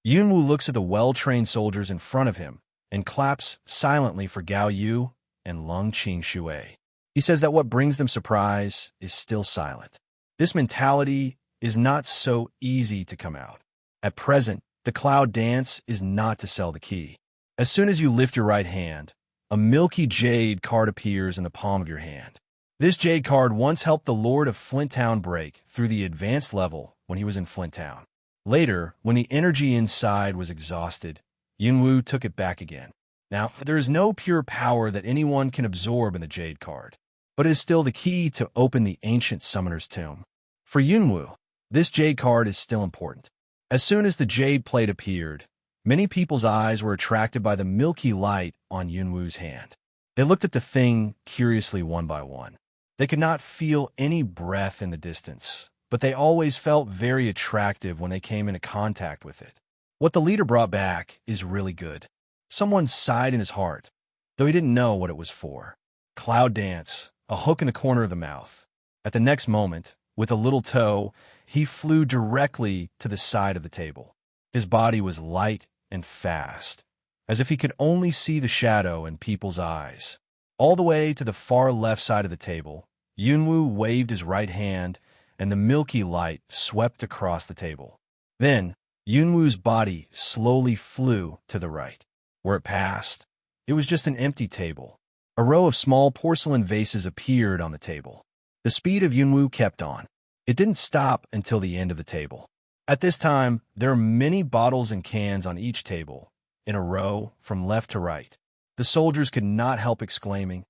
Yunwu looks at the well-trained soldiers in front of him and claps silently for Gao Yu and Lung Qing. He says that what brings them surprise is still silent. This mentality is not so easy to come out. At present, the cloud dance is not to sell the key. As soon as you lift your right hand, a milky jade card appears in the palm of your hand. This jade card once helped the Lord of Flint Town break through the advanced level when he was in Flint Town. Later, when the energy inside was exhausted, Yunwu took it back again. Now, there is no pure power that anyone can absorb in the jade card, but it is still the key to open the ancient summoner's tomb. For Yunwu, this jade card is still important. As soon as the jade plate appeared, many people's eyes were attracted by the milky light on Yunwu's hand. They looked at the thing curiously one by one. They could not feel any breath in the distance, but they always felt very attractive when they came into contact with it. What the leader brought back is really good. Someone sighed in his heart, though he didn't know what it was for. Cloud dance, a hook in the corner of the mouth. At the next moment, with a little toe, he flew directly to the side of the table. His body was light and fast, as if he could only see the shadow in people's eyes. All the way to the far left side of the table, Yunwu waved his right hand, and the milky light swept across the table. Then, Yunwu's body slowly flew to the right. Where it passed, it was just an empty table. A row of small porcelain vases appeared on the table. The speed of Yunwu kept on. It didn't stop until the end of the table. At this time, there are many bottles and cans on each table, in a row from left to right. The soldiers could not help exclaiming,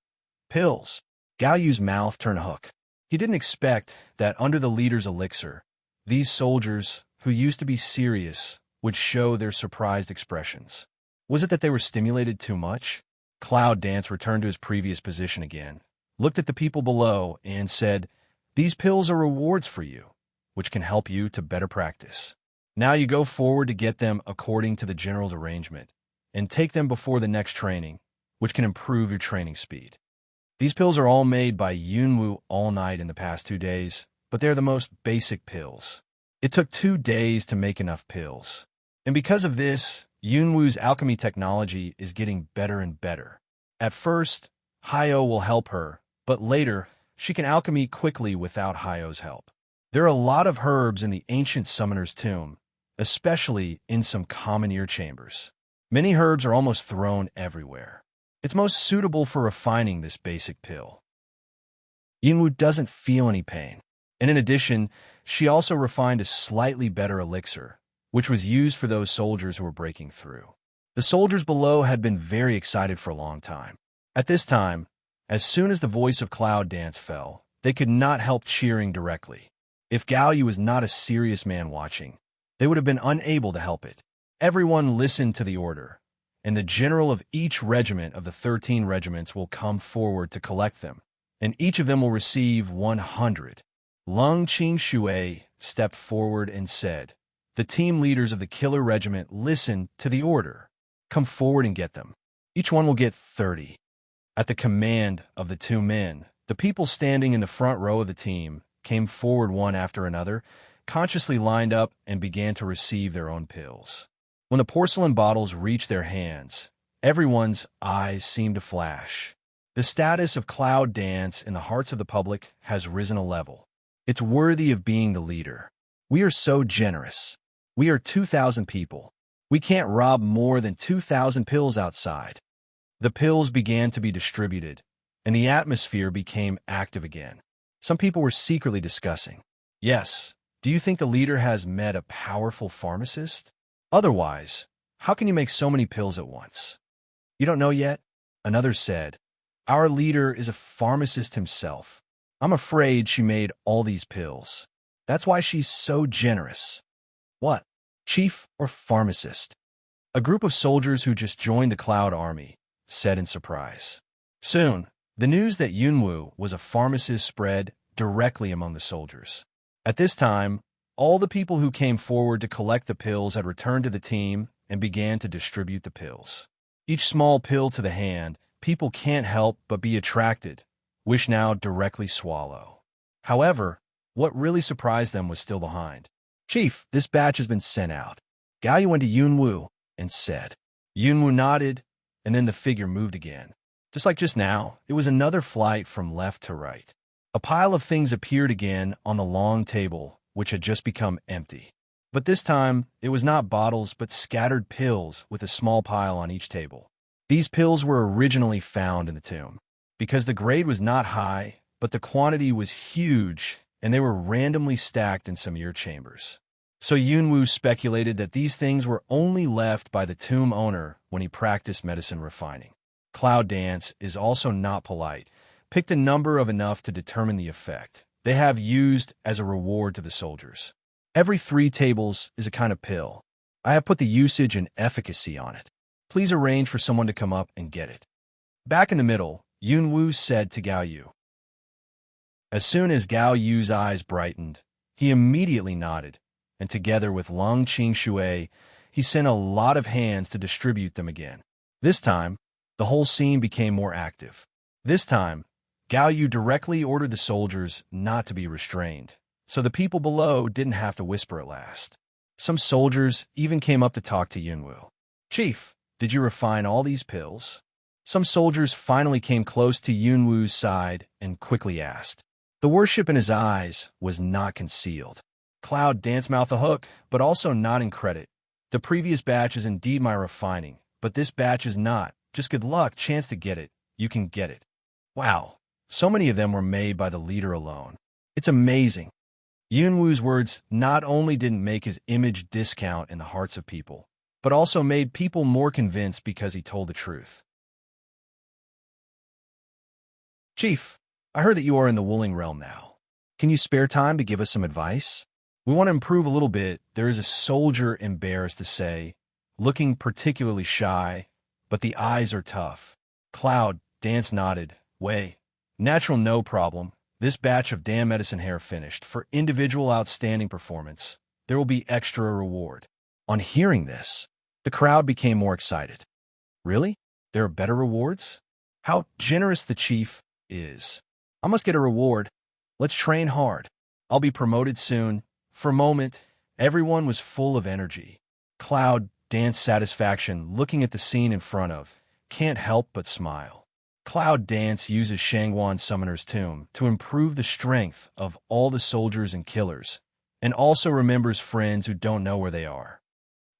"Pills!" Gao Yu's mouth turned a hook. He didn't expect that under the leader's elixir, these soldiers, who used to be serious, would show their surprised expressions. Was it that they were stimulated too much? Cloud Dance returned to his previous position again, looked at the people below, and said, "These pills are rewards for you, which can help you to better practice. Now you go forward to get them according to the general's arrangement, and take them before the next training, which can improve your training speed." These pills are all made by Yunwu all night in the past 2 days, but they're the most basic pills. It took 2 days to make enough pills. And because of this, Yunwu's alchemy technology is getting better and better. At first, Hayo will help her, but later, she can alchemy quickly without Hayo's help. There are a lot of herbs in the ancient summoner's tomb, especially in some common ear chambers. Many herbs are almost thrown everywhere. It's most suitable for refining this basic pill. Yunwu doesn't feel any pain, and in addition, she also refined a slightly better elixir, which was used for those soldiers who were breaking through. The soldiers below had been very excited for a long time. At this time, as soon as the voice of Cloud Dance fell, they could not help cheering directly. If Gao Yu was not a serious man watching, they would have been unable to help it. Everyone listened to the order, and the general of each regiment of the 13 regiments will come forward to collect them, and each of them will receive 100. Lung Qing stepped forward and said, "The team leaders of the killer regiment listen to the order. Come forward and get them. Each one will get 30. At the command of the 2 men, the people standing in the front row of the team came forward one after another, consciously lined up and began to receive their own pills. When the porcelain bottles reached their hands, everyone's eyes seemed to flash. The status of Cloud Dance in the hearts of the public has risen a level. It's worthy of being the leader. We are so generous. We are 2,000 people. We can't rob more than 2,000 pills outside." The pills began to be distributed, and the atmosphere became active again. Some people were secretly discussing, "Yes, do you think the leader has met a powerful pharmacist? Otherwise, how can you make so many pills at once?" "You don't know yet?" Another said, "Our leader is a pharmacist himself. I'm afraid she made all these pills. That's why she's so generous." "What? Chief or pharmacist?" A group of soldiers who just joined the Cloud Army said in surprise. Soon, the news that Yunwu was a pharmacist spread directly among the soldiers. At this time, all the people who came forward to collect the pills had returned to the team and began to distribute the pills. Each small pill to the hand, people can't help but be attracted, wish now directly swallow. However, what really surprised them was still behind. "Chief, this batch has been sent out. Gao Yu went to Yunwu and said. Yunwu nodded, and then the figure moved again. Just like just now, it was another flight from left to right. A pile of things appeared again on the long table, which had just become empty. But this time, it was not bottles but scattered pills with a small pile on each table. These pills were originally found in the tomb. Because the grade was not high, but the quantity was huge, and they were randomly stacked in some ear chambers. So Yunwu speculated that these things were only left by the tomb owner when he practiced medicine refining. Cloud Dance is also not polite. Picked a number of enough to determine the effect they have used as a reward to the soldiers. Every 3 tables is a kind of pill. I have put the usage and efficacy on it. Please arrange for someone to come up and get it. Back in the middle, Yunwu said to Gao Yu. As soon as Gao Yu's eyes brightened, he immediately nodded, and together with Long Qingxue, he sent a lot of hands to distribute them again. This time, the whole scene became more active. This time, Gao Yu directly ordered the soldiers not to be restrained, so the people below didn't have to whisper at last. Some soldiers even came up to talk to Yunwu. Chief, did you refine all these pills? Some soldiers finally came close to Yunwu's side and quickly asked. The worship in his eyes was not concealed. Cloud Dance mouth a hook, but also not in credit. The previous batch is indeed my refining, but this batch is not. Just good luck, chance to get it. You can get it. Wow, so many of them were made by the leader alone. It's amazing. Yunwu's words not only didn't make his image discount in the hearts of people, but also made people more convinced because he told the truth. Chief, I heard that you are in the Wuling realm now. Can you spare time to give us some advice? We want to improve a little bit. There is a soldier embarrassed to say, looking particularly shy, but the eyes are tough. Cloud Dance nodded. Way. Natural, no problem. This batch of damn medicine hair finished. For individual outstanding performance, there will be extra reward. On hearing this, the crowd became more excited. Really? There are better rewards? How generous the chief is. I must get a reward. Let's train hard. I'll be promoted soon. For a moment, everyone was full of energy. Cloud Dance satisfaction looking at the scene in front of, can't help but smile. Cloud Dance uses Shangwan Summoner's Tomb to improve the strength of all the soldiers and killers, and also remembers friends who don't know where they are.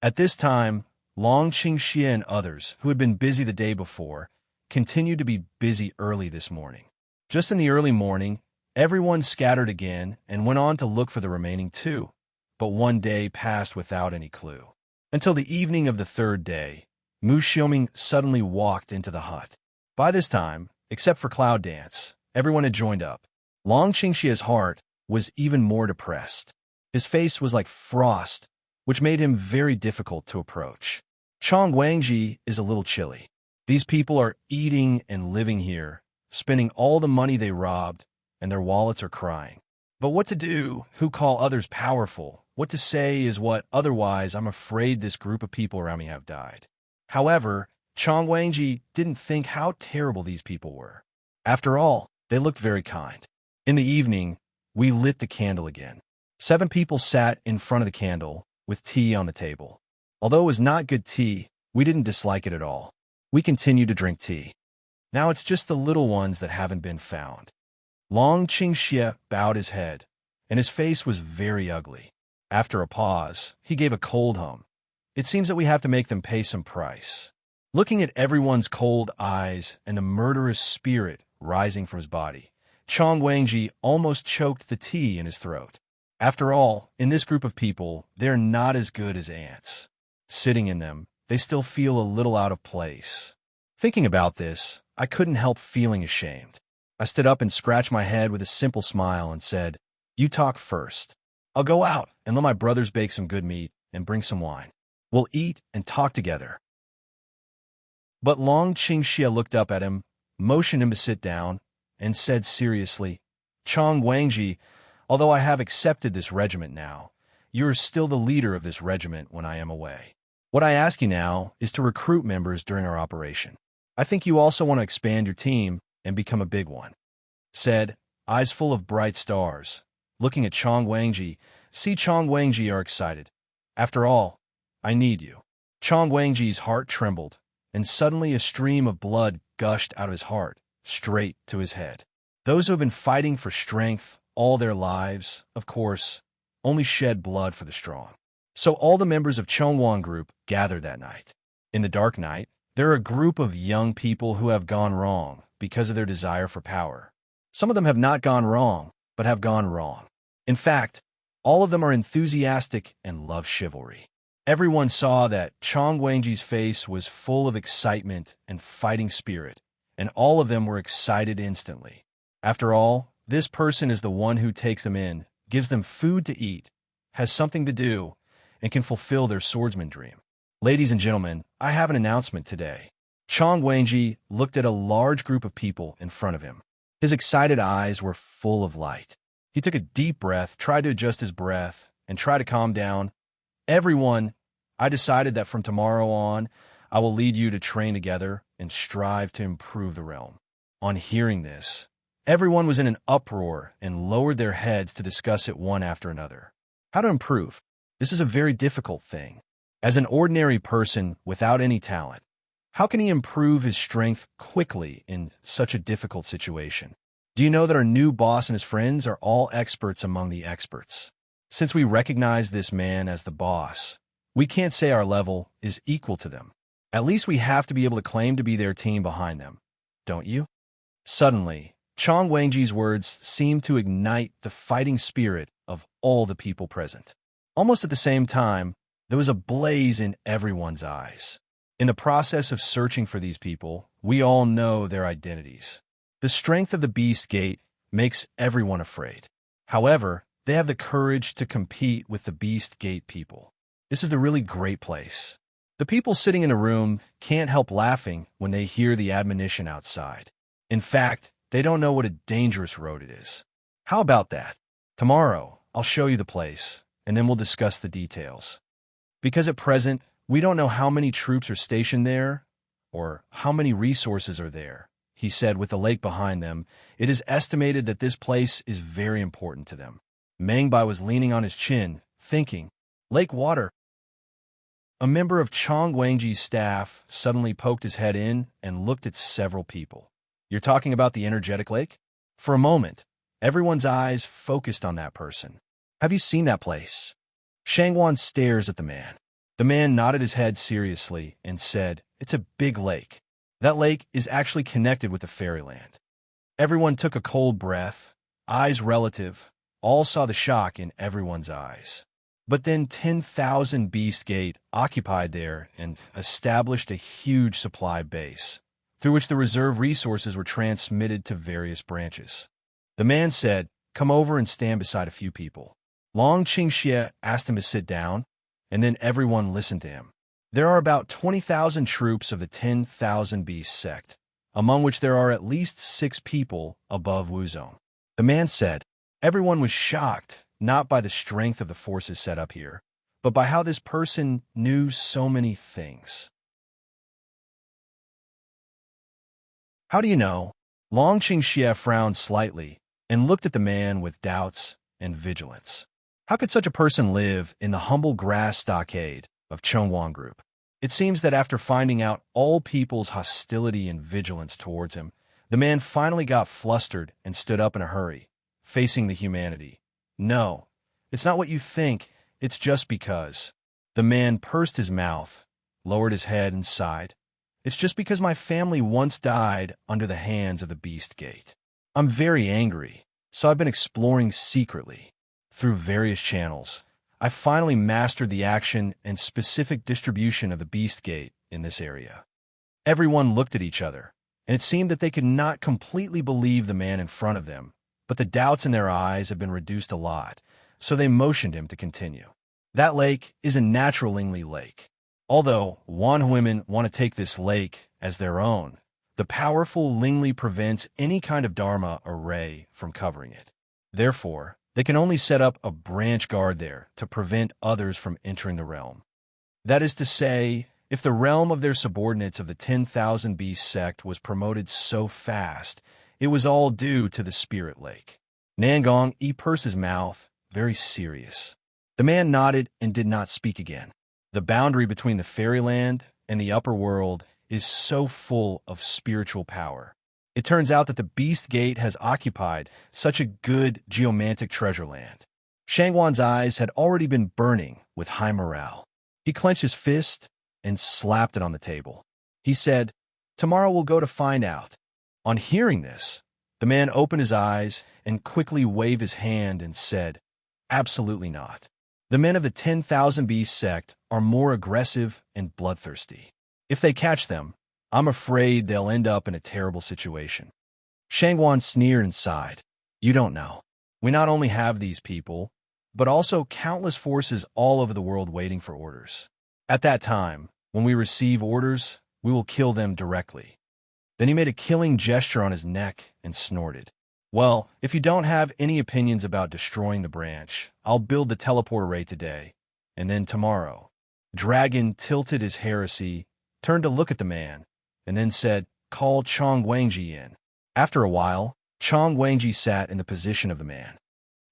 At this time, Long Qingxie and others, who had been busy the day before, continued to be busy early this morning. Just in the early morning, everyone scattered again and went on to look for the remaining 2, but one day passed without any clue. Until the evening of the 3rd day, Mu Xiaoming suddenly walked into the hut. By this time, except for Cloud Dance, everyone had joined up. Long Qingxie's heart was even more depressed. His face was like frost, which made him very difficult to approach. Chong Wangji is a little chilly. These people are eating and living here, spending all the money they robbed, and their wallets are crying. But what to do, who call others powerful, what to say is what, otherwise I'm afraid this group of people around me have died. However, Chong Wangji didn't think how terrible these people were. After all, they looked very kind. In the evening, we lit the candle again. 7 people sat in front of the candle, with tea on the table. Although it was not good tea, we didn't dislike it at all. We continued to drink tea. Now it's just the little ones that haven't been found. Long Qingxie bowed his head, and his face was very ugly. After a pause, he gave a cold hum. It seems that we have to make them pay some price. Looking at everyone's cold eyes and the murderous spirit rising from his body, Chong Wangji almost choked the tea in his throat. After all, in this group of people, they're not as good as ants. Sitting in them, they still feel a little out of place. Thinking about this, I couldn't help feeling ashamed. I stood up and scratched my head with a simple smile and said, "You talk first. I'll go out and let my brothers bake some good meat and bring some wine. We'll eat and talk together." But Long Qingxie looked up at him, motioned him to sit down, and said seriously, "Chong Wangji, although I have accepted this regiment now, you are still the leader of this regiment when I am away. What I ask you now is to recruit members during our operation. I think you also want to expand your team and become a big one." Said, eyes full of bright stars. Looking at Chong Wangji, see Chong Wangji are excited. After all, I need you. Chong Wangji's heart trembled, and suddenly a stream of blood gushed out of his heart, straight to his head. Those who have been fighting for strength all their lives, of course, only shed blood for the strong. So all the members of Chongwon Group gathered that night. In the dark night, there are a group of young people who have gone wrong because of their desire for power. Some of them have not gone wrong, but have gone wrong. In fact, all of them are enthusiastic and love chivalry. Everyone saw that Chong Wangji's face was full of excitement and fighting spirit, and all of them were excited instantly. After all, this person is the one who takes them in, gives them food to eat, has something to do, and can fulfill their swordsman dream. Ladies and gentlemen, I have an announcement today. Chong Wangji looked at a large group of people in front of him. His excited eyes were full of light. He took a deep breath, tried to adjust his breath, and tried to calm down. Everyone, I decided that from tomorrow on, I will lead you to train together and strive to improve the realm. On hearing this, everyone was in an uproar and lowered their heads to discuss it one after another. How to improve? This is a very difficult thing. As an ordinary person without any talent, how can he improve his strength quickly in such a difficult situation? Do you know that our new boss and his friends are all experts among the experts? Since we recognize this man as the boss, we can't say our level is equal to them. At least we have to be able to claim to be their team behind them, don't you? Suddenly, Chong Wangji's words seemed to ignite the fighting spirit of all the people present. Almost at the same time, there was a blaze in everyone's eyes. In the process of searching for these people, we all know their identities. The strength of the Beast Gate makes everyone afraid. However, they have the courage to compete with the Beast Gate people. This is a really great place. The people sitting in the room can't help laughing when they hear the admonition outside. In fact, they don't know what a dangerous road it is. How about that? Tomorrow, I'll show you the place, and then we'll discuss the details. Because at present, we don't know how many troops are stationed there, or how many resources are there, he said with the lake behind them. It is estimated that this place is very important to them. Mangbai was leaning on his chin, thinking, lake water. A member of Chong Wangji's staff suddenly poked his head in and looked at several people. You're talking about the energetic lake? For a moment, everyone's eyes focused on that person. Have you seen that place? Shangwan stares at the man. The man nodded his head seriously and said, it's a big lake. That lake is actually connected with the fairyland. Everyone took a cold breath. Eyes relative, all saw the shock in everyone's eyes. But then 10,000 Beast Gate occupied there and established a huge supply base, through which the reserve resources were transmitted to various branches. The man said, come over and stand beside a few people. Long Qingxie asked him to sit down, and then everyone listened to him. There are about 20,000 troops of the 10,000 Beast sect, among which there are at least 6 people above Wuzong. The man said, everyone was shocked, not by the strength of the forces set up here, but by how this person knew so many things. How do you know? Long Qingxie frowned slightly and looked at the man with doubts and vigilance. How could such a person live in the humble grass stockade of Chongwon Group? It seems that after finding out all people's hostility and vigilance towards him, the man finally got flustered and stood up in a hurry, facing the humanity. No, it's not what you think, it's just because. The man pursed his mouth, lowered his head, and sighed. It's just because my family once died under the hands of the Beast Gate. I'm very angry, so I've been exploring secretly. Through various channels, I finally mastered the action and specific distribution of the Beast Gate in this area. Everyone looked at each other, and it seemed that they could not completely believe the man in front of them, but the doubts in their eyes had been reduced a lot, so they motioned him to continue. That lake is a natural Lingli lake. Although Wan women want to take this lake as their own, the powerful Lingli prevents any kind of Dharma array from covering it. Therefore, they can only set up a branch guard there to prevent others from entering the realm. That is to say, if the realm of their subordinates of the 10,000 Beast sect was promoted so fast, it was all due to the Spirit Lake. Nangong pursed his mouth, very serious. The man nodded and did not speak again. The boundary between the fairyland and the upper world is so full of spiritual power. It turns out that the Beast Gate has occupied such a good geomantic treasure land. Shangwan's eyes had already been burning with high morale. He clenched his fist and slapped it on the table. He said, "Tomorrow we'll go to find out." On hearing this, the man opened his eyes and quickly waved his hand and said, "Absolutely not. The men of the 10,000 Beast sect are more aggressive and bloodthirsty. If they catch them, I'm afraid they'll end up in a terrible situation." Shangwan sneered and sighed. "You don't know. We not only have these people, but also countless forces all over the world waiting for orders. At that time, when we receive orders, we will kill them directly." Then he made a killing gesture on his neck and snorted. "Well, if you don't have any opinions about destroying the branch, I'll build the teleport array today, and then tomorrow." Dragon tilted his heresy, turned to look at the man, and then said, "Call Chong Wangji in." After a while, Chong Wangji sat in the position of the man.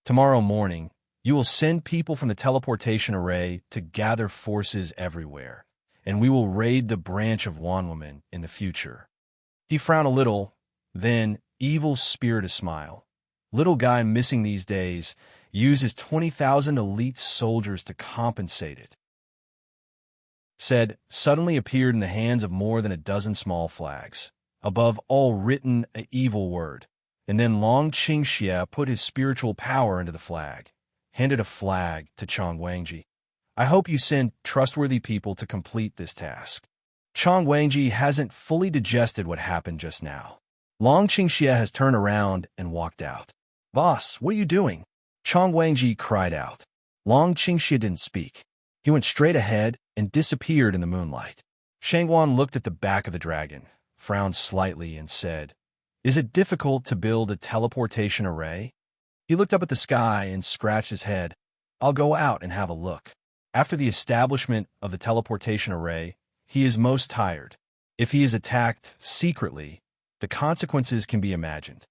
"Tomorrow morning, you will send people from the teleportation array to gather forces everywhere, and we will raid the branch of Wanwoman in the future." He frowned a little, then, evil spirit a smile. "Little guy missing these days, use his 20,000 elite soldiers to compensate it." Said, suddenly appeared in the hands of more than a dozen small flags. Above all written a evil word, and then Long Qingxia put his spiritual power into the flag, handed a flag to Chong Wangji. "I hope you send trustworthy people to complete this task." Chong Wangji hasn't fully digested what happened just now. Long Qingxia has turned around and walked out. "Boss, what are you doing?" Chong Wangji cried out. Long Qingxia didn't speak. He went straight ahead and disappeared in the moonlight. Shangwan looked at the back of the dragon, frowned slightly, and said, "Is it difficult to build a teleportation array?" He looked up at the sky and scratched his head. "I'll go out and have a look." After the establishment of the teleportation array, he is most tired. If he is attacked secretly, the consequences can be imagined.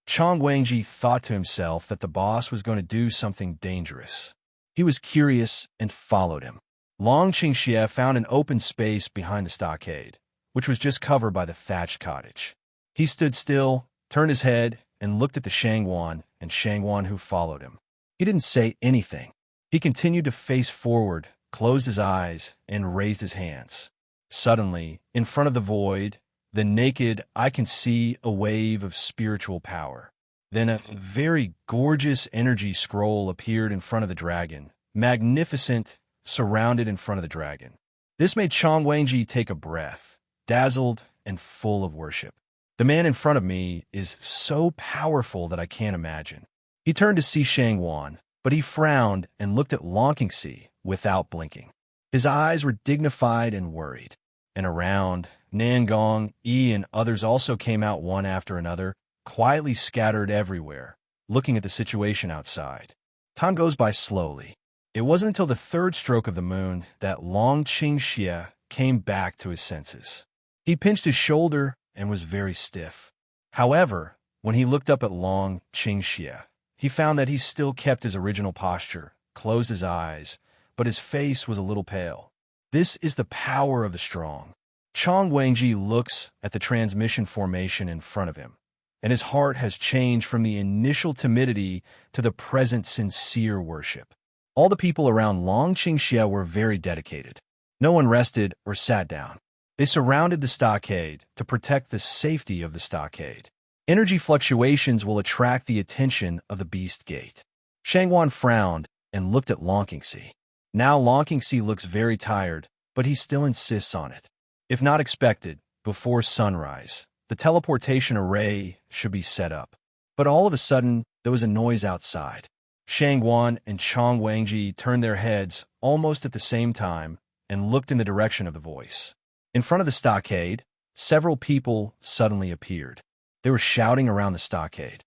Chong Wangji thought to himself that the boss was going to do something dangerous. He was curious and followed him. Long Qingxia found an open space behind the stockade, which was just covered by the thatched cottage. He stood still, turned his head, and looked at the Shangwan and Shangwan who followed him. He didn't say anything. He continued to face forward, closed his eyes, and raised his hands. Suddenly, in front of the void, the naked I can see a wave of spiritual power. Then a very gorgeous energy scroll appeared in front of the dragon, magnificent, surrounded in front of the dragon. This made Chong Wangji take a breath, dazzled and full of worship. "The man in front of me is so powerful that I can't imagine." He turned to see Shangwan, but he frowned and looked at Longqingxi without blinking. His eyes were dignified and worried. And around, Nangong, Yi, and others also came out one after another, quietly scattered everywhere, looking at the situation outside. Time goes by slowly. It wasn't until the third stroke of the moon that Long Qingxia came back to his senses. He pinched his shoulder and was very stiff. However, when he looked up at Long Qingxia, he found that he still kept his original posture, closed his eyes, but his face was a little pale. This is the power of the strong. Chong Wangji looks at the transmission formation in front of him, and his heart has changed from the initial timidity to the present sincere worship. All the people around Long Qingxia were very dedicated. No one rested or sat down. They surrounded the stockade to protect the safety of the stockade. Energy fluctuations will attract the attention of the Beast Gate. Shangwan frowned and looked at Longqingxi. Now Longqingxi looks very tired, but he still insists on it. If not expected, before sunrise, the teleportation array should be set up. But all of a sudden, there was a noise outside. Shangwan and Chong Wangji turned their heads almost at the same time and looked in the direction of the voice. In front of the stockade, several people suddenly appeared. They were shouting around the stockade.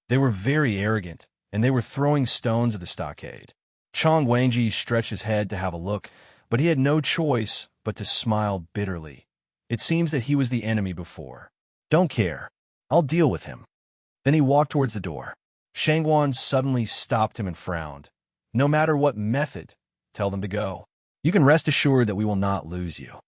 They were very arrogant, and they were throwing stones at the stockade. Chong Wangji stretched his head to have a look, but he had no choice but to smile bitterly. It seems that he was the enemy before. "Don't care. I'll deal with him." Then he walked towards the door. Shangwan suddenly stopped him and frowned. No matter what method, tell them to go. You can rest assured that we will not lose you.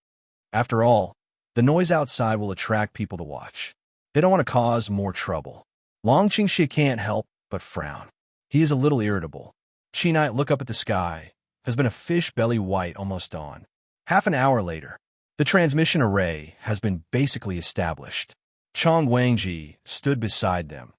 After all, the noise outside will attract people to watch. They don't want to cause more trouble. Long Qingxia can't help but frown. He is a little irritable. Qi Knight look up at the sky. Has been a fish belly white almost dawn. Half an hour later, the transmission array has been basically established. Chong Wangji stood beside them,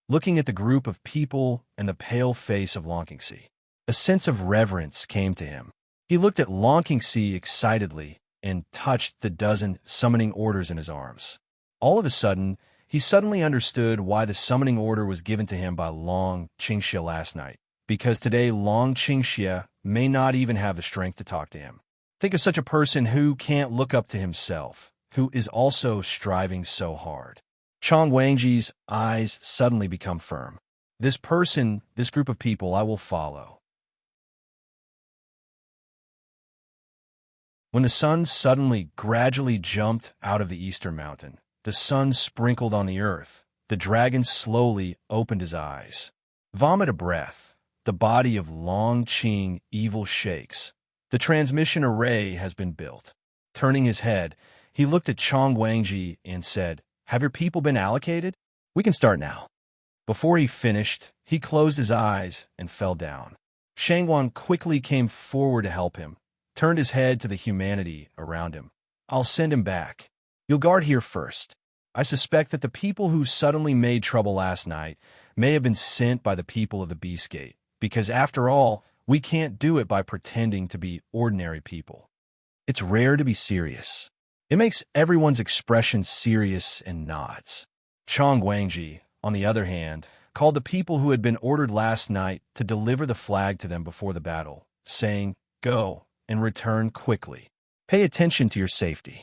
looking at the group of people and the pale face of Long Qingxi. A sense of reverence came to him. He looked at Long Qingxi excitedly and touched the dozen summoning orders in his arms. All of a sudden, he suddenly understood why the summoning order was given to him by Long Qingxia last night, because today Long Qingxia may not even have the strength to talk to him. Think of such a person who can't look up to himself, who is also striving so hard. Chong Wangji's eyes suddenly become firm. This person, this group of people, I will follow. When the sun suddenly gradually jumped out of the eastern mountain, the sun sprinkled on the earth, the dragon slowly opened his eyes. Vomit a breath, the body of Long Qing evil shakes. The transmission array has been built. Turning his head, he looked at Chong Wangji and said, "Have your people been allocated? We can start now." Before he finished, he closed his eyes and fell down. Shangwan quickly came forward to help him, turned his head to the humanity around him. "I'll send him back. You'll guard here first. I suspect that the people who suddenly made trouble last night may have been sent by the people of the Beast Gate, because after all, we can't do it by pretending to be ordinary people. It's rare to be serious. It makes everyone's expression serious and nods." Chong Wangji, on the other hand, called the people who had been ordered last night to deliver the flag to them before the battle, saying, "Go and return quickly. Pay attention to your safety."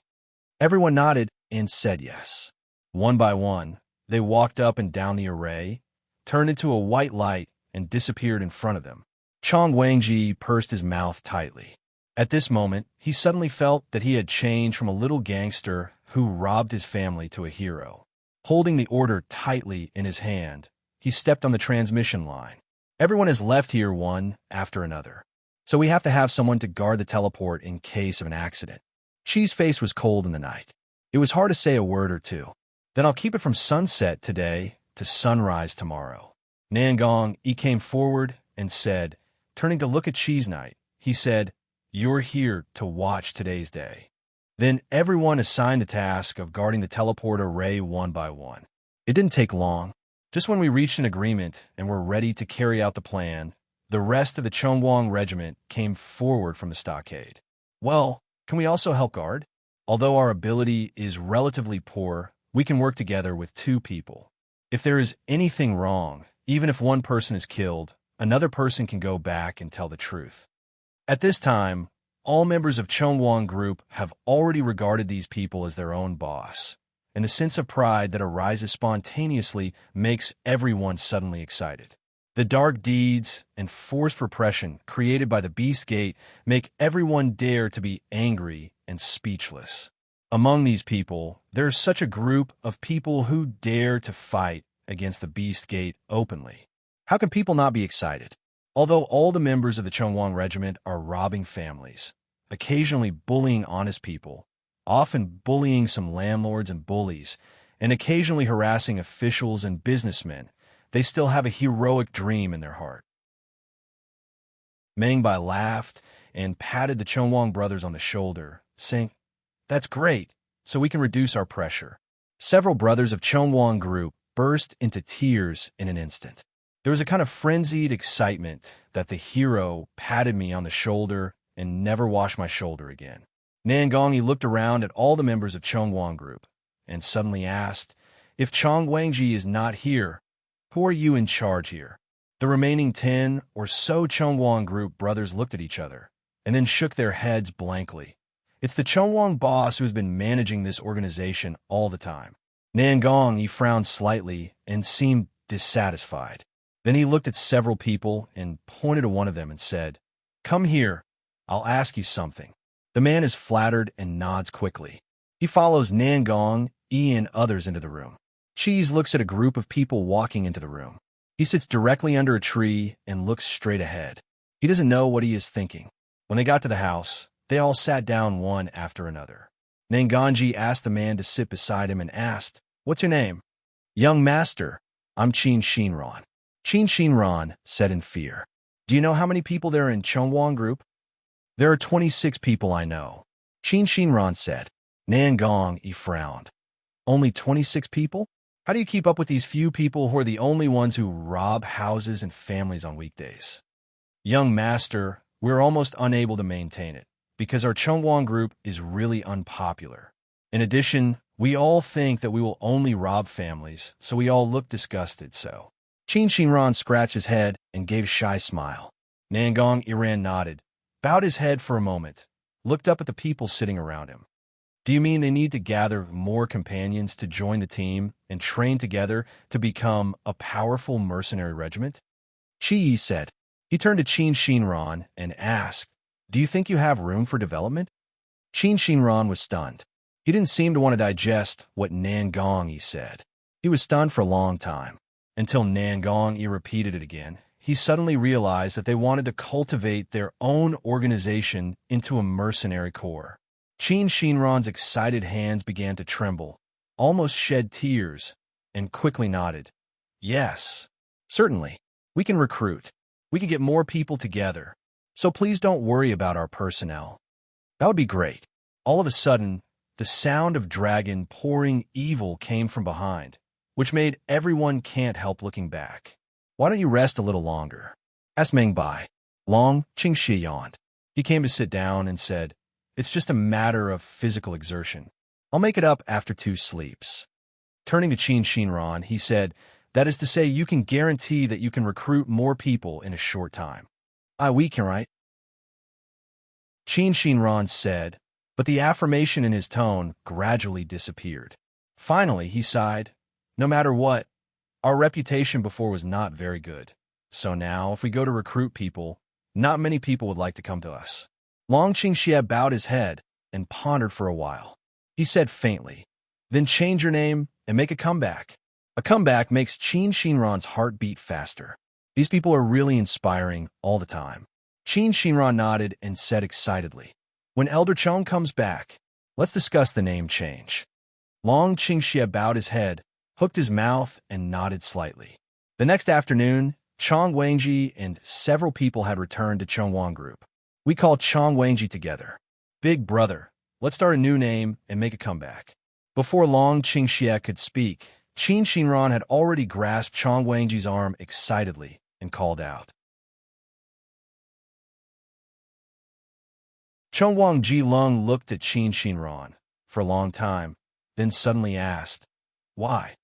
Everyone nodded and said yes. One by one, they walked up and down the array, turned into a white light, and disappeared in front of them. Chong Wangji pursed his mouth tightly. At this moment, he suddenly felt that he had changed from a little gangster who robbed his family to a hero. Holding the order tightly in his hand, he stepped on the transmission line. Everyone has left here one after another, so we have to have someone to guard the teleport in case of an accident. Qi's face was cold in the night. It was hard to say a word or two. "Then I'll keep it from sunset today to sunrise tomorrow." Nangong, he came forward and said, turning to look at Qi's Knight, he said, "You're here to watch today's day." Then everyone assigned the task of guarding the teleport array one by one. It didn't take long. Just when we reached an agreement and were ready to carry out the plan, the rest of the Chongwang regiment came forward from the stockade. "Well, can we also help guard? Although our ability is relatively poor, we can work together with 2 people. If there is anything wrong, even if one person is killed, another person can go back and tell the truth." At this time, all members of Chongwang Group have already regarded these people as their own boss, and the sense of pride that arises spontaneously makes everyone suddenly excited. The dark deeds and forced repression created by the Beast Gate make everyone dare to be angry and speechless. Among these people, there is such a group of people who dare to fight against the Beast Gate openly. How can people not be excited? Although all the members of the Chongwang Regiment are robbing families, occasionally bullying honest people, often bullying some landlords and bullies, and occasionally harassing officials and businessmen, they still have a heroic dream in their heart. Mengbai laughed and patted the Chongwang brothers on the shoulder, saying, "That's great, so we can reduce our pressure." Several brothers of Chongwang Group burst into tears in an instant. There was a kind of frenzied excitement that the hero patted me on the shoulder and never washed my shoulder again. Nangong looked around at all the members of Chongwang Group and suddenly asked, "If Chong Wangji is not here, who are you in charge here?" The remaining 10 or so Chongwang Group brothers looked at each other and then shook their heads blankly. It's the Chongwang boss who has been managing this organization all the time. Nangong, he frowned slightly and seemed dissatisfied. Then he looked at several people and pointed to one of them and said, "Come here, I'll ask you something." The man is flattered and nods quickly. He follows Nangong, and others into the room. Cheese looks at a group of people walking into the room. He sits directly under a tree and looks straight ahead. He doesn't know what he is thinking. When they got to the house, they all sat down one after another. Nanganji asked the man to sit beside him and asked, "What's your name?" "Young master, I'm Qin Shinran." Qin Shinran said in fear. "Do you know how many people there are in Chongwang group?" "There are 26 people I know," Qin Shinran said. Nangang frowned. "Only 26 people? How do you keep up with these few people who are the only ones who rob houses and families on weekdays?" "Young master, we're almost unable to maintain it, because our Chongwang group is really unpopular. In addition, we all think that we will only rob families, so we all look disgusted, so." Qin Shinran scratched his head and gave a shy smile. Nangang Iran nodded, bowed his head for a moment, looked up at the people sitting around him. "Do you mean they need to gather more companions to join the team and train together to become a powerful mercenary regiment?" Chi Yi said. He turned to Qin Shinran and asked, "Do you think you have room for development?" Qin Shinran was stunned. He didn't seem to want to digest what Nangang said. He was stunned for a long time, until Nangang repeated it again. He suddenly realized that they wanted to cultivate their own organization into a mercenary corps. Qin Shinran's excited hands began to tremble, almost shed tears, and quickly nodded. "Yes, certainly. We can recruit. We can get more people together. So please don't worry about our personnel." "That would be great." All of a sudden, the sound of dragon pouring evil came from behind, which made everyone can't help looking back. "Why don't you rest a little longer?" asked Meng Bai. Long Qingxi yawned. He came to sit down and said, "It's just a matter of physical exertion. I'll make it up after 2 sleeps." Turning to Qin Shinran, he said, "That is to say, you can guarantee that you can recruit more people in a short time." "We can, right?" Qin Shinran said, but the affirmation in his tone gradually disappeared. Finally, he sighed. "No matter what, our reputation before was not very good. So now, if we go to recruit people, not many people would like to come to us." Long Qingxie bowed his head and pondered for a while. He said faintly, "Then change your name and make a comeback." A comeback makes Qin Shinran's heart beat faster. These people are really inspiring all the time. Qin Shinran nodded and said excitedly, "When Elder Chong comes back, let's discuss the name change." Long Qingxie bowed his head, hooked his mouth, and nodded slightly. The next afternoon, Chong Wangji and several people had returned to Chongwang Group. "We call Chong Wangji together. Big brother, let's start a new name and make a comeback." Before Long Qingxie could speak, Qin Shinran had already grasped Chong Wangji's arm excitedly and called out. Chongwang Ji-lung looked at Qin Shinran for a long time, then suddenly asked, "Why?"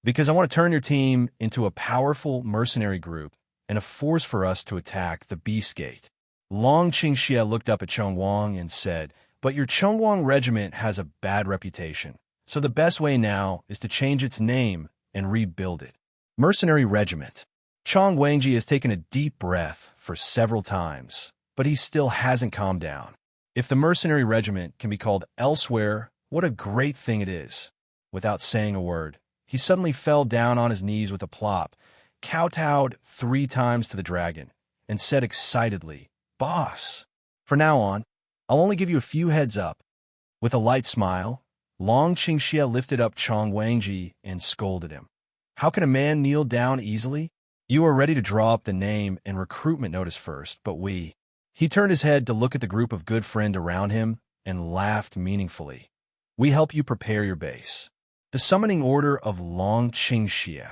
"Because I want to turn your team into a powerful mercenary group and a force for us to attack the Beast Gate." Long Qingxie looked up at Chongwang and said, "But your Chongwang regiment has a bad reputation, so the best way now is to change its name and rebuild it." Mercenary regiment. Chong Wangji has taken a deep breath for several times, but he still hasn't calmed down. If the mercenary regiment can be called elsewhere, what a great thing it is. Without saying a word, he suddenly fell down on his knees with a plop, kowtowed 3 times to the dragon, and said excitedly, "Boss, from now on, I'll only give you a few heads up." With a light smile, Long Qingxie lifted up Chong Wangji and scolded him. "How can a man kneel down easily? You are ready to draw up the name and recruitment notice first, but we—" He turned his head to look at the group of good friends around him and laughed meaningfully. "We help you prepare your base." The summoning order of Long Qingxie,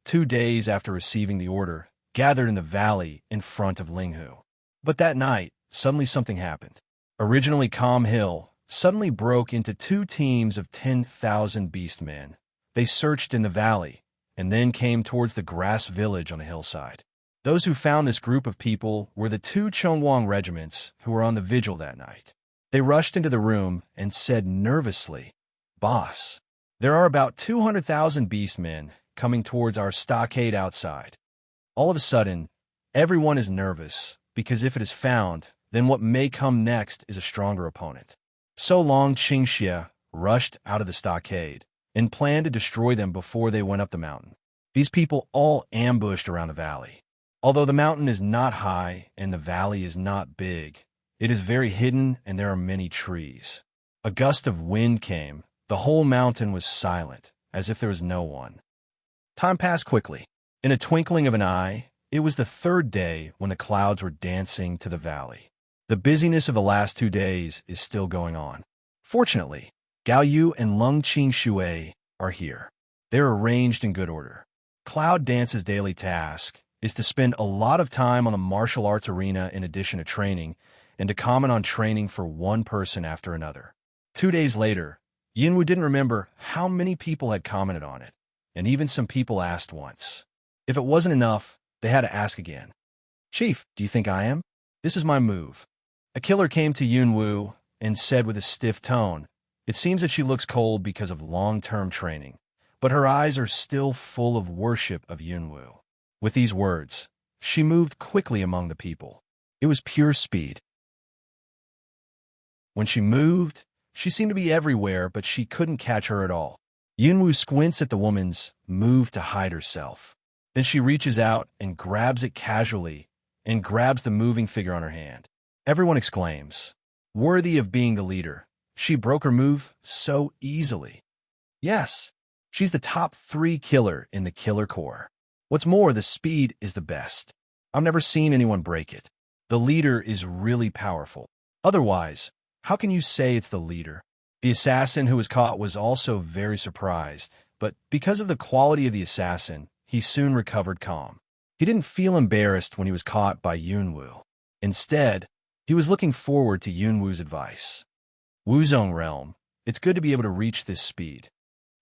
2 days after receiving the order, gathered in the valley in front of Linghu. But that night, suddenly something happened. Originally calm hill suddenly broke into 2 teams of 10,000 beastmen. They searched in the valley, and then came towards the grass village on the hillside. Those who found this group of people were the 2 Chongwang regiments who were on the vigil that night. They rushed into the room and said nervously, "Boss, there are about 200,000 beastmen coming towards our stockade outside." All of a sudden, everyone is nervous, because if it is found, then what may come next is a stronger opponent. So Long Qingxie rushed out of the stockade and planned to destroy them before they went up the mountain. These people all ambushed around the valley. Although the mountain is not high and the valley is not big, It is very hidden, and there are many trees. A gust of wind came. The whole mountain was silent, as if there was no one. Time passed quickly. In a twinkling of an eye, it was the third day when the clouds were dancing to the valley. The busyness of the last 2 days is still going on. Fortunately, Gao Yu and Lung Qing Shui are here. They're arranged in good order. Cloud Dance's daily task is to spend a lot of time on the martial arts arena in addition to training, and to comment on training for one person after another. 2 days later, Yunwu didn't remember how many people had commented on it, and even some people asked once. If it wasn't enough, they had to ask again. "Chief, do you think I am? This is my move." A killer came to Yunwu and said with a stiff tone, "It seems that she looks cold because of long-term training, but her eyes are still full of worship of Yunwu." With these words, she moved quickly among the people. It was pure speed. When she moved, she seemed to be everywhere, but she couldn't catch her at all. Yunwu squints at the woman's move to hide herself. Then she reaches out and grabs it casually and grabs the moving figure on her hand. Everyone exclaims, "Worthy of being the leader. She broke her move so easily." Yes, she's the top 3 killer in the killer corps. What's more, the speed is the best. I've never seen anyone break it. The leader is really powerful. Otherwise, how can you say it's the leader? The assassin who was caught was also very surprised, but because of the quality of the assassin, he soon recovered calm. He didn't feel embarrassed when he was caught by Yunwu. Instead, he was looking forward to Yunwu's advice. Wuzong Realm, it's good to be able to reach this speed.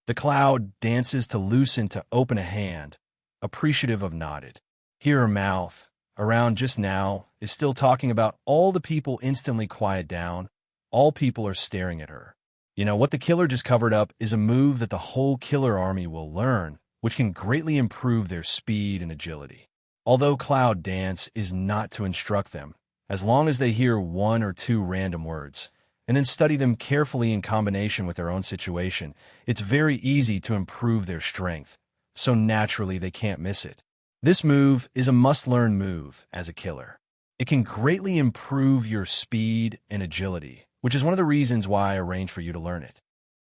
The cloud dances to loosen to open a hand, appreciative of nodded. Here her mouth, around just now, is still talking about all the people instantly quiet down. All people are staring at her. You know, what the killer just covered up is a move that the whole killer army will learn, which can greatly improve their speed and agility. Although Cloud Dance is not to instruct them, as long as they hear 1 or 2 random words, and then study them carefully in combination with their own situation, it's very easy to improve their strength, so naturally they can't miss it. This move is a must-learn move as a killer. It can greatly improve your speed and agility, which is one of the reasons why I arranged for you to learn it.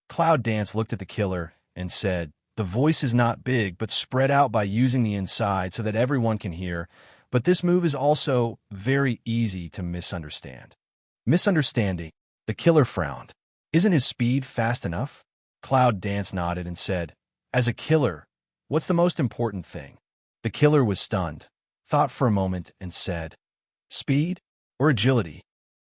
Cloud Dance looked at the killer and said, "The voice is not big, but spread out by using the inside so that everyone can hear, but this move is also very easy to misunderstand." Misunderstanding. The killer frowned. Isn't his speed fast enough? Cloud Dance nodded and said, "As a killer, what's the most important thing?" The killer was stunned, thought for a moment, and said, "Speed or agility?"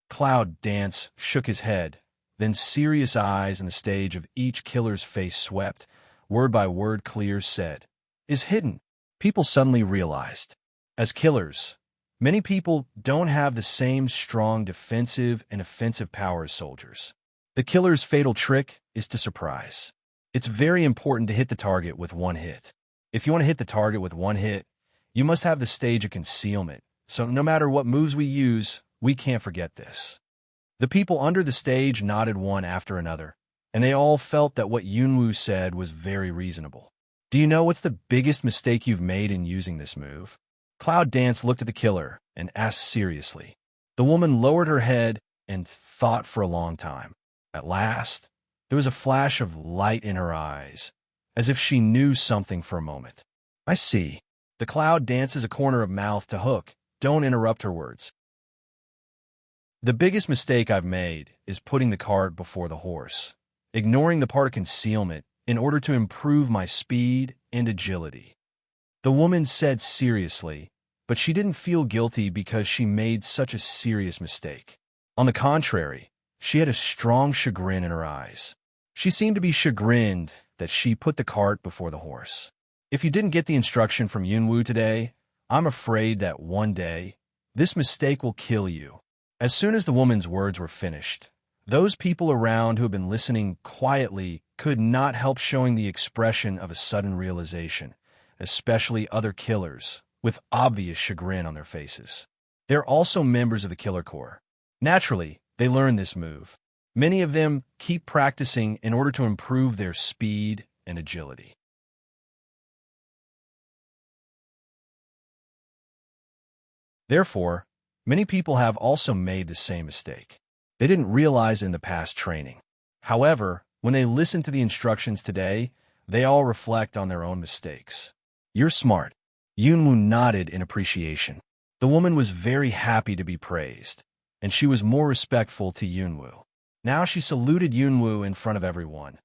Cloud Dance shook his head, then serious eyes in the stage of each killer's face swept, word by word clear said, "Is hidden." People suddenly realized, as killers, many people don't have the same strong defensive and offensive power as soldiers. The killer's fatal trick is to surprise. It's very important to hit the target with 1 hit. If you want to hit the target with 1 hit, you must have the stage of concealment, so no matter what moves we use, we can't forget this. The people under the stage nodded one after another, and they all felt that what Yunwu said was very reasonable. "Do you know what's the biggest mistake you've made in using this move?" Cloud Dance looked at the killer and asked seriously. The woman lowered her head and thought for a long time. At last, there was a flash of light in her eyes, as if she knew something for a moment. "I see." The Cloud dances a corner of mouth to hook. Don't interrupt her words. "The biggest mistake I've made is putting the cart before the horse, ignoring the part of concealment in order to improve my speed and agility." The woman said seriously, but she didn't feel guilty because she made such a serious mistake. On the contrary, she had a strong chagrin in her eyes. She seemed to be chagrined that she put the cart before the horse. If you didn't get the instruction from Yunwu today, I'm afraid that one day, this mistake will kill you. As soon as the woman's words were finished, those people around who had been listening quietly could not help showing the expression of a sudden realization, especially other killers, with obvious chagrin on their faces. They're also members of the Killer Corps. Naturally, they learn this move. Many of them keep practicing in order to improve their speed and agility. Therefore, Many people have also made the same mistake. They didn't realize in the past training. However, when they listen to the instructions today, they all reflect on their own mistakes. You're smart. Yunwoo nodded in appreciation. The woman was very happy to be praised, and she was more respectful to Yunwoo. Now she saluted Yunwoo in front of everyone.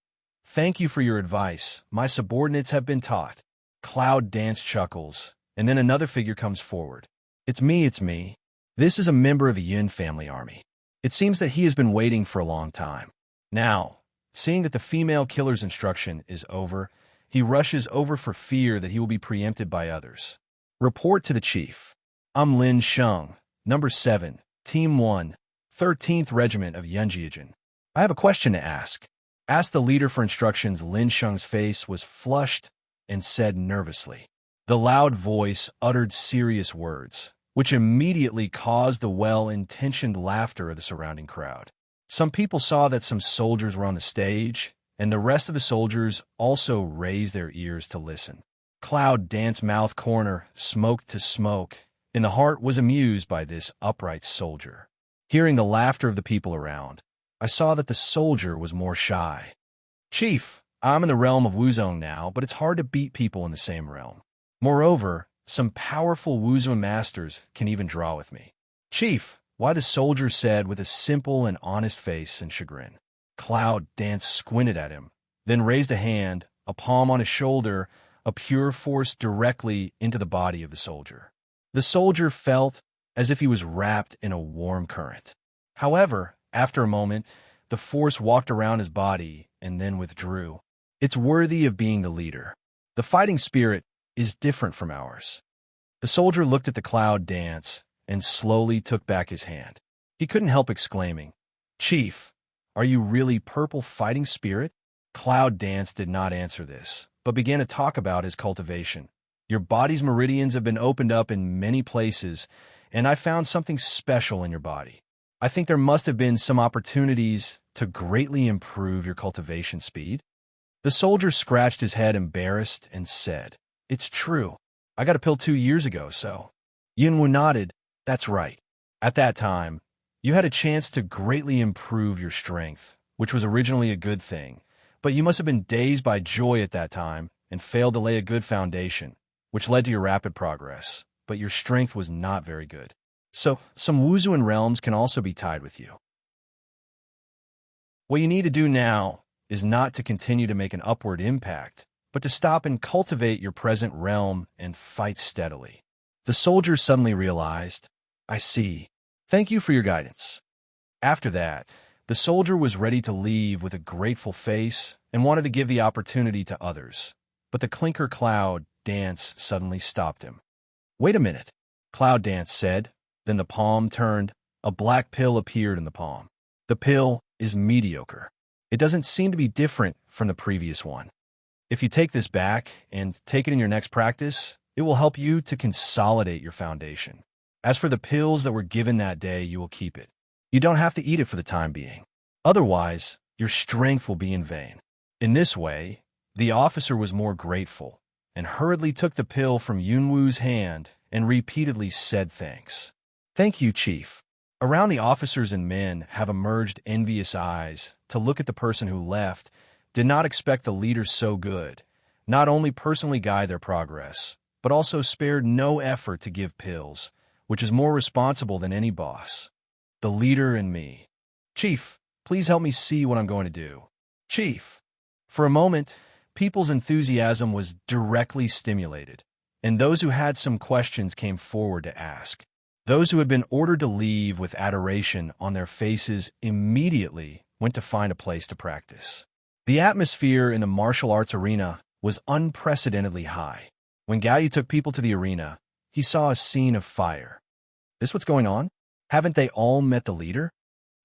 Thank you for your advice. My subordinates have been taught. Cloud Dance chuckles, and then another figure comes forward. It's me, it's me. This is a member of the Yun family army. It seems that he has been waiting for a long time. Now, seeing that the female killer's instruction is over, he rushes over for fear that he will be preempted by others. Report to the chief. I'm Lin Sheng, number 7, Team 1, 13th Regiment of Yunjiajin. I have a question to ask. Asked the leader for instructions. Lin Sheng's face was flushed and said nervously. The loud voice uttered serious words, which immediately caused the well-intentioned laughter of the surrounding crowd. Some people saw that some soldiers were on the stage, and the rest of the soldiers also raised their ears to listen. Cloud Dance mouth corner, smoke to smoke, and the heart was amused by this upright soldier. Hearing the laughter of the people around, I saw that the soldier was more shy. Chief, I'm in the realm of Wuzong now, but it's hard to beat people in the same realm. Moreover, some powerful Wuzong masters can even draw with me. Chief, why, the soldier said with a simple and honest face and chagrin. Cloud Dance squinted at him, then raised a hand, a palm on his shoulder, a pure force directly into the body of the soldier. The soldier felt as if he was wrapped in a warm current. However, after a moment, the force walked around his body and then withdrew. It's worthy of being the leader. The fighting spirit is different from ours. The soldier looked at the Cloud Dance and slowly took back his hand. He couldn't help exclaiming, Chief, are you really purple fighting spirit? Cloud Dance did not answer this, but began to talk about his cultivation. Your body's meridians have been opened up in many places, and I found something special in your body. I think there must have been some opportunities to greatly improve your cultivation speed. The soldier scratched his head embarrassed and said, It's true. I got a pill 2 years ago, so. Yunwoo nodded. That's right. At that time, you had a chance to greatly improve your strength, which was originally a good thing, but you must have been dazed by joy at that time and failed to lay a good foundation, which led to your rapid progress, but your strength was not very good. So, some Wuzuan realms can also be tied with you. What you need to do now is not to continue to make an upward impact, but to stop and cultivate your present realm and fight steadily. The soldier suddenly realized, I see. Thank you for your guidance. After that, the soldier was ready to leave with a grateful face and wanted to give the opportunity to others, but the clinker Cloud Dance suddenly stopped him. Wait a minute, Cloud Dance said. Then the palm turned. A black pill appeared in the palm. The pill is mediocre. It doesn't seem to be different from the previous one. If you take this back and take it in your next practice, it will help you to consolidate your foundation. As for the pills that were given that day, you will keep it. You don't have to eat it for the time being. Otherwise, your strength will be in vain. In this way, the officer was more grateful and hurriedly took the pill from Yunwoo's hand and repeatedly said thanks. Thank you, Chief. Around the officers and men have emerged envious eyes to look at the person who left, did not expect the leader so good, not only personally guide their progress, but also spared no effort to give pills, which is more responsible than any boss. The leader and me. Chief, please help me see what I'm going to do. Chief. For a moment, people's enthusiasm was directly stimulated, and those who had some questions came forward to ask. Those who had been ordered to leave with adoration on their faces immediately went to find a place to practice. The atmosphere in the martial arts arena was unprecedentedly high. When Gaoyu took people to the arena, he saw a scene of fire. This what's going on? Haven't they all met the leader?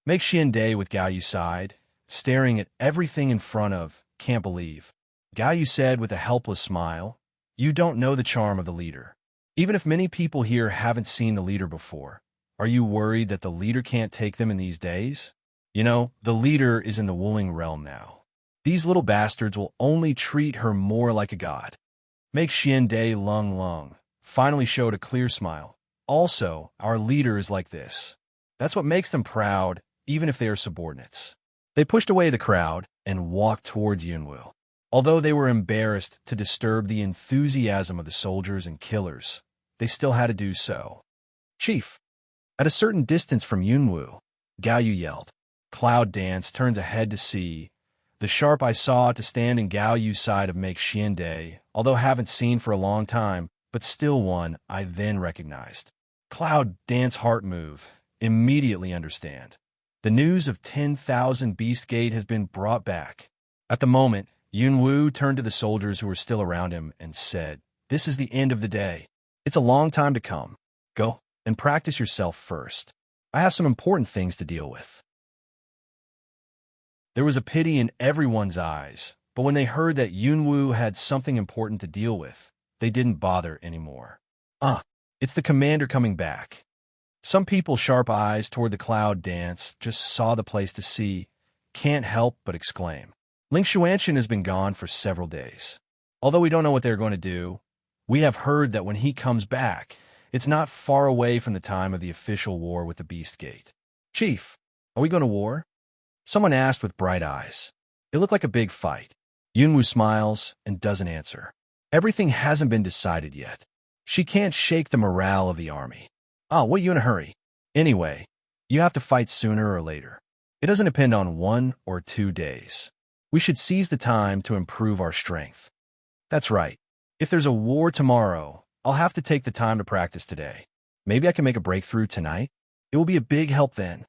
Make Xiande with Gaoyu's side, staring at everything in front of, can't believe. Gaoyu said with a helpless smile, You don't know the charm of the leader. Even if many people here haven't seen the leader before, are you worried that the leader can't take them in these days? You know, the leader is in the Wuling realm now. These little bastards will only treat her more like a god. Make Xiande Lung Lung finally showed a clear smile. Also, our leader is like this. That's what makes them proud, even if they are subordinates. They pushed away the crowd and walked towards Yunwu. Although they were embarrassed to disturb the enthusiasm of the soldiers and killers, they still had to do so. Chief. At a certain distance from Yunwu, Gao Yu yelled. Cloud Dance turns ahead to see. The sharp eye saw to stand in Gao Yu's side of make Xiande, although haven't seen for a long time, but still one I then recognized. Cloud Dance heart move. Immediately understand. The news of 10,000 Beast Gate has been brought back. At the moment, Yunwu turned to the soldiers who were still around him and said, "This is the end of the day. It's a long time to come. Go and practice yourself first. I have some important things to deal with." There was a pity in everyone's eyes, but when they heard that Yunwu had something important to deal with, they didn't bother anymore. It's the commander coming back. Some people, sharp eyes toward the Cloud Dance, just saw the place to see, can't help but exclaim. Ling Xuanchen has been gone for several days. Although we don't know what they're going to do, we have heard that when he comes back, it's not far away from the time of the official war with the Beast Gate. Chief, are we going to war? Someone asked with bright eyes. It looked like a big fight. Yunwu smiles and doesn't answer. Everything hasn't been decided yet. She can't shake the morale of the army. What you in a hurry? Anyway, you have to fight sooner or later. It doesn't depend on 1 or 2 days. We should seize the time to improve our strength. That's right. If there's a war tomorrow, I'll have to take the time to practice today. Maybe I can make a breakthrough tonight. It will be a big help then.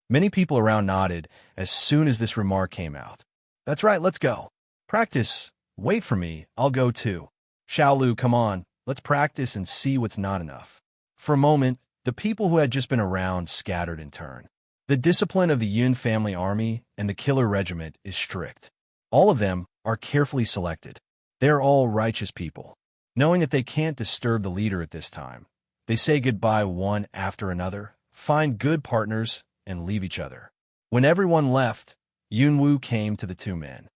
Many people around nodded as soon as this remark came out. That's right, let's go. Practice. Wait for me, I'll go too. Xiaolu, come on, let's practice and see what's not enough. For a moment, the people who had just been around scattered in turn. The discipline of the Yun family army and the killer regiment is strict. All of them are carefully selected. They are all righteous people. Knowing that they can't disturb the leader at this time, they say goodbye one after another, find good partners, and leave each other. When everyone left, Yunwu came to the 2 men.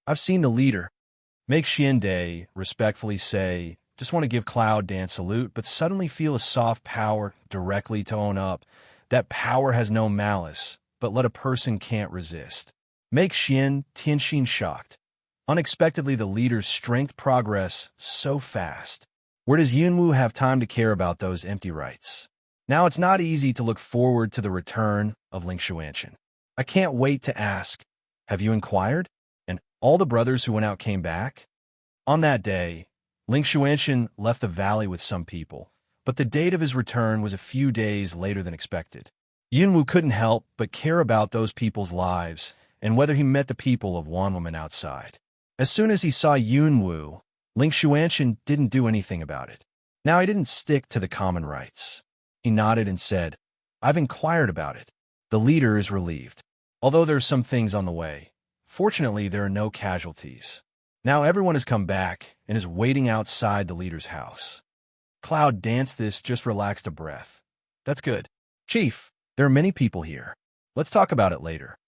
I've seen the leader. Make Xiande respectfully say, just want to give Cloud Dance salute, but suddenly feel a soft power directly to own up. That power has no malice, but let a person can't resist. Make Xian Tianxin shocked. Unexpectedly, the leader's strength progress so fast. Where does Yunwu have time to care about those empty rights? Now it's not easy to look forward to the return of Ling Xuanchen. I can't wait to ask, have you inquired? And all the brothers who went out came back? On that day, Ling Xuanchen left the valley with some people, but the date of his return was a few days later than expected. Yunwu couldn't help but care about those people's lives and whether he met the people of Wanwoman outside. As soon as he saw Yunwu, Ling Xuanchen didn't do anything about it. Now he didn't stick to the common rights. He nodded and said, I've inquired about it. The leader is relieved. Although there are some things on the way, fortunately there are no casualties. Now everyone has come back and is waiting outside the leader's house. Cloud Dance this just relaxed a breath. That's good. Chief, there are many people here. Let's talk about it later.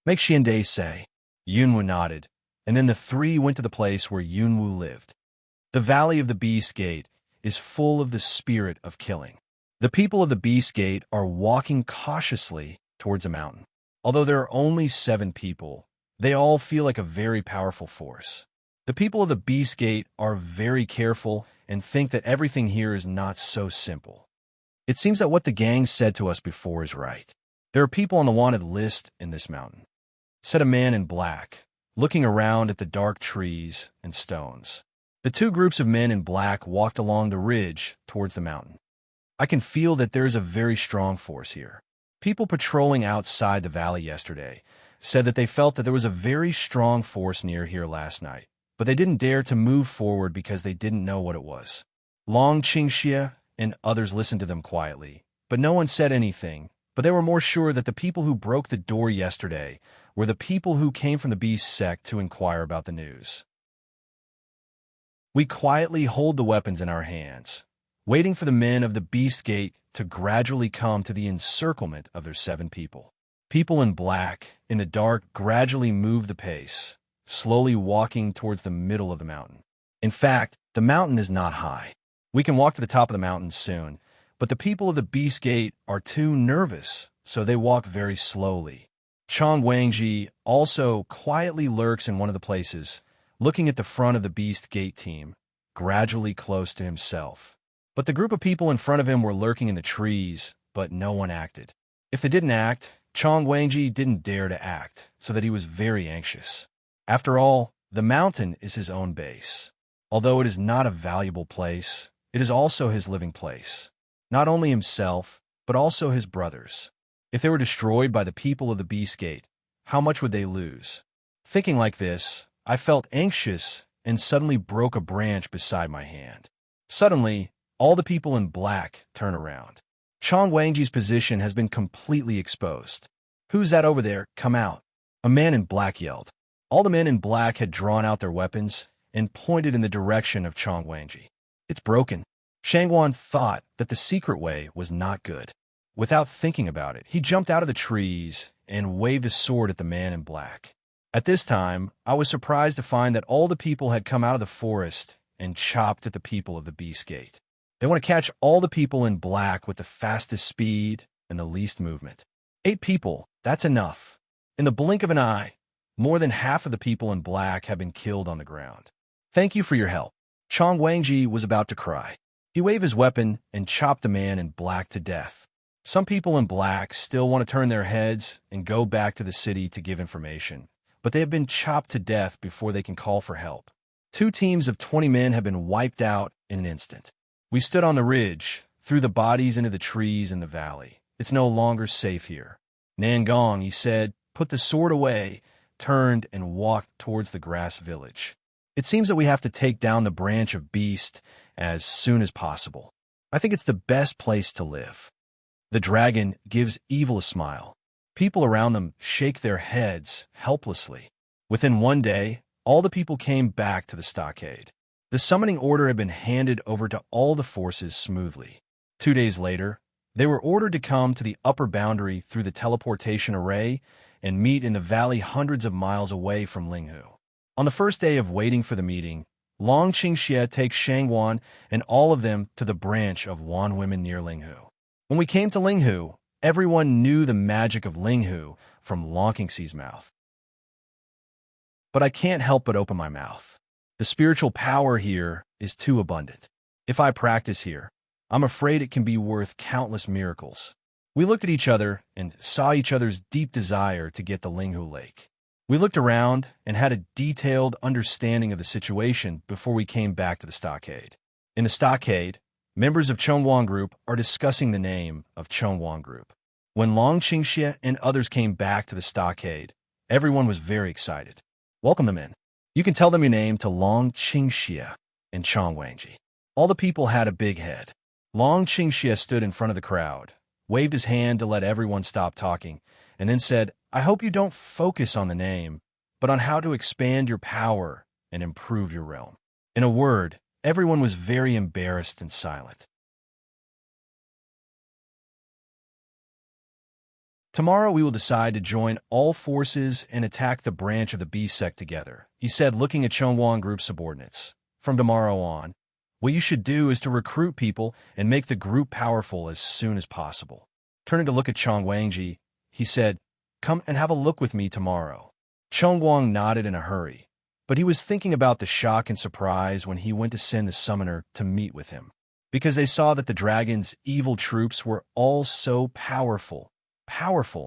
Make Xiande say. Yunwu nodded, and then the 3 went to the place where Yunwu lived. The Valley of the Beast Gate is full of the spirit of killing. The people of the Beast Gate are walking cautiously towards a mountain. Although there are only 7 people, they all feel like a very powerful force. The people of the Beast Gate are very careful and think that everything here is not so simple. It seems that what the gang said to us before is right. There are people on the wanted list in this mountain, said a man in black, looking around at the dark trees and stones. The 2 groups of men in black walked along the ridge towards the mountain. I can feel that there is a very strong force here. People patrolling outside the valley yesterday said that they felt that there was a very strong force near here last night, but they didn't dare to move forward because they didn't know what it was. Long Qingxia and others listened to them quietly, but no one said anything, but they were more sure that the people who broke the door yesterday were the people who came from the Beast sect to inquire about the news. We quietly hold the weapons in our hands, waiting for the men of the Beast Gate to gradually come to the encirclement of their 7 people. People in black, in the dark, gradually move the pace, slowly walking towards the middle of the mountain. In fact, the mountain is not high. We can walk to the top of the mountain soon, but the people of the Beast Gate are too nervous, so they walk very slowly. Chong Wangji also quietly lurks in one of the places, looking at the front of the Beast Gate team, gradually close to himself. But the group of people in front of him were lurking in the trees, but no one acted. If they didn't act, Chong Wangji didn't dare to act, so that he was very anxious. After all, the mountain is his own base. Although it is not a valuable place, it is also his living place. Not only himself, but also his brothers. If they were destroyed by the people of the Beast Gate, how much would they lose? Thinking like this, I felt anxious and suddenly broke a branch beside my hand. Suddenly, all the people in black turn around. Chong Wangji's position has been completely exposed. "Who's that over there? Come out!" A man in black yelled. All the men in black had drawn out their weapons and pointed in the direction of Chong Wangji. "It's broken." Shangwan thought that the secret way was not good. Without thinking about it, he jumped out of the trees and waved his sword at the man in black. At this time, I was surprised to find that all the people had come out of the forest and chopped at the people of the Beast Gate. They want to catch all the people in black with the fastest speed and the least movement. 8 people, that's enough. In the blink of an eye, more than half of the people in black have been killed on the ground. "Thank you for your help." Chong Wangji was about to cry. He waved his weapon and chopped the man in black to death. Some people in black still want to turn their heads and go back to the city to give information, but they have been chopped to death before they can call for help. 2 teams of 20 men have been wiped out in an instant. We stood on the ridge, threw the bodies into the trees in the valley. "It's no longer safe here." "Nangong," he said, put the sword away, turned and walked towards the grass village. "It seems that we have to take down the branch of beast as soon as possible. I think it's the best place to live." The dragon gives evil a smile. People around them shake their heads helplessly. Within one day, all the people came back to the stockade. The summoning order had been handed over to all the forces smoothly. 2 days later, they were ordered to come to the upper boundary through the teleportation array and meet in the valley hundreds of miles away from Linghu. On the first day of waiting for the meeting, Long Qingxie takes Shangwan and all of them to the branch of Wan women near Linghu. When we came to Linghu, everyone knew the magic of Linghu from Long Qingxie's mouth. But I can't help but open my mouth. The spiritual power here is too abundant. If I practice here, I'm afraid it can be worth countless miracles. We looked at each other and saw each other's deep desire to get the Linghu Lake. We looked around and had a detailed understanding of the situation before we came back to the stockade. In the stockade, members of Chongwon Group are discussing the name of Chongwon Group. When Long Qingxie and others came back to the stockade, everyone was very excited. "Welcome them in. You can tell them your name to Long Qingxie and Chong Wangji." All the people had a big head. Long Qingxie stood in front of the crowd, waved his hand to let everyone stop talking, and then said, "I hope you don't focus on the name, but on how to expand your power and improve your realm." In a word, everyone was very embarrassed and silent. "Tomorrow we will decide to join all forces and attack the branch of the Beast sect together," he said, looking at Chongwon Group's subordinates. "From tomorrow on, what you should do is to recruit people and make the group powerful as soon as possible." Turning to look at Chong Wangji, he said, "Come and have a look with me tomorrow." Chongwon nodded in a hurry, but he was thinking about the shock and surprise when he went to send the summoner to meet with him, because they saw that the dragon's evil troops were all so powerful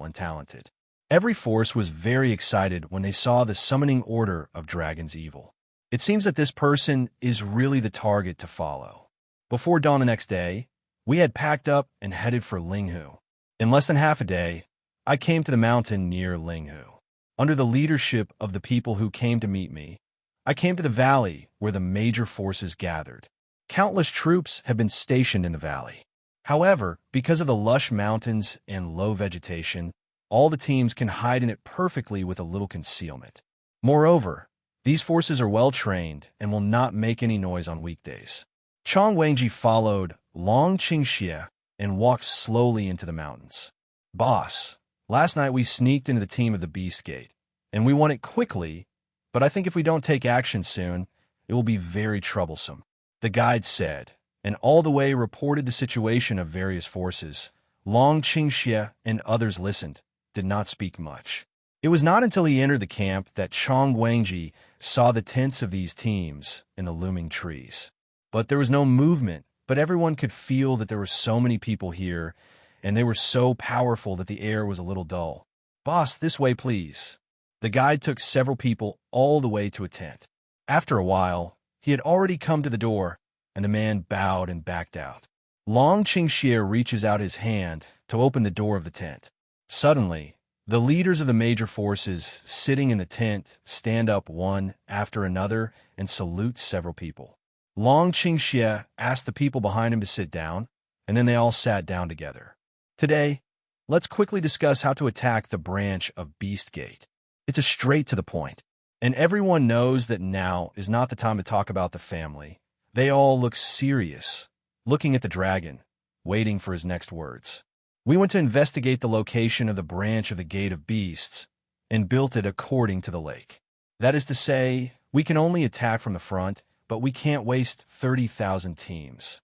and talented. Every force was very excited when they saw the summoning order of dragon's evil. It seems that this person is really the target to follow. Before dawn the next day, we had packed up and headed for Linghu. In less than half a day, I came to the mountain near Linghu. Under the leadership of the people who came to meet me, I came to the valley where the major forces gathered. Countless troops have been stationed in the valley. However, because of the lush mountains and low vegetation, all the teams can hide in it perfectly with a little concealment. Moreover, these forces are well trained and will not make any noise on weekdays. Chong Wangji followed Long Qingxie and walked slowly into the mountains. "Boss, last night we sneaked into the team of the Beast Gate, and we won it quickly, but I think if we don't take action soon, It will be very troublesome. The guide said, and all the way reported the situation of various forces. Long Qingxie and others listened, did not speak much. It was not until he entered the camp that Chong Guangji saw the tents of these teams in the looming trees. But there was no movement, but everyone could feel that there were so many people here, and they were so powerful that the air was a little dull. "Boss, this way, please." The guide took several people all the way to a tent. After a while, he had already come to the door, and the man bowed and backed out. Long Qingxie reaches out his hand to open the door of the tent. Suddenly, the leaders of the major forces sitting in the tent stand up one after another and salute several people. Long Qingxie asked the people behind him to sit down, and then they all sat down together. Today, let's quickly discuss how to attack the branch of Beast Gate. It's a straight to the point, and everyone knows that now is not the time to talk about the family. They all look serious, looking at the dragon, waiting for his next words. We went to investigate the location of the branch of the Gate of Beasts and built it according to the lake. That is to say, we can only attack from the front, but we can't waste 30,000 teams.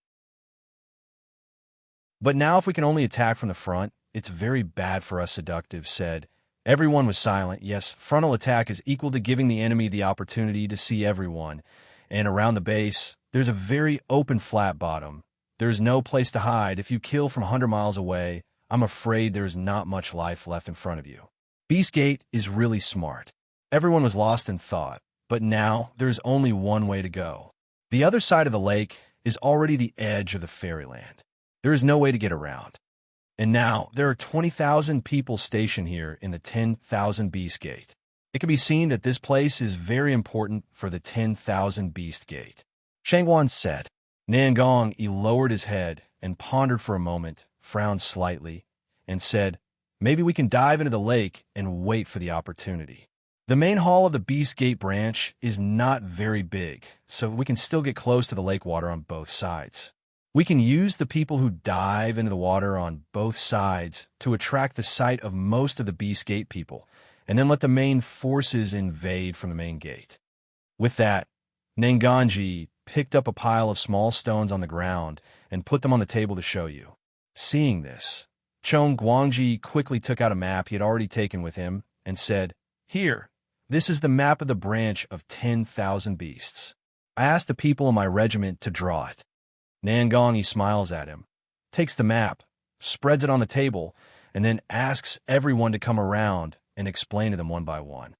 But now if we can only attack from the front, it's very bad for us, Seductive said. Everyone was silent. Yes, frontal attack is equal to giving the enemy the opportunity to see everyone. And around the base, there's a very open flat bottom. There's no place to hide. If you kill from 100 miles away, I'm afraid there's not much life left in front of you. Beastgate is really smart. Everyone was lost in thought, but now there's only one way to go. The other side of the lake is already the edge of the fairyland. There is no way to get around. And now there are 20,000 people stationed here in the 10,000 Beast Gate. It can be seen that this place is very important for the 10,000 Beast Gate. Shangguan said. Nangong lowered his head and pondered for a moment, frowned slightly, and said, "Maybe we can dive into the lake and wait for the opportunity." The main hall of the Beast Gate branch is not very big, so we can still get close to the lake water on both sides. We can use the people who dive into the water on both sides to attract the sight of most of the Beast Gate people, and then let the main forces invade from the main gate. With that, Nanganji picked up a pile of small stones on the ground and put them on the table to show you. Seeing this, Chong Guangji quickly took out a map he had already taken with him and said, "Here, this is the map of the branch of 10,000 beasts. I asked the people in my regiment to draw it." Nangong smiles at him, takes the map, spreads it on the table, and then asks everyone to come around and explain to them one by one.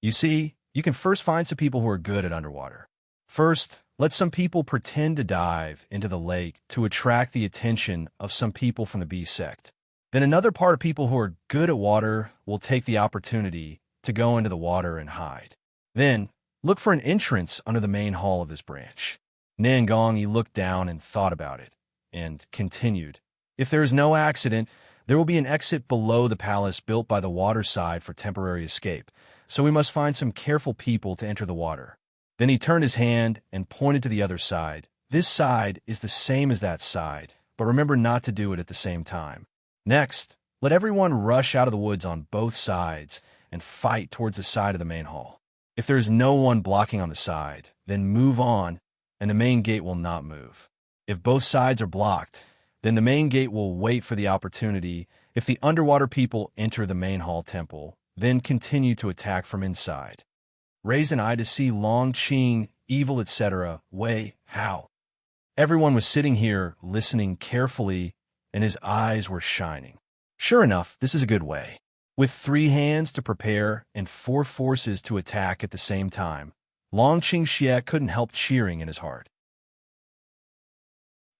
You see, you can first find some people who are good at underwater. First, let some people pretend to dive into the lake to attract the attention of some people from the beast sect. Then another part of people who are good at water will take the opportunity to go into the water and hide. Then, look for an entrance under the main hall of this branch. Nangong looked down and thought about it, and continued, "If there is no accident, there will be an exit below the palace built by the water side for temporary escape, so we must find some careful people to enter the water." Then he turned his hand and pointed to the other side. This side is the same as that side, but remember not to do it at the same time. Next, let everyone rush out of the woods on both sides and fight towards the side of the main hall. If there is no one blocking on the side, then move on, and the main gate will not move. If both sides are blocked, then the main gate will wait for the opportunity. If the underwater people enter the main hall temple, then continue to attack from inside. Raise an eye to see Long Qing, evil, etc. Wei, how? Everyone was sitting here, listening carefully, and his eyes were shining. Sure enough, this is a good way. With 3 hands to prepare and 4 forces to attack at the same time, Long Qingxie couldn't help cheering in his heart.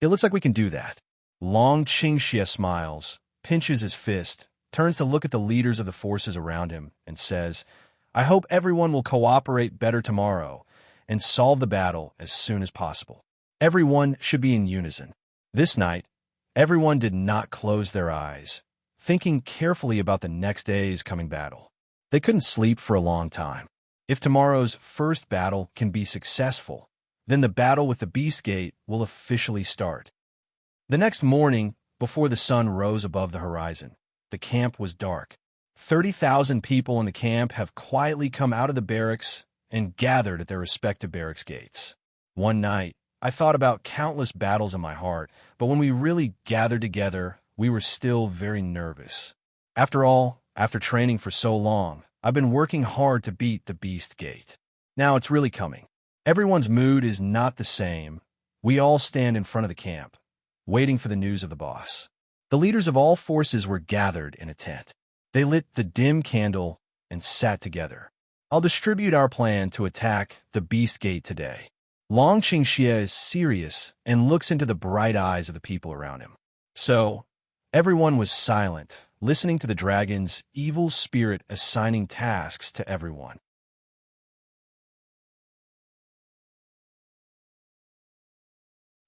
It looks like we can do that. Long Qingxie smiles, pinches his fist, turns to look at the leaders of the forces around him, and says, "I hope everyone will cooperate better tomorrow and solve the battle as soon as possible. Everyone should be in unison." This night, everyone did not close their eyes, thinking carefully about the next day's coming battle. They couldn't sleep for a long time. If tomorrow's first battle can be successful, then the battle with the Beast Gate will officially start. The next morning, before the sun rose above the horizon, the camp was dark. 30,000 people in the camp have quietly come out of the barracks and gathered at their respective barracks gates. One night, I thought about countless battles in my heart, but when we really gathered together, we were still very nervous. After all, after training for so long, I've been working hard to beat the Beast Gate. Now it's really coming. Everyone's mood is not the same. We all stand in front of the camp, waiting for the news of the boss. The leaders of all forces were gathered in a tent. They lit the dim candle and sat together. I'll distribute our plan to attack the Beast Gate today. Long Qingxie is serious and looks into the bright eyes of the people around him. So, everyone was silent, listening to the dragon's evil spirit assigning tasks to everyone.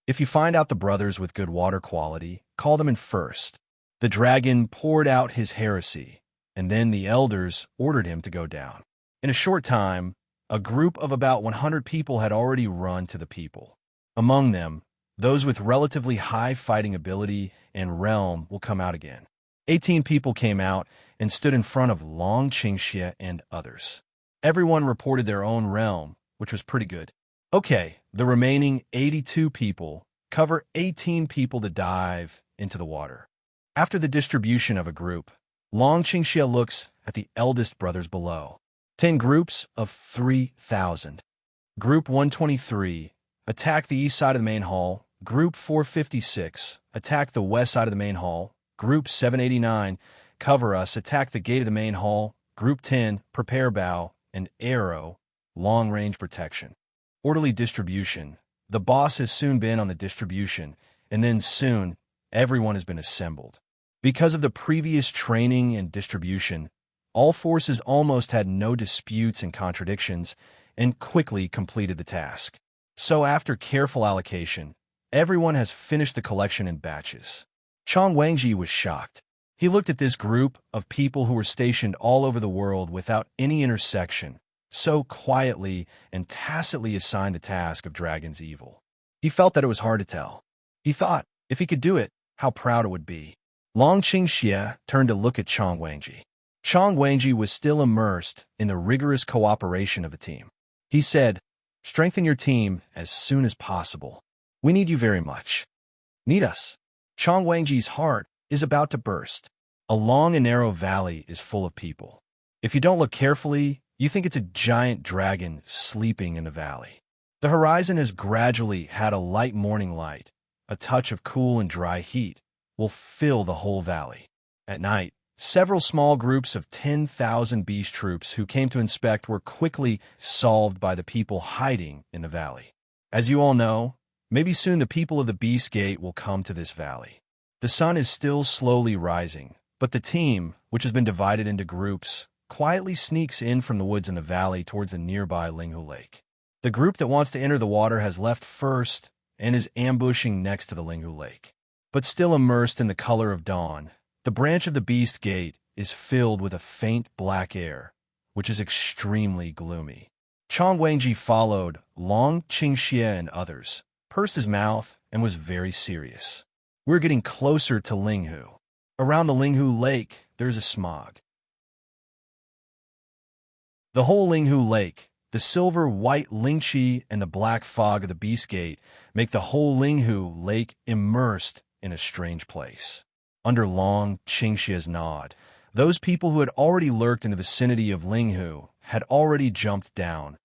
If you find out the brothers with good water quality, call them in first. The dragon poured out his heresy, and then the elders ordered him to go down. In a short time, a group of about 100 people had already run to the people. Among them, those with relatively high fighting ability and realm will come out again. 18 people came out and stood in front of Long Qingxie and others. Everyone reported their own realm, which was pretty good. Okay, the remaining 82 people cover 18 people to dive into the water. After the distribution of a group, Long Qingxie looks at the eldest brothers below. 10 groups of 3,000. Group 123, attack the east side of the main hall. Group 456, attack the west side of the main hall. Group 789, cover us, attack the gate of the main hall. Group 10, prepare bow and arrow, long-range protection. Orderly distribution. The boss has soon been on the distribution, and then soon, everyone has been assembled. Because of the previous training and distribution, all forces almost had no disputes and contradictions, and quickly completed the task. So after careful allocation, everyone has finished the collection in batches. Chong Wangji was shocked. He looked at this group of people who were stationed all over the world without any intersection, so quietly and tacitly assigned the task of Dragon's evil. He felt that it was hard to tell. He thought, if he could do it, how proud it would be. Long Qingxie turned to look at Chong Wangji. Chong Wangji was still immersed in the rigorous cooperation of the team. He said, strengthen your team as soon as possible. We need you very much. Need us. Chong Wangji's heart is about to burst. A long and narrow valley is full of people. If you don't look carefully, you think it's a giant dragon sleeping in the valley. The horizon has gradually had a light morning light. A touch of cool and dry heat will fill the whole valley. At night, several small groups of 10,000 beast troops who came to inspect were quickly solved by the people hiding in the valley. As you all know, maybe soon the people of the Beast Gate will come to this valley. The sun is still slowly rising, but the team, which has been divided into groups, quietly sneaks in from the woods in the valley towards the nearby Linghu Lake. The group that wants to enter the water has left first and is ambushing next to the Linghu Lake. But still immersed in the color of dawn, the branch of the Beast Gate is filled with a faint black air, which is extremely gloomy. Chong Wangji followed Long Qingxie and others, pursed his mouth, and was very serious. We're getting closer to Linghu. Around the Linghu Lake, there's a smog. The whole Linghu Lake, the silver-white Lingqi and the black fog of the Beast Gate make the whole Linghu Lake immersed in a strange place. Under Long Qingxie's nod, those people who had already lurked in the vicinity of Linghu had already jumped down,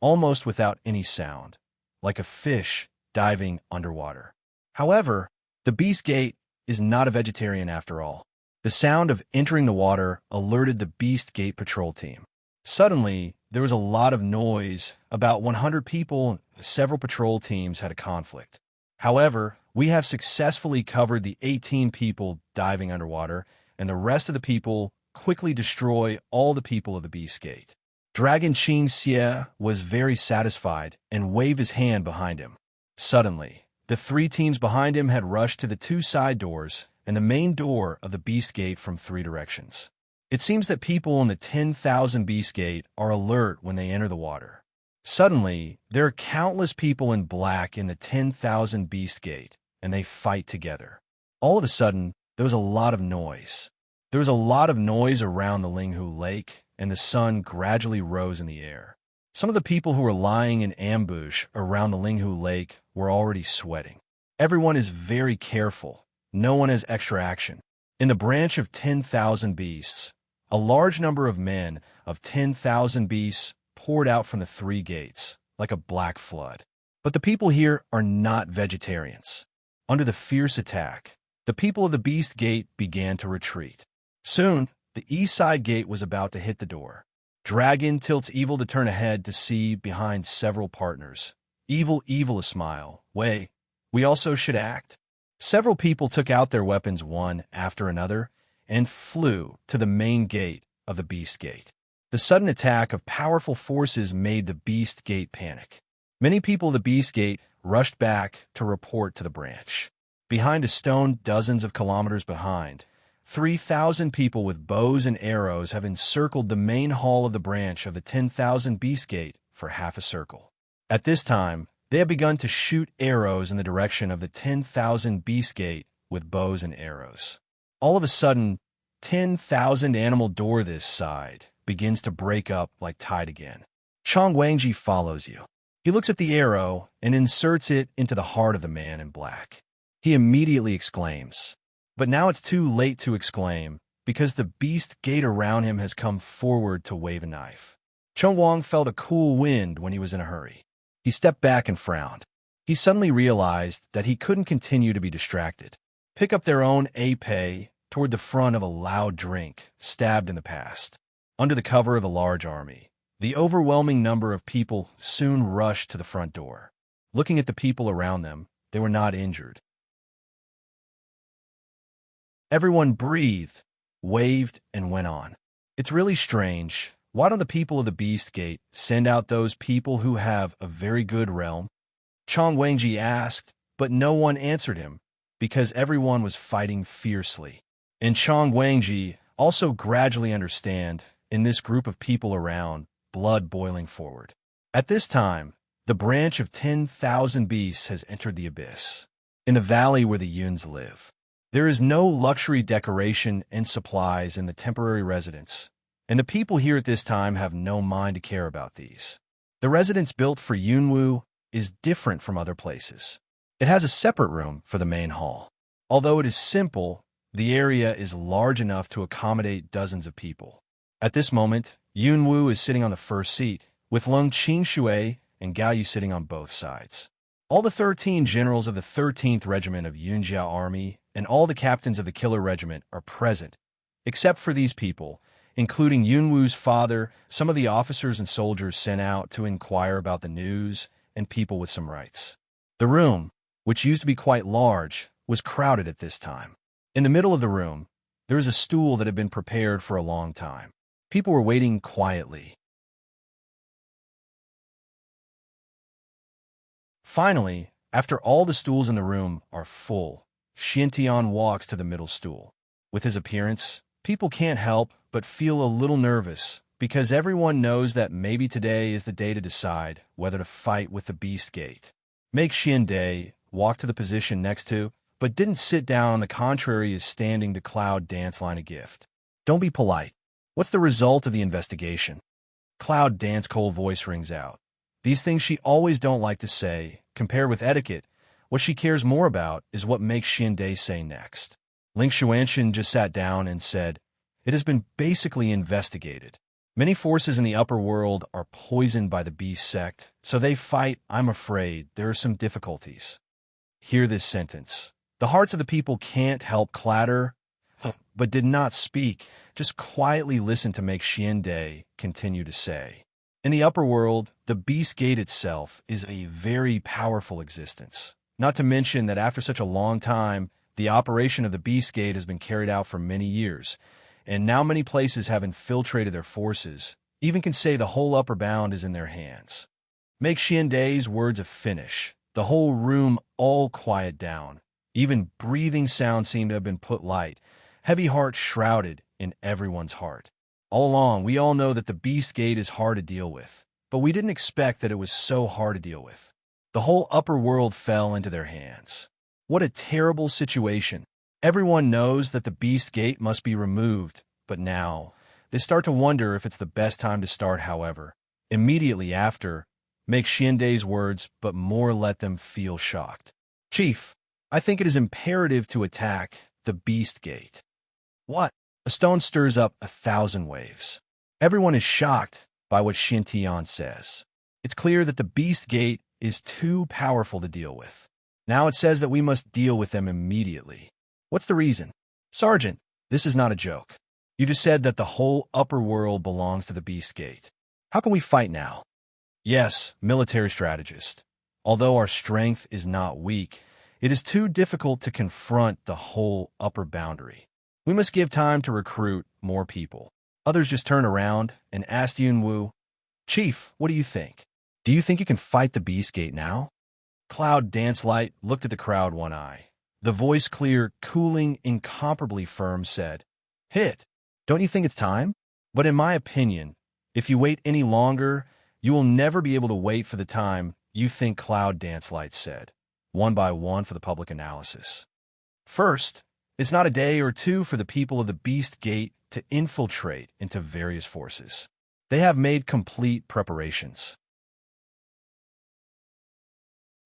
almost without any sound, like a fish diving underwater. However, the Beast Gate is not a vegetarian after all. The sound of entering the water alerted the Beast Gate patrol team. Suddenly, there was a lot of noise. About 100 people and several patrol teams had a conflict. However, we have successfully covered the 18 people diving underwater, and the rest of the people quickly destroy all the people of the Beast Gate. Dragon Qingxie was very satisfied and waved his hand behind him. Suddenly, the 3 teams behind him had rushed to the 2 side doors and the main door of the Beast Gate from 3 directions. It seems that people in the 10,000 Beast Gate are alert when they enter the water. Suddenly, there are countless people in black in the 10,000 Beast Gate, and they fight together. All of a sudden, there was a lot of noise. There was a lot of noise around the Linghu Lake, and the sun gradually rose in the air. Some of the people who were lying in ambush around the Linghu Lake were already sweating. Everyone is very careful. No one has extra action. In the branch of 10,000 beasts, a large number of men of 10,000 beasts poured out from the three gates, like a black flood. But the people here are not vegetarians. Under the fierce attack, the people of the Beast Gate began to retreat. Soon, the east side gate was about to hit the door. Dragon tilts evil to turn ahead to see behind several partners. Evil a smile. Way, we also should act. Several people took out their weapons one after another and flew to the main gate of the Beast Gate. The sudden attack of powerful forces made the Beast Gate panic. Many people of the Beast Gate rushed back to report to the branch. Behind a stone dozens of kilometers behind, 3,000 people with bows and arrows have encircled the main hall of the branch of the 10,000 Beast Gate for half a circle. At this time, they have begun to shoot arrows in the direction of the 10,000 Beast Gate with bows and arrows. All of a sudden, 10,000 animal door this side begins to break up like tide again. Chong Wangji follows you. He looks at the arrow and inserts it into the heart of the man in black. He immediately exclaims. But now it's too late to exclaim, because the Beast Gate around him has come forward to wave a knife. Chong Wang felt a cool wind when he was in a hurry. He stepped back and frowned. He suddenly realized that he couldn't continue to be distracted. Pick up their own pay toward the front of a loud drink, stabbed in the past. Under the cover of a large army, the overwhelming number of people soon rushed to the front door. Looking at the people around them, they were not injured. Everyone breathed, waved, and went on. It's really strange. Why don't the people of the Beast Gate send out those people who have a very good realm? Chong Wangji asked, but no one answered him, because everyone was fighting fiercely. And Chong Wangji also gradually understand, in this group of people around, blood boiling forward. At this time, the branch of 10,000 beasts has entered the abyss, in the valley where the Yuns live. There is no luxury decoration and supplies in the temporary residence, and the people here at this time have no mind to care about these. The residence built for Yunwu is different from other places. It has a separate room for the main hall. Although it is simple, the area is large enough to accommodate dozens of people. At this moment, Yunwu is sitting on the first seat, with Lung Qingshui and Gao Yu sitting on both sides. All the 13 generals of the 13th Regiment of Yunjiao Army and all the captains of the Killer Regiment are present, except for these people, including Yunwu's father, some of the officers and soldiers sent out to inquire about the news, and people with some rights. The room, which used to be quite large, was crowded at this time. In the middle of the room, there is a stool that had been prepared for a long time. People were waiting quietly. Finally, after all the stools in the room are full, Xiantian walks to the middle stool. With his appearance, people can't help but feel a little nervous, because everyone knows that maybe today is the day to decide whether to fight with the Beast Gate. Make Xiandai walk to the position next to, but didn't sit down. On the contrary, is standing to Cloud Dance line a gift. Don't be polite. What's the result of the investigation? Cloud Dance cold voice rings out. These things she always don't like to say. Compared with etiquette, what she cares more about is what makes Xiandai say next. Ling Xuanshan just sat down and said, "It has been basically investigated. Many forces in the upper world are poisoned by the beast sect, so they fight. I'm afraid there are some difficulties." Hear this sentence. The hearts of the people can't help clatter, but did not speak, just quietly listened to make Xiandai continue to say. In the upper world, the Beast Gate itself is a very powerful existence. Not to mention that after such a long time, the operation of the Beast Gate has been carried out for many years, and now many places have infiltrated their forces, even can say the whole upper bound is in their hands. Make Xiandai's words a finish. The whole room all quiet down. Even breathing sound seemed to have been put light, heavy heart shrouded in everyone's heart. All along, we all know that the Beast Gate is hard to deal with, but we didn't expect that it was so hard to deal with. The whole upper world fell into their hands. What a terrible situation. Everyone knows that the Beast Gate must be removed, but now they start to wonder if it's the best time to start. However, Immediately after, make Xiandei's words, but more let them feel shocked. Chief, I think it is imperative to attack the Beast Gate. What? A stone stirs up 1,000 waves. Everyone is shocked by what Xiantian says. It's clear that the Beast Gate is too powerful to deal with. Now it says that we must deal with them immediately. What's the reason? Sergeant, this is not a joke. You just said that the whole upper world belongs to the Beast Gate. How can we fight now? Yes, military strategist. Although our strength is not weak, it is too difficult to confront the whole upper boundary. We must give time to recruit more people. Others just turn around and ask Yunwu, Chief, what do you think? Do you think you can fight the Beast Gate now? Cloud Dancelight looked at the crowd one eye. The voice clear, cooling, incomparably firm said, Hit! Don't you think it's time? But in my opinion, if you wait any longer, you will never be able to wait for the time you think, Cloud Dancelight said, one by one for the public analysis. First, it's not a day or two for the people of the Beast Gate to infiltrate into various forces. They have made complete preparations.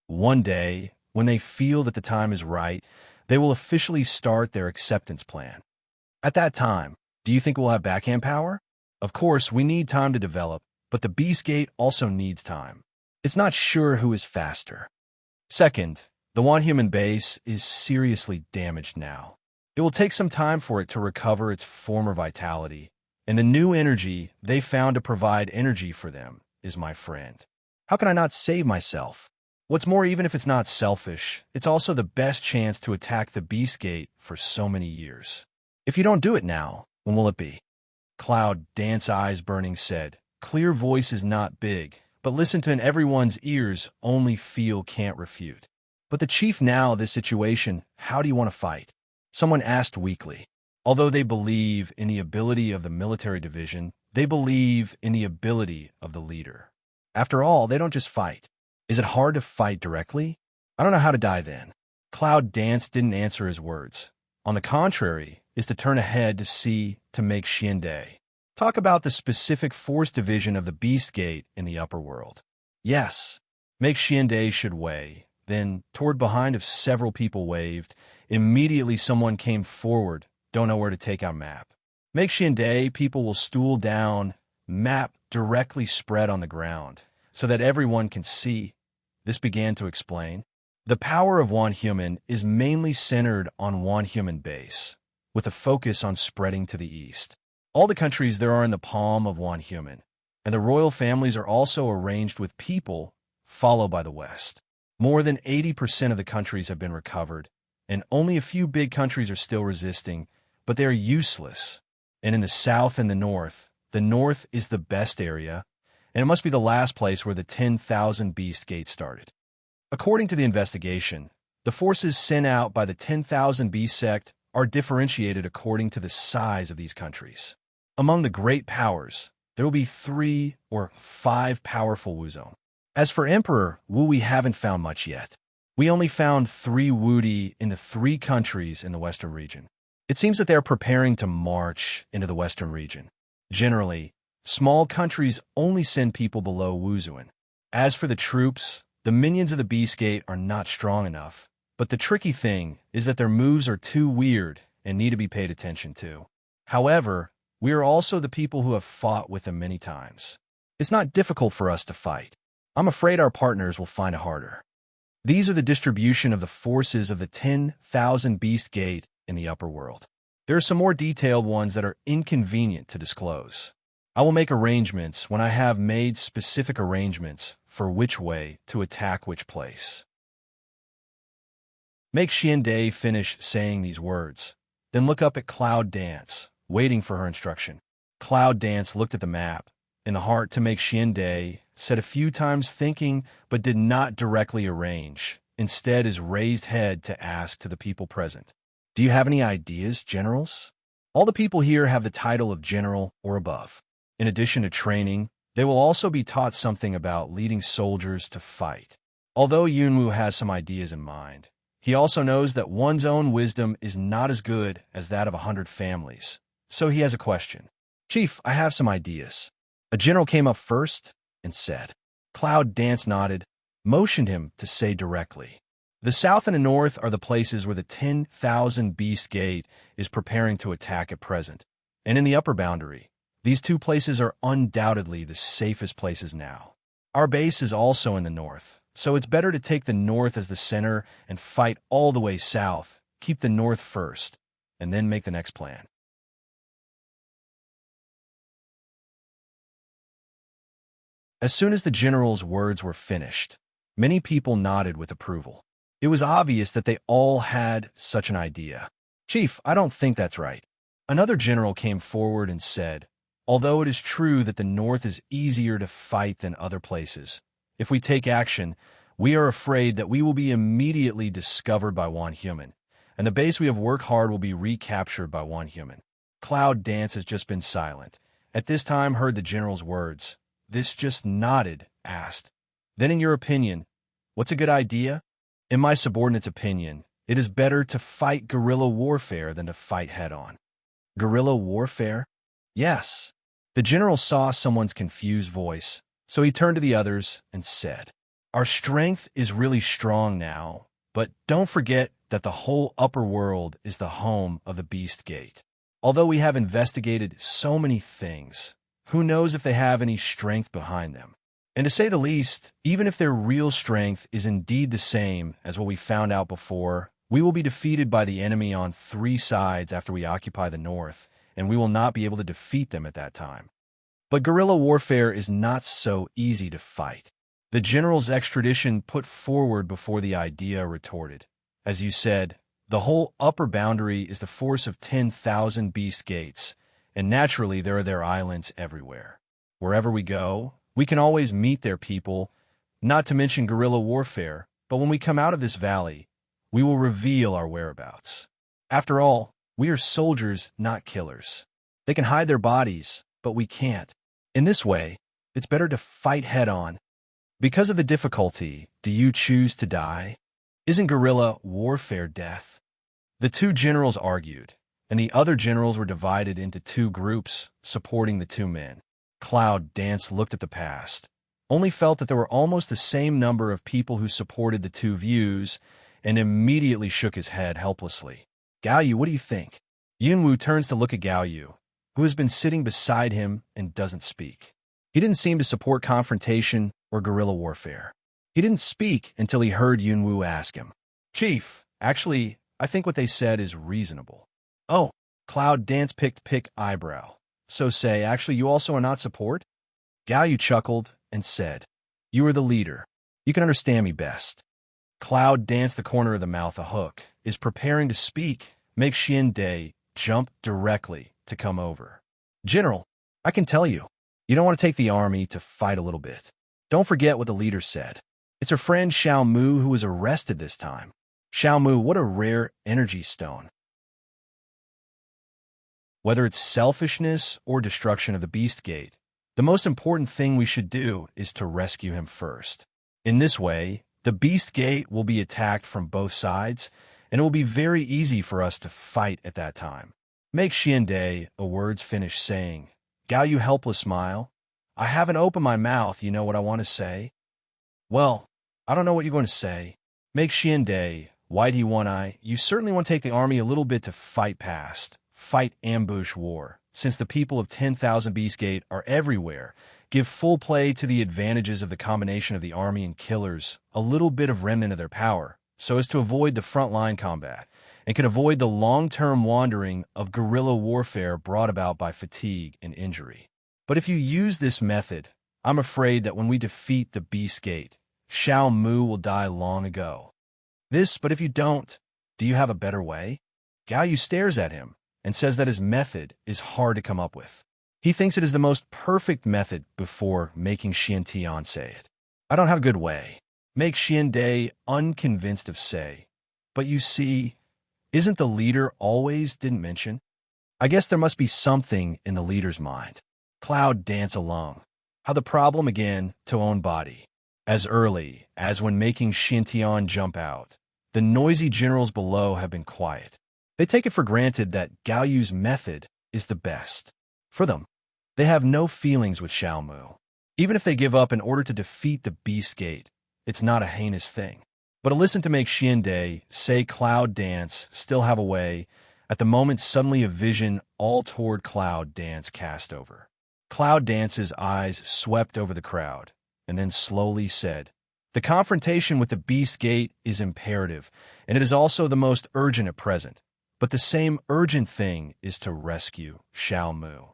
One day, when they feel that the time is right, they will officially start their acceptance plan. At that time, do you think we'll have backhand power? Of course, we need time to develop, but the Beast Gate also needs time. It's not sure who is faster. Second, the one-human base is seriously damaged now. It will take some time for it to recover its former vitality, and the new energy they found to provide energy for them is my friend. How can I not save myself? What's more, even if it's not selfish, it's also the best chance to attack the Beast Gate for so many years. If you don't do it now, when will it be? Cloud Dance Eyes Burning said, Clear voice is not big, but listen to in everyone's ears, only feel can't refute. But the chief now, this situation, how do you want to fight? Someone asked weakly. Although they believe in the ability of the military division, they believe in the ability of the leader. After all, they don't just fight. Is it hard to fight directly? I don't know how to dive in. Cloud Dance didn't answer his words. On the contrary, is to turn ahead to make Xiandei talk about the specific force division of the Beast Gate in the upper world. Yes, make Xiandei should weigh. Then, toward behind of several people waved. Immediately someone came forward, don't know where to take out map. Make Xiandei, people will stool down, map directly spread on the ground, so that everyone can see. This began to explain. The power of one human is mainly centered on one human base, with a focus on spreading to the east. All the countries there are in the palm of one human, and the royal families are also arranged with people, followed by the west. More than 80% of the countries have been recovered, and only a few big countries are still resisting, but they are useless. And in the south and the north is the best area, and it must be the last place where the 10,000 Beast Gate started. According to the investigation, the forces sent out by the 10,000 Beast sect are differentiated according to the size of these countries. Among the great powers, there will be 3 or 5 powerful Wuzong. As for Emperor Wu, we haven't found much yet. We only found 3 Wudi in the 3 countries in the western region. It seems that they are preparing to march into the western region. Generally, small countries only send people below Wuzuan. As for the troops, the minions of the Beast Gate are not strong enough, but the tricky thing is that their moves are too weird and need to be paid attention to. However, we are also the people who have fought with them many times. It's not difficult for us to fight. I'm afraid our partners will find it harder. These are the distribution of the forces of the 10,000 Beast Gate in the upper world. There are some more detailed ones that are inconvenient to disclose. I will make arrangements when I have made specific arrangements for which way to attack which place. Make Xiandei finish saying these words, then look up at Cloud Dance, waiting for her instruction. Cloud Dance looked at the map, in the heart to make Xiandei, said a few times thinking, but did not directly arrange, instead his raised head to ask to the people present. Do you have any ideas, generals? All the people here have the title of general or above. In addition to training, they will also be taught something about leading soldiers to fight. Although Yunwu has some ideas in mind, he also knows that one's own wisdom is not as good as that of 100 families. So he has a question. Chief, I have some ideas. A general came up first. and said. Cloud Dance nodded, motioned him to say directly. The south and the north are the places where the 10,000 Beast Gate is preparing to attack at present. And in the upper boundary, these two places are undoubtedly the safest places now. Our base is also in the north, so it's better to take the north as the center and fight all the way south, keep the north first, and then make the next plan. As soon as the general's words were finished, many people nodded with approval. It was obvious that they all had such an idea. Chief, I don't think that's right. Another general came forward and said, although it is true that the north is easier to fight than other places, if we take action, we are afraid that we will be immediately discovered by one human, and the base we have worked hard will be recaptured by one human. Cloud Dance has just been silent. At this time heard the general's words. This just nodded, asked, then in your opinion, what's a good idea? In my subordinate's opinion, it is better to fight guerrilla warfare than to fight head-on. Guerrilla warfare? Yes. The general saw someone's confused voice, so he turned to the others and said, our strength is really strong now, but don't forget that the whole upper world is the home of the Beast Gate. Although we have investigated so many things, who knows if they have any strength behind them? And to say the least, even if their real strength is indeed the same as what we found out before, we will be defeated by the enemy on 3 sides after we occupy the north, and we will not be able to defeat them at that time. But guerrilla warfare is not so easy to fight. The general's extradition put forward before the idea retorted. As you said, the whole upper boundary is the force of 10,000 Beast Gates, and naturally there are their islands everywhere. Wherever we go, we can always meet their people, not to mention guerrilla warfare, but when we come out of this valley, we will reveal our whereabouts. After all, we are soldiers, not killers. They can hide their bodies, but we can't. In this way, it's better to fight head-on. Because of the difficulty, do you choose to die? Isn't guerrilla warfare death? The two generals argued, and the other generals were divided into 2 groups, supporting the 2 men. Cloud Dance looked at the past, only felt that there were almost the same number of people who supported the 2 views, and immediately shook his head helplessly. Gao Yu, what do you think? Yunwu turns to look at Gao Yu, who has been sitting beside him and doesn't speak. He didn't seem to support confrontation or guerrilla warfare. He didn't speak until he heard Yunwu ask him, Chief, actually, I think what they said is reasonable. Oh, Cloud Dance picked eyebrow. So say, actually, you also are not support? Gao Yu chuckled and said, you are the leader. You can understand me best. Cloud Dance, the corner of the mouth a hook, is preparing to speak, make Xian Day jump directly to come over. General, I can tell you, you don't want to take the army to fight a little bit. Don't forget what the leader said. It's her friend Xiao Mu who was arrested this time. Xiao Mu, what a rare energy stone. Whether it's selfishness or destruction of the Beast Gate, the most important thing we should do is to rescue him first. In this way, the Beast Gate will be attacked from both sides, and it will be very easy for us to fight at that time. Make Xian Day a words finish saying, Gao Yu helpless smile. I haven't opened my mouth, you know what I want to say? Well, I don't know what you're going to say. Make Xian Day, Whitey One Eye, you certainly want to take the army a little bit to fight past. Fight ambush war, since the people of 10,000 Beast Gate are everywhere. Give full play to the advantages of the combination of the army and killers, a little bit of remnant of their power, so as to avoid the front-line combat, and can avoid the long-term wandering of guerrilla warfare brought about by fatigue and injury. But if you use this method, I'm afraid that when we defeat the Beast Gate, Xiao Mu will die long ago. But if you don't, do you have a better way? Gao Yu stares at him and says that his method is hard to come up with. He thinks it is the most perfect method before making Xian Tian say it. I don't have a good way. Make Xian Day unconvinced of say. But you see, isn't the leader always didn't mention? I guess there must be something in the leader's mind. Cloud Dance along. How the problem again to own body. As early as when making Xian Tian jump out, the noisy generals below have been quiet. They take it for granted that Gao Yu's method is the best. For them, they have no feelings with Xiao Mu. Even if they give up in order to defeat the Beast Gate, it's not a heinous thing. But a listen to make Xiande say Cloud Dance still have a way. At the moment, suddenly a vision all toward Cloud Dance cast over. Cloud Dance's eyes swept over the crowd, and then slowly said, "The confrontation with the Beast Gate is imperative, and it is also the most urgent at present. But the same urgent thing is to rescue Xiao Mu.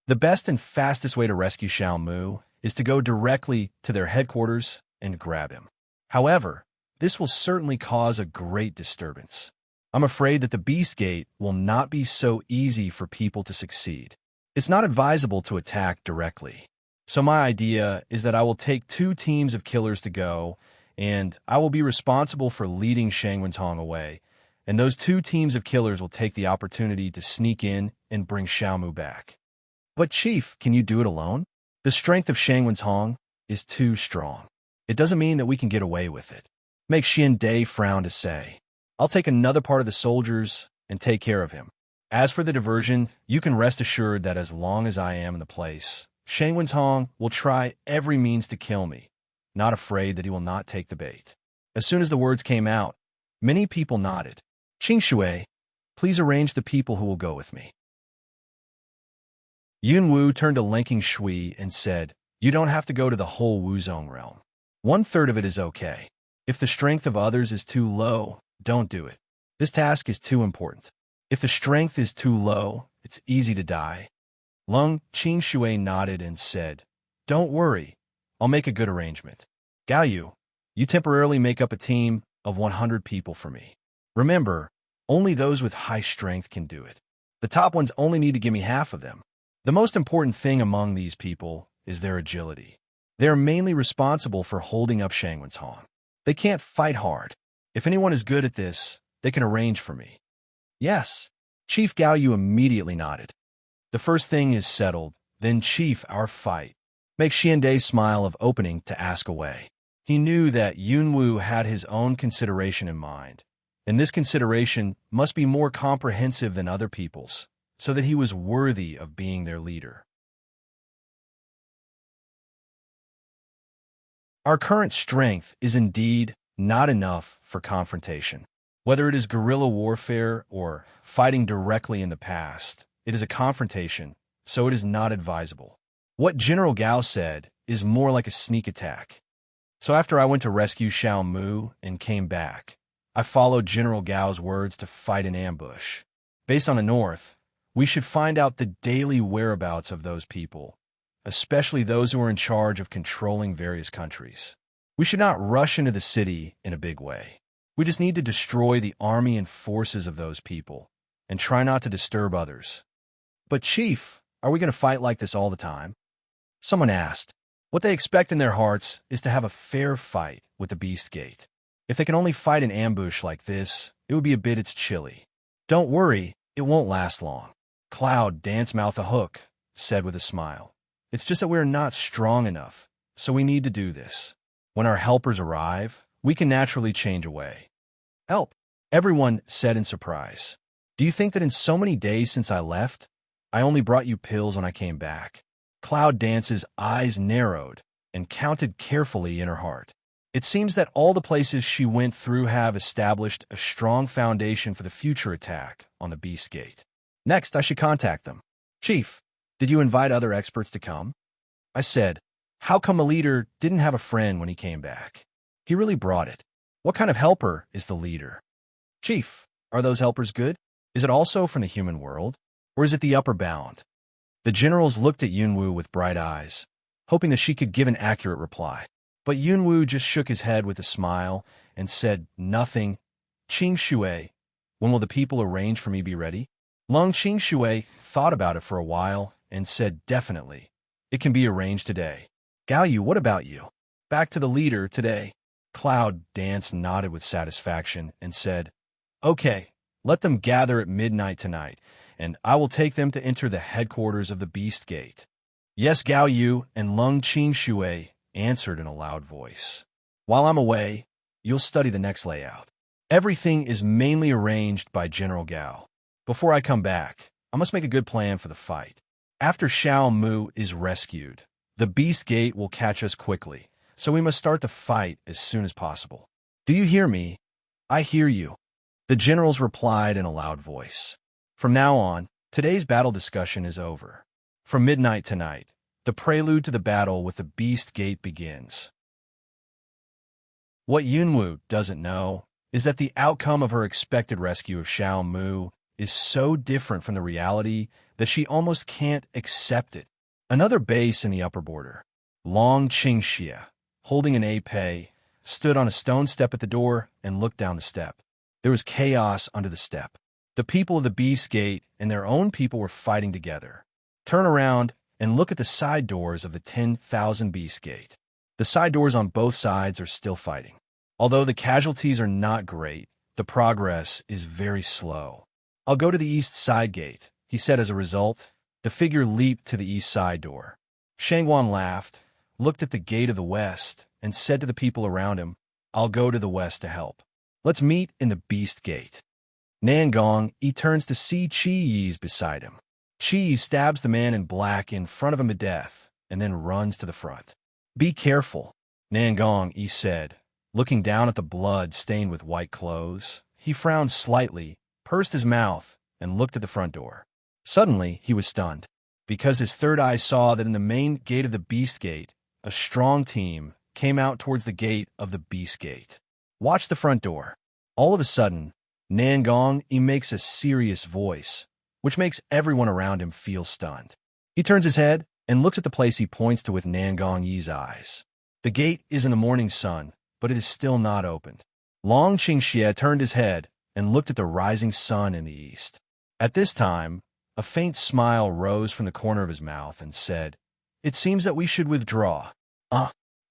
The best and fastest way to rescue Xiao Mu is to go directly to their headquarters and grab him. However, this will certainly cause a great disturbance. I'm afraid that the Beast Gate will not be so easy for people to succeed. It's not advisable to attack directly. So my idea is that I will take 2 teams of killers to go, and I will be responsible for leading Shangwen's away, and those 2 teams of killers will take the opportunity to sneak in and bring Xiaomu back." "But Chief, can you do it alone? The strength of Shangwen's is too strong. It doesn't mean that we can get away with it." Make Xiande frown to say, "I'll take another part of the soldiers and take care of him. As for the diversion, you can rest assured that as long as I am in the place, Shangwen's will try every means to kill me, not afraid that he will not take the bait." As soon as the words came out, many people nodded. "Qing Shui, please arrange the people who will go with me." Yun Wu turned to Linking Shui and said, "You don't have to go to the whole Wuzong realm. 1/3 of it is okay. If the strength of others is too low, don't do it. This task is too important. If the strength is too low, it's easy to die." Lung Qing Shui nodded and said, "Don't worry, I'll make a good arrangement. Gao Yu, you temporarily make up a team of 100 people for me. Remember, only those with high strength can do it. The top ones only need to give me half of them. The most important thing among these people is their agility. They are mainly responsible for holding up Shangwen's They can't fight hard. If anyone is good at this, they can arrange for me." "Yes." Chief Gao Yu immediately nodded. "The first thing is settled, then Chief, our fight." Make Xiande's smile of opening to ask away. He knew that Yunwu had his own consideration in mind, and this consideration must be more comprehensive than other people's, so that he was worthy of being their leader. Our current strength is indeed not enough for confrontation. Whether it is guerrilla warfare or fighting directly in the past, it is a confrontation, so it is not advisable. What General Gao said is more like a sneak attack. So after I went to rescue Xiao Mu and came back, I followed General Gao's words to fight an ambush. Based on the north, we should find out the daily whereabouts of those people, especially those who are in charge of controlling various countries. We should not rush into the city in a big way. We just need to destroy the army and forces of those people, and try not to disturb others. "But Chief, are we going to fight like this all the time?" Someone asked. What they expect in their hearts is to have a fair fight with the Beast Gate. If they can only fight an ambush like this, it would be a bit chilly. "Don't worry, it won't last long." Cloud Dance Mouth a Hook said with a smile. "It's just that we're not strong enough, so we need to do this. When our helpers arrive, we can naturally change away." "Help," everyone said in surprise. "Do you think that in so many days since I left, I only brought you pills when I came back?" Cloud Dance's eyes narrowed and counted carefully in her heart. It seems that all the places she went through have established a strong foundation for the future attack on the Beast Gate. Next, I should contact them. "Chief, did you invite other experts to come?" I said, "How come a leader didn't have a friend when he came back? He really brought it. What kind of helper is the leader?" "Chief, are those helpers good? Is it also from the human world? Or is it the upper bound?" The generals looked at Yunwu with bright eyes, hoping that she could give an accurate reply. But Yunwu just shook his head with a smile and said nothing. "Qing Shui, when will the people arrange for me be ready?" Lung Qing Shui thought about it for a while and said definitely. "It can be arranged today." "Gao Yu, what about you?" "Back to the leader today." Cloud Dance nodded with satisfaction and said, "Okay, let them gather at midnight tonight, and I will take them to enter the headquarters of the Beast Gate." "Yes, Gao Yu," and Lung Qing Shui answered in a loud voice. "While I'm away, you'll study the next layout. Everything is mainly arranged by General Gao. Before I come back, I must make a good plan for the fight. After Xiao Mu is rescued, The beast gate will catch us quickly, so we must start the fight as soon as possible. Do you hear me? I hear you. The generals replied in a loud voice. From now on, today's battle discussion is over. From midnight tonight, the prelude to the battle with the beast gate begins. What Yunwu doesn't know is that the outcome of her expected rescue of Xiao Mu is so different from the reality that she almost can't accept it. Another base in the upper border, Long Qingxia, holding an épée, stood on a stone step at the door and looked down the step. There was chaos under the step. The people of the beast gate and their own people were fighting together. Turn around and look at the side doors of the 10,000 beast gate. The side doors on both sides are still fighting. Although the casualties are not great, the progress is very slow. I'll go to the east side gate, he said. As a result, the figure leaped to the east side door. Shangguan laughed, looked at the gate of the west, and said to the people around him, I'll go to the west to help. Let's meet in the beast gate. Nangong, he turns to see Qi Yi's beside him. Qi Yi stabs the man in black in front of him to death, and then runs to the front. Be careful, Nangong, he said. Looking down at the blood stained with white clothes, he frowned slightly, pursed his mouth, and looked at the front door. Suddenly, he was stunned, because his third eye saw that in the main gate of the beast gate, a strong team came out towards the gate of the beast gate. Watch the front door. All of a sudden, Nangong, he makes a serious voice, which makes everyone around him feel stunned. He turns his head and looks at the place he points to with Nangong Yi's eyes. The gate is in the morning sun, but it is still not opened. Long Qingxia turned his head and looked at the rising sun in the east. At this time, a faint smile rose from the corner of his mouth and said, It seems that we should withdraw.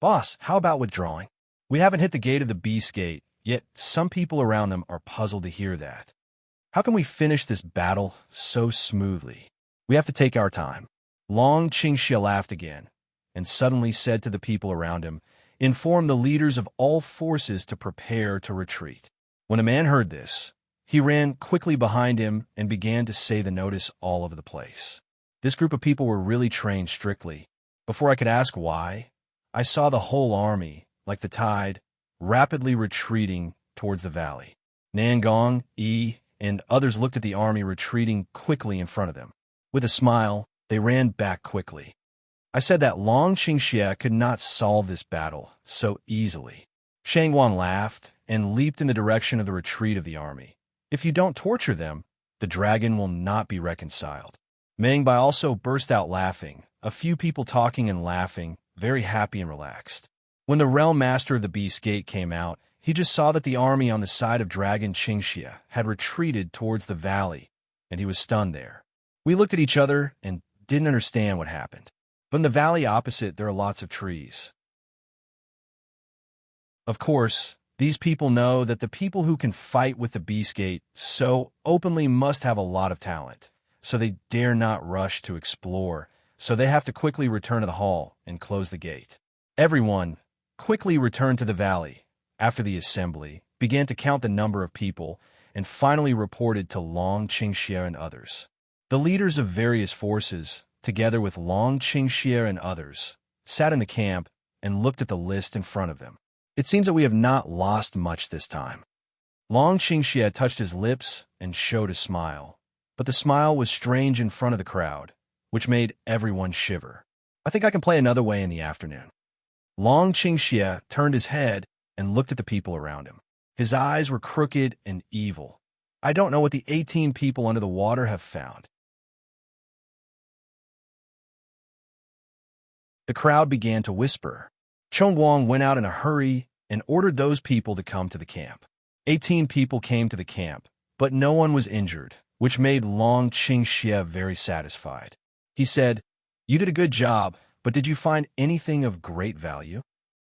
Boss, how about withdrawing? We haven't hit the gate of the beast gate, yet some people around them are puzzled to hear that. How can we finish this battle so smoothly? We have to take our time. Long Qingxia laughed again, and suddenly said to the people around him, Inform the leaders of all forces to prepare to retreat. When a man heard this, he ran quickly behind him and began to say the notice all over the place. This group of people were really trained strictly. Before I could ask why, I saw the whole army, like the tide, rapidly retreating towards the valley. Nangong, Yi, and others looked at the army retreating quickly in front of them. With a smile, they ran back quickly. I said that Long Qingxia could not solve this battle so easily. Shangguan laughed and leaped in the direction of the retreat of the army. If you don't torture them, the dragon will not be reconciled. Meng Bai also burst out laughing, a few people talking and laughing, very happy and relaxed. When the realm master of the beast gate came out, he just saw that the army on the side of Dragon Qingxia had retreated towards the valley, and he was stunned there. We looked at each other and didn't understand what happened. But in the valley opposite, there are lots of trees. Of course, these people know that the people who can fight with the beast gate so openly must have a lot of talent, so they dare not rush to explore, so they have to quickly return to the hall and close the gate. Everyone quickly returned to the valley after the assembly, began to count the number of people, and finally reported to Long Qingxia and others. The leaders of various forces, together with Long Qingxia and others, sat in the camp and looked at the list in front of them. It seems that we have not lost much this time. Long Qingxia touched his lips and showed a smile, but the smile was strange in front of the crowd, which made everyone shiver. I think I can play another way in the afternoon. Long Qingxia turned his head and looked at the people around him. His eyes were crooked and evil. I don't know what the 18 people under the water have found. The crowd began to whisper. Chongguang went out in a hurry and ordered those people to come to the camp. 18 people came to the camp, but no one was injured, which made Long Qingxia very satisfied. He said, You did a good job, but did you find anything of great value?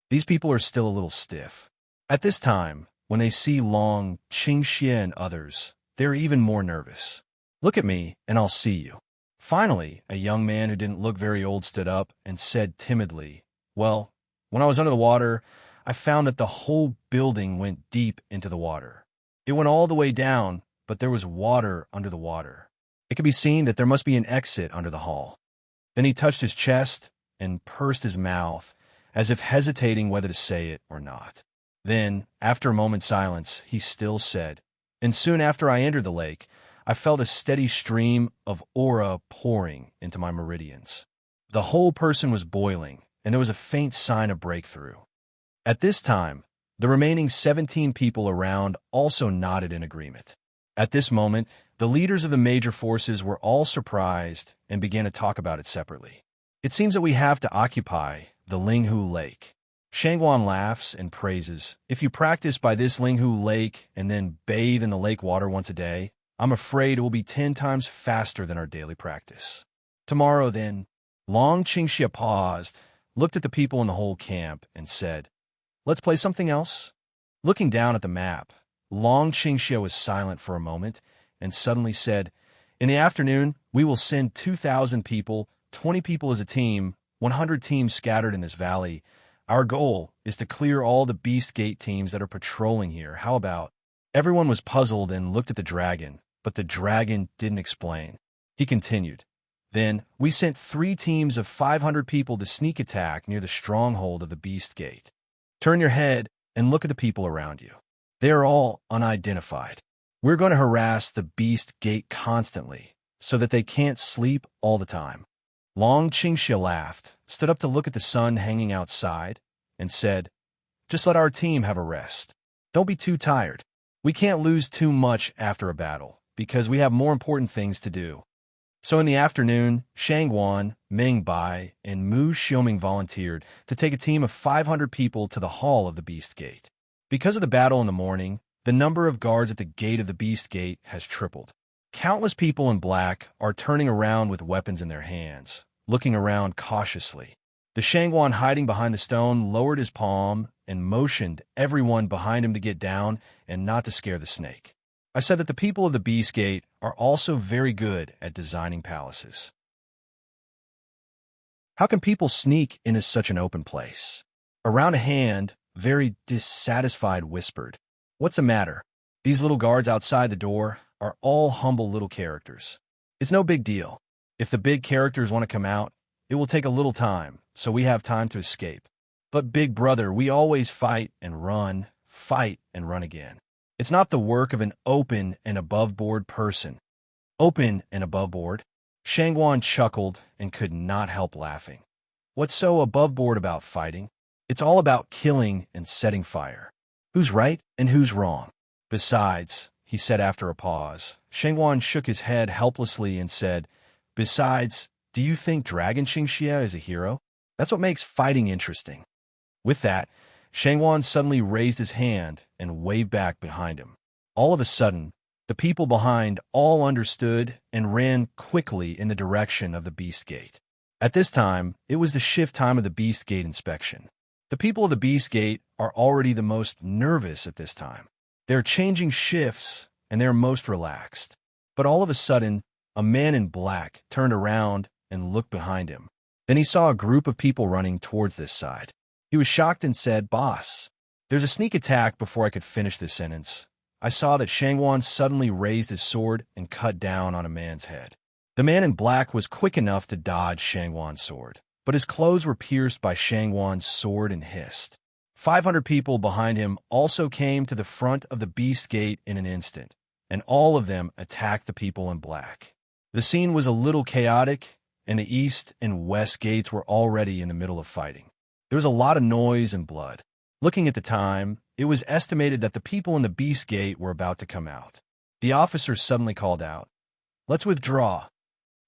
These people are still a little stiff. At this time, when they see Long Qingxia and others, they're even more nervous. Look at me, and I'll see you. Finally, a young man who didn't look very old stood up and said timidly, Well, when I was under the water, I found that the whole building went deep into the water. It went all the way down, but there was water under the water. It could be seen that there must be an exit under the hall. Then he touched his chest and pursed his mouth, as if hesitating whether to say it or not. Then, after a moment's silence, he still said, "And soon after I entered the lake, I felt a steady stream of aura pouring into my meridians. The whole person was boiling, and there was a faint sign of breakthrough." At this time, the remaining 17 people around also nodded in agreement. At this moment, the leaders of the major forces were all surprised and began to talk about it separately. "It seems that we have to occupy the Linghu Lake." Shangguan laughs and praises, "If you practice by this Linghu Lake and then bathe in the lake water once a day, I'm afraid it will be 10 times faster than our daily practice. Tomorrow, then." Long Qingxia paused, looked at the people in the whole camp, and said, "Let's play something else?" Looking down at the map, Long Qingxia was silent for a moment and suddenly said, "In the afternoon, we will send 2,000 people, 20 people as a team, 100 teams scattered in this valley. Our goal is to clear all the Beast Gate teams that are patrolling here. How about?" Everyone was puzzled and looked at the dragon, but the dragon didn't explain. He continued, "Then we sent 3 teams of 500 people to sneak attack near the stronghold of the Beast Gate. Turn your head and look at the people around you. They are all unidentified. We're going to harass the Beast Gate constantly so that they can't sleep all the time." Long Qingxia laughed, stood up to look at the sun hanging outside, and said, "Just let our team have a rest. Don't be too tired. We can't lose too much after a battle, because we have more important things to do." So in the afternoon, Shangguan, Ming Bai, and Mu Xiuming volunteered to take a team of 500 people to the hall of the Beast Gate. Because of the battle in the morning, the number of guards at the gate of the Beast Gate has tripled. Countless people in black are turning around with weapons in their hands, looking around cautiously. The Shangguan hiding behind the stone lowered his palm and motioned everyone behind him to get down and not to scare the snake. I said that the people of the Beast Gate are also very good at designing palaces. How can people sneak into such an open place? Around a hand, very dissatisfied, whispered, "What's the matter? These little guards outside the door are all humble little characters. It's no big deal. If the big characters want to come out, it will take a little time, so we have time to escape. But big brother, we always fight and run again. It's not the work of an open and above-board person." "Open and above-board?" Shangguan chuckled and could not help laughing. "What's so above-board about fighting? It's all about killing and setting fire. Who's right and who's wrong? Besides," he said after a pause, Shangguan shook his head helplessly and said, "Besides, do you think Dragon Qingxia is a hero? That's what makes fighting interesting." With that, Shangguan suddenly raised his hand and waved back behind him. All of a sudden, the people behind all understood and ran quickly in the direction of the Beast Gate. At this time, it was the shift time of the Beast Gate inspection. The people of the Beast Gate are already the most nervous at this time. They're changing shifts, and they're most relaxed. But all of a sudden, a man in black turned around and looked behind him. Then he saw a group of people running towards this side. He was shocked and said, "Boss, there's a sneak attack." Before I could finish this sentence, I saw that Shangguan suddenly raised his sword and cut down on a man's head. The man in black was quick enough to dodge Shangguan's sword, but his clothes were pierced by Shangguan's sword and hissed. 500 people behind him also came to the front of the Beast Gate in an instant, and all of them attacked the people in black. The scene was a little chaotic, and the East and West Gates were already in the middle of fighting. There was a lot of noise and blood. Looking at the time, it was estimated that the people in the Beast Gate were about to come out. The officer suddenly called out, "Let's withdraw."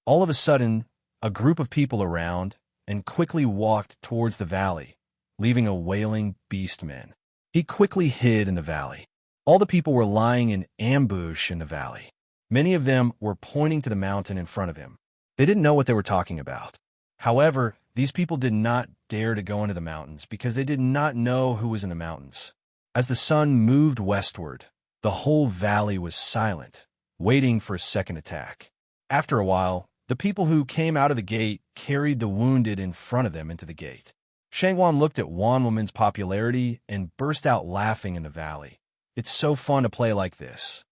All of a sudden, a group of people around and quickly walked towards the valley, leaving a wailing beastman. He quickly hid in the valley. All the people were lying in ambush in the valley. Many of them were pointing to the mountain in front of him. They didn't know what they were talking about. However, these people did not dare to go into the mountains because they did not know who was in the mountains. As the sun moved westward, the whole valley was silent, waiting for a second attack. After a while, the people who came out of the gate carried the wounded in front of them into the gate. Shangguan looked at Wan Woman's popularity and burst out laughing in the valley. "It's so fun to play like this."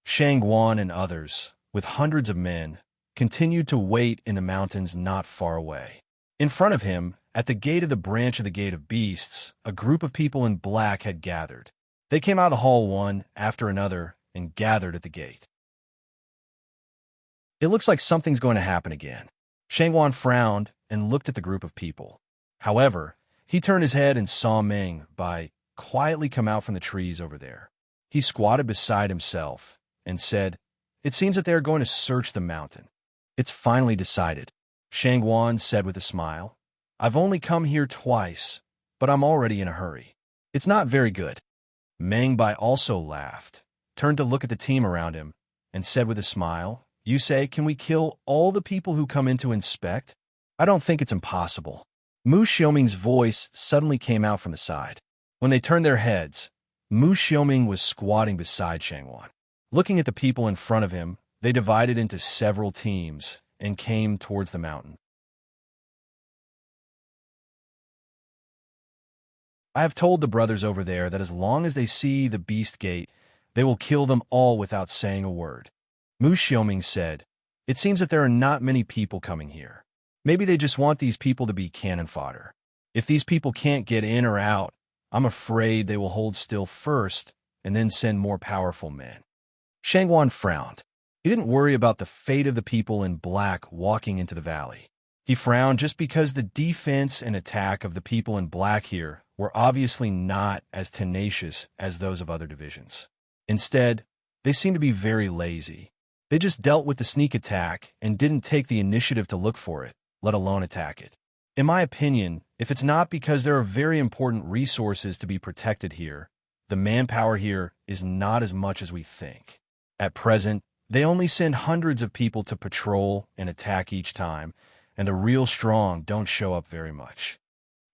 Shangguan and others, with hundreds of men, continued to wait in the mountains not far away. In front of him, at the gate of the branch of the Gate of Beasts, a group of people in black had gathered. They came out of the hall one after another and gathered at the gate. It looks like something's going to happen again. Shangwan frowned and looked at the group of people. However, he turned his head and saw Meng Bai quietly come out from the trees over there. He squatted beside himself and said, "It seems that they are going to search the mountain. It's finally decided," Shangwan said with a smile. "I've only come here twice, but I'm already in a hurry. It's not very good." Meng Bai also laughed, turned to look at the team around him, and said with a smile, "You say, can we kill all the people who come in to inspect? I don't think it's impossible." Mu Xiaoming's voice suddenly came out from the side. When they turned their heads, Mu Xiaoming was squatting beside Shangwan. Looking at the people in front of him, they divided into several teams and came towards the mountain. "I have told the brothers over there that as long as they see the beast gate, they will kill them all without saying a word," Mu Xiaoming said. "It seems that there are not many people coming here. Maybe they just want these people to be cannon fodder. If these people can't get in or out, I'm afraid they will hold still first and then send more powerful men." Shangwan frowned. He didn't worry about the fate of the people in black walking into the valley. He frowned just because the defense and attack of the people in black here were obviously not as tenacious as those of other divisions. Instead, they seemed to be very lazy. They just dealt with the sneak attack and didn't take the initiative to look for it, let alone attack it. In my opinion, if it's not because there are very important resources to be protected here, the manpower here is not as much as we think. At present, they only send hundreds of people to patrol and attack each time, and the real strong don't show up very much.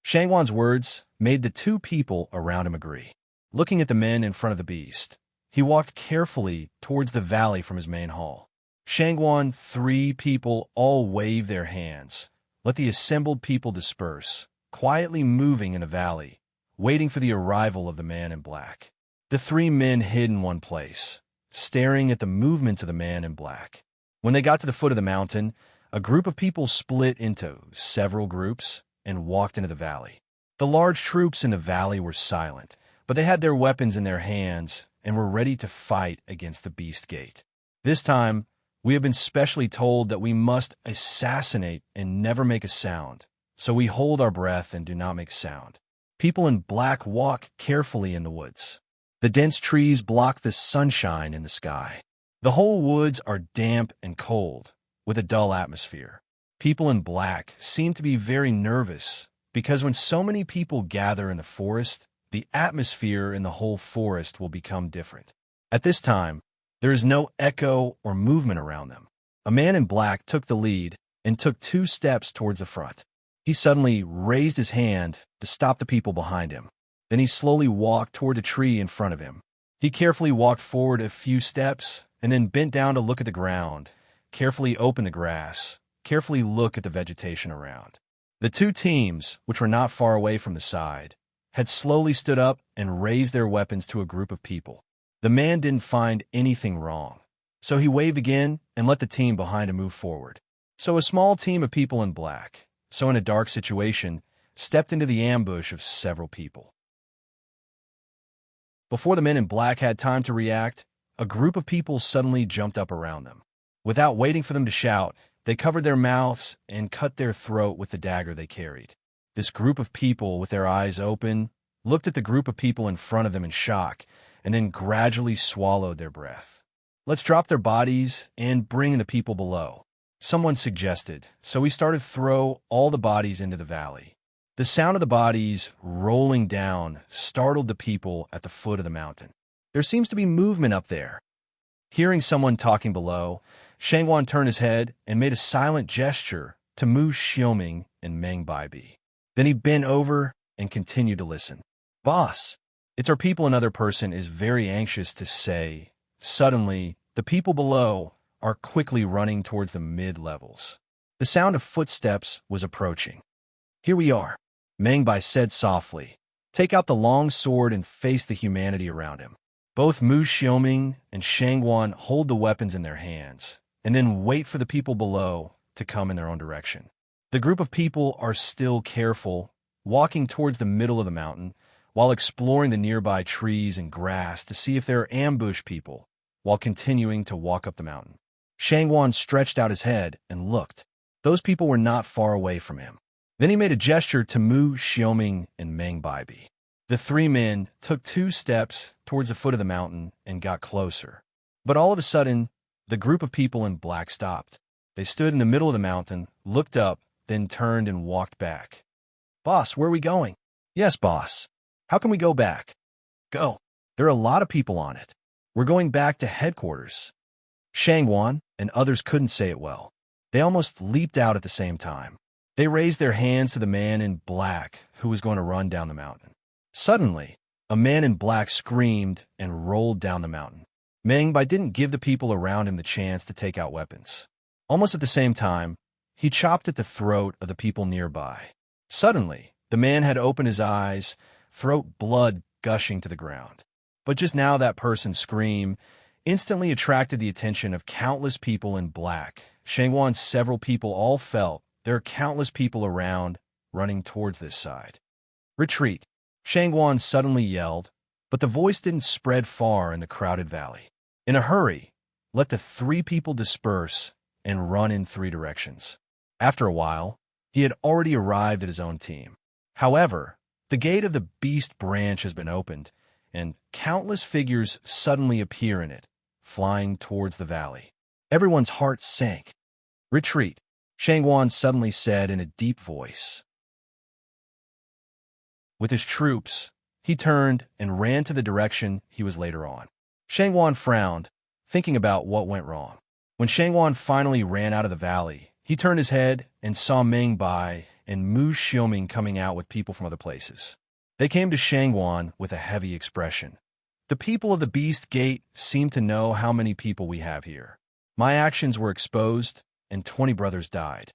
Shangwan's words made the two people around him agree. Looking at the men in front of the beast, he walked carefully towards the valley from his main hall. Shangwan, 3 people all waved their hands. Let the assembled people disperse, quietly moving in the valley, waiting for the arrival of the man in black. The 3 men hid in one place, staring at the movements of the man in black. When they got to the foot of the mountain, a group of people split into several groups and walked into the valley. The large troops in the valley were silent, but they had their weapons in their hands and were ready to fight against the beast gate. This time, we have been specially told that we must assassinate and never make a sound, so we hold our breath and do not make sound. People in black walk carefully in the woods. The dense trees block the sunshine in the sky. The whole woods are damp and cold, with a dull atmosphere. People in black seem to be very nervous because when so many people gather in the forest, the atmosphere in the whole forest will become different. At this time, there is no echo or movement around them. A man in black took the lead and took 2 steps towards the front. He suddenly raised his hand to stop the people behind him. Then he slowly walked toward a tree in front of him. He carefully walked forward a few steps and then bent down to look at the ground, carefully open the grass, carefully look at the vegetation around. The 2 teams, which were not far away from the side, had slowly stood up and raised their weapons to a group of people. The man didn't find anything wrong, so he waved again and let the team behind him move forward. So a small team of people in black, so in a dark situation, stepped into the ambush of several people. Before the men in black had time to react, a group of people suddenly jumped up around them. Without waiting for them to shout, they covered their mouths and cut their throat with the dagger they carried. This group of people, with their eyes open, looked at the group of people in front of them in shock, and then gradually swallowed their breath. "Let's drop their bodies and bring in the people below," someone suggested, so we started to throw all the bodies into the valley. The sound of the bodies rolling down startled the people at the foot of the mountain. "There seems to be movement up there." Hearing someone talking below, Shangwan turned his head and made a silent gesture to Mu Xiaoming and Meng Bai. Then he bent over and continued to listen. "Boss, it's our people," another person is very anxious to say. Suddenly, the people below are quickly running towards the mid-levels. The sound of footsteps was approaching. "Here we are," Meng Bai said softly. "Take out the long sword and face the humanity around him." Both Mu Xiaoming and Shangwan hold the weapons in their hands, and then wait for the people below to come in their own direction. The group of people are still careful, walking towards the middle of the mountain, while exploring the nearby trees and grass to see if there are ambush people, while continuing to walk up the mountain. Shangwan stretched out his head and looked. Those people were not far away from him. Then he made a gesture to Mu Xiaoming and Meng Baibi. The three men took 2 steps towards the foot of the mountain and got closer. But all of a sudden, the group of people in black stopped. They stood in the middle of the mountain, looked up, then turned and walked back. "Boss, where are we going?" "Yes, boss." "How can we go back?" "Go. There are a lot of people on it. We're going back to headquarters." Shangwan and others couldn't say it well. They almost leaped out at the same time. They raised their hands to the man in black who was going to run down the mountain. Suddenly, a man in black screamed and rolled down the mountain. Meng Bai didn't give the people around him the chance to take out weapons. Almost at the same time, he chopped at the throat of the people nearby. Suddenly, the man had opened his eyes, throat blood gushing to the ground. But just now that person's scream instantly attracted the attention of countless people in black. Shangwan's several people all felt there are countless people around running towards this side. "Retreat!" Shangwan suddenly yelled, but the voice didn't spread far in the crowded valley. In a hurry, let the 3 people disperse and run in 3 directions. After a while, he had already arrived at his own team. However, the gate of the beast branch has been opened, and countless figures suddenly appear in it, flying towards the valley. Everyone's heart sank. "Retreat," Shangwan suddenly said in a deep voice. With his troops, he turned and ran to the direction he was later on. Shangwan frowned, thinking about what went wrong. When Shangwan finally ran out of the valley, he turned his head and saw Meng Bai and Mu Xiaoming coming out with people from other places. They came to Shangwan with a heavy expression. "The people of the Beast Gate seem to know how many people we have here. My actions were exposed, and 20 brothers died."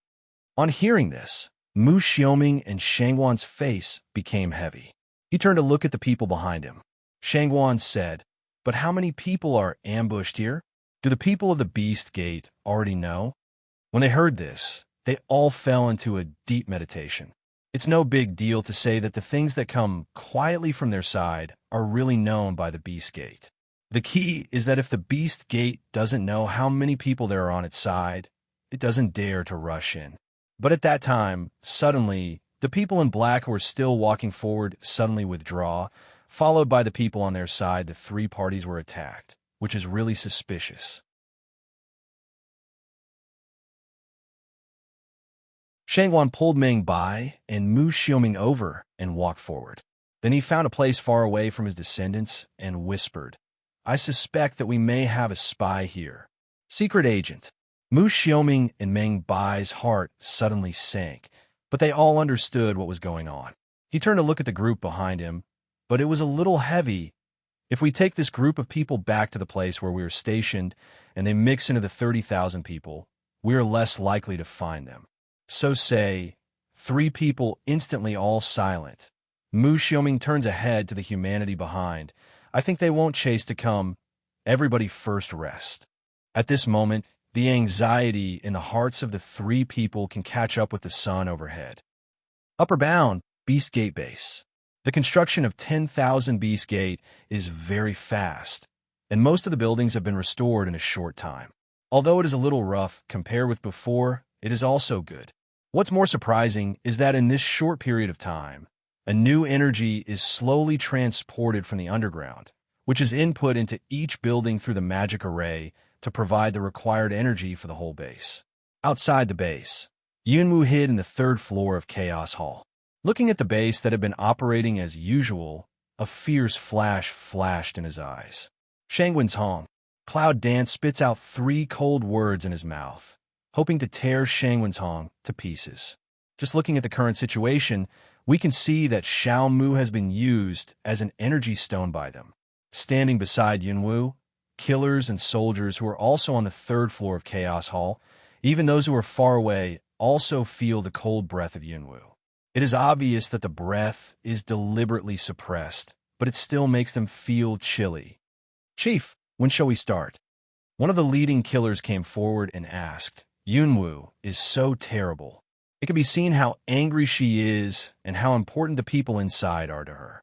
On hearing this, Mu Xiaoming and Shangwan's face became heavy. He turned to look at the people behind him. Shangwan said, "But how many people are ambushed here? Do the people of the Beast Gate already know?" When they heard this, they all fell into a deep meditation. It's no big deal to say that the things that come quietly from their side are really known by the Beast Gate. The key is that if the Beast Gate doesn't know how many people there are on its side, it doesn't dare to rush in. But at that time, suddenly, the people in black who were still walking forward suddenly withdraw, followed by the people on their side. The 3 parties were attacked, which is really suspicious. Shangwan pulled Meng Bai and Mu Xiaoming over and walked forward. Then he found a place far away from his descendants and whispered, "I suspect that we may have a spy here. Secret agent." Mu Xiaoming and Meng Bai's heart suddenly sank, but they all understood what was going on. He turned to look at the group behind him, but it was a little heavy. If we take this group of people back to the place where we were stationed and they mix into the 30,000 people, we are less likely to find them. So say, 3 people instantly all silent. Mu Xiaoming turns ahead to the humanity behind. "I think they won't chase to come. Everybody first rest." At this moment, the anxiety in the hearts of the 3 people can catch up with the sun overhead. Upper bound, Beast Gate Base. The construction of 10,000 Beast Gate is very fast, and most of the buildings have been restored in a short time. Although it is a little rough compared with before, it is also good. What's more surprising is that in this short period of time, a new energy is slowly transported from the underground, which is input into each building through the magic array to provide the required energy for the whole base. Outside the base, Yunwu hid in the 3rd floor of Chaos Hall. Looking at the base that had been operating as usual, a fierce flash flashed in his eyes. Shangwen's Hong. Cloud Dance spits out 3 cold words in his mouth, hoping to tear Shangwen's Hong to pieces. Just looking at the current situation, we can see that Xiao Mu has been used as an energy stone by them. Standing beside Yunwu, killers and soldiers who are also on the 3rd floor of Chaos Hall, even those who are far away, also feel the cold breath of Yunwu. It is obvious that the breath is deliberately suppressed, but it still makes them feel chilly. "Chief, when shall we start?" One of the leading killers came forward and asked. "Yunwu is so terrible. It can be seen how angry she is and how important the people inside are to her.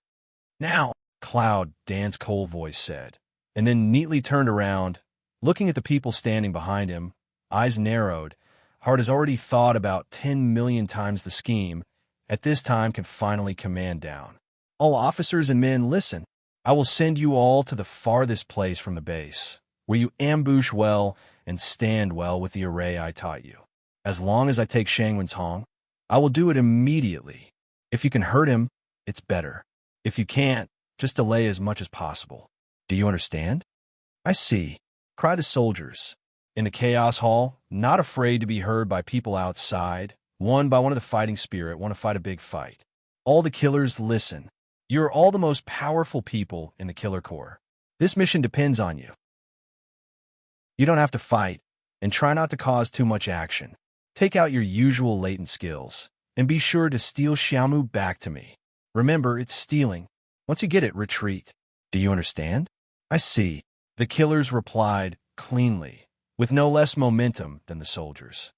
Now, Cloud, Dan's cold voice said, and then neatly turned around, looking at the people standing behind him, eyes narrowed. Heart has already thought about 10 million times the scheme, at this time can finally command down. All officers and men, listen. I will send you all to the farthest place from the base, where you ambush well and stand well with the array I taught you. As long as I take Shangwen's Hong, I will do it immediately. If you can hurt him, it's better. If you can't, just delay as much as possible. Do you understand? I see, cried the soldiers. In the Chaos Hall, not afraid to be heard by people outside, one by one of the fighting spirit, want to fight a big fight. All the killers, listen. You're all the most powerful people in the Killer Corps. This mission depends on you. You don't have to fight, and try not to cause too much action. Take out your usual latent skills, and be sure to steal Xiaomu back to me. Remember, it's stealing. Once you get it, retreat. Do you understand? I see. The killers replied cleanly, with no less momentum than the soldiers.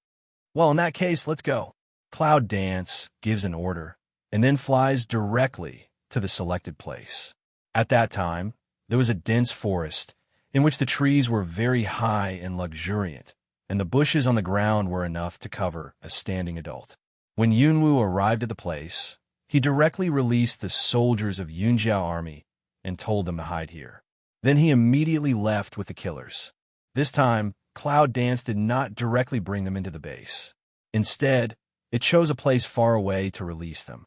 Well, in that case, let's go. Cloud Dance gives an order, and then flies directly to the selected place. At that time, there was a dense forest in which the trees were very high and luxuriant, and the bushes on the ground were enough to cover a standing adult. When Yunwu arrived at the place, he directly released the soldiers of Yunjiao army and told them to hide here. Then he immediately left with the killers. This time, Cloud Dance did not directly bring them into the base. Instead, it chose a place far away to release them.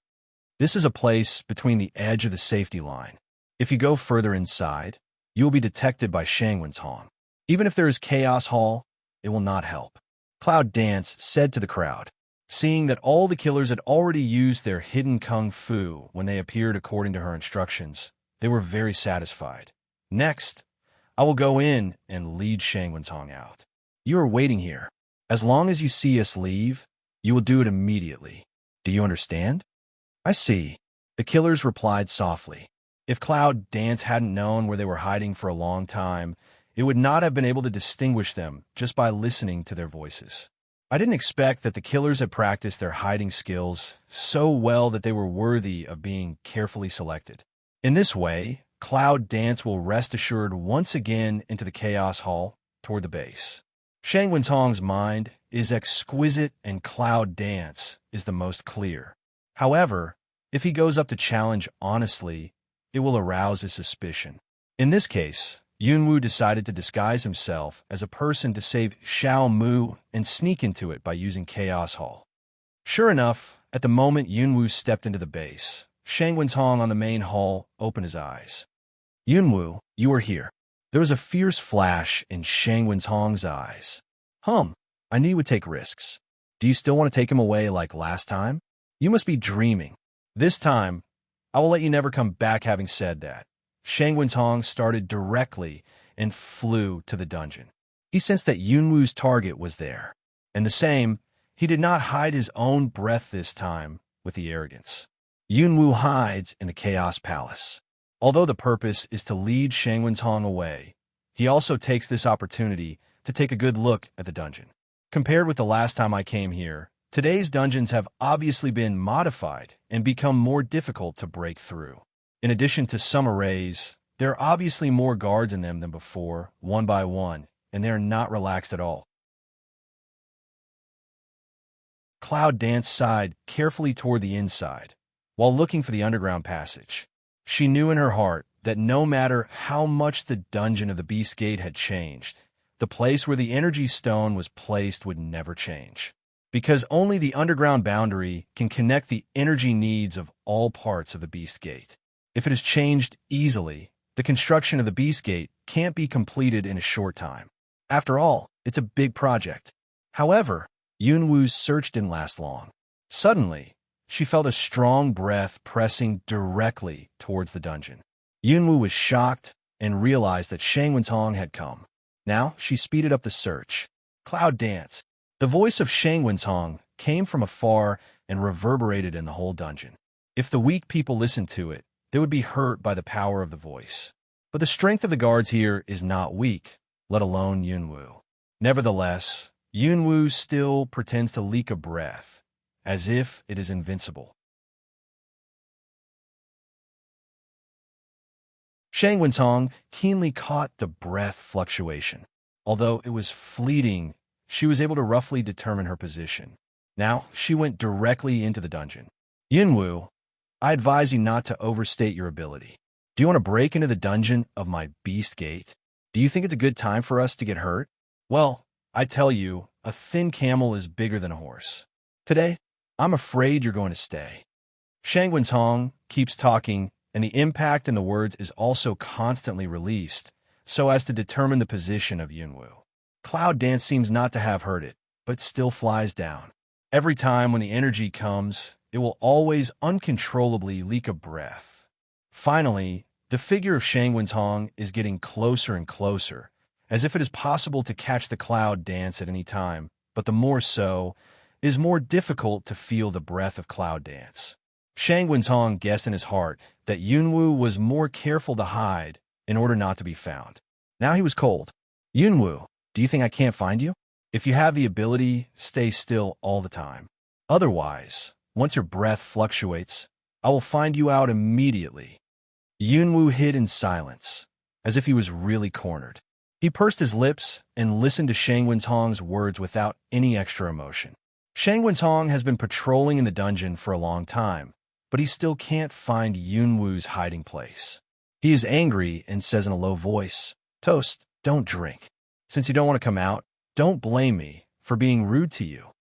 This is a place between the edge of the safety line. If you go further inside, you will be detected by Shangwen's Hong. Even if there is Chaos Hall, it will not help. Cloud Dance said to the crowd, seeing that all the killers had already used their hidden kung fu when they appeared according to her instructions. They were very satisfied. Next, I will go in and lead Shangwen's Hong out. You are waiting here. As long as you see us leave, you will do it immediately. Do you understand? I see. The killers replied softly. If Cloud Dance hadn't known where they were hiding for a long time, it would not have been able to distinguish them just by listening to their voices. I didn't expect that the killers had practiced their hiding skills so well that they were worthy of being carefully selected. In this way, Cloud Dance will rest assured once again into the Chaos Hall toward the base. Shangwen's Hong's mind is exquisite and Cloud Dance is the most clear. However, if he goes up to challenge honestly, it will arouse his suspicion. In this case, Yunwu decided to disguise himself as a person to save Xiao Mu and sneak into it by using Chaos Hall. Sure enough, at the moment Yunwu stepped into the base, Shangwen's Hong on the main hall opened his eyes. Yunwu, you are here. There was a fierce flash in Shangwen's Hong's eyes. I knew you would take risks. Do you still want to take him away like last time? You must be dreaming. This time, I will let you never come back having said that. Shangwen's Hong started directly and flew to the dungeon. He sensed that Yunwu's target was there. And the same, he did not hide his own breath this time with the arrogance. Yunwu hides in the Chaos Palace. Although the purpose is to lead Shangwen's Hong away, he also takes this opportunity to take a good look at the dungeon. Compared with the last time I came here, today's dungeons have obviously been modified and become more difficult to break through. In addition to some arrays, there are obviously more guards in them than before, one by one, and they are not relaxed at all. Cloud Dance sighed carefully toward the inside, while looking for the underground passage. She knew in her heart that no matter how much the dungeon of the Beast Gate had changed, the place where the energy stone was placed would never change. Because only the underground boundary can connect the energy needs of all parts of the Beast Gate. If it is changed easily, the construction of the Beast Gate can't be completed in a short time. After all, it's a big project. However, Yunwu's search didn't last long. Suddenly, she felt a strong breath pressing directly towards the dungeon. Yunwu was shocked and realized that Shangwen's Hong had come. Now, she speeded up the search. Cloud Dance. The voice of Shangwen's Hong came from afar and reverberated in the whole dungeon. If the weak people listened to it, they would be hurt by the power of the voice. But the strength of the guards here is not weak, let alone Yunwu. Nevertheless, Yunwu still pretends to leak a breath, as if it is invincible. Shang Wentong keenly caught the breath fluctuation. Although it was fleeting, she was able to roughly determine her position. Now, she went directly into the dungeon. Yunwu, I advise you not to overstate your ability. Do you want to break into the dungeon of my beast gate? Do you think it's a good time for us to get hurt? Well, I tell you, a thin camel is bigger than a horse. Today, I'm afraid you're going to stay. Shang Wentong keeps talking, and the impact in the words is also constantly released, so as to determine the position of Yunwu. Cloud Dance seems not to have heard it, but still flies down. Every time when the energy comes, it will always uncontrollably leak a breath. Finally, the figure of Shang Wentong is getting closer and closer, as if it is possible to catch the Cloud Dance at any time, but the more so, it is more difficult to feel the breath of Cloud Dance. Shang Wentong guessed in his heart that Yunwu was more careful to hide in order not to be found. Now he was cold. Yunwu, do you think I can't find you? If you have the ability, stay still all the time. Otherwise, once your breath fluctuates, I will find you out immediately. Yunwu hid in silence, as if he was really cornered. He pursed his lips and listened to Shang Wentong's words without any extra emotion. Shang Wentong has been patrolling in the dungeon for a long time, but he still can't find Yunwu's hiding place. He is angry and says in a low voice, "Toast, don't drink. Since you don't want to come out, don't blame me for being rude to you."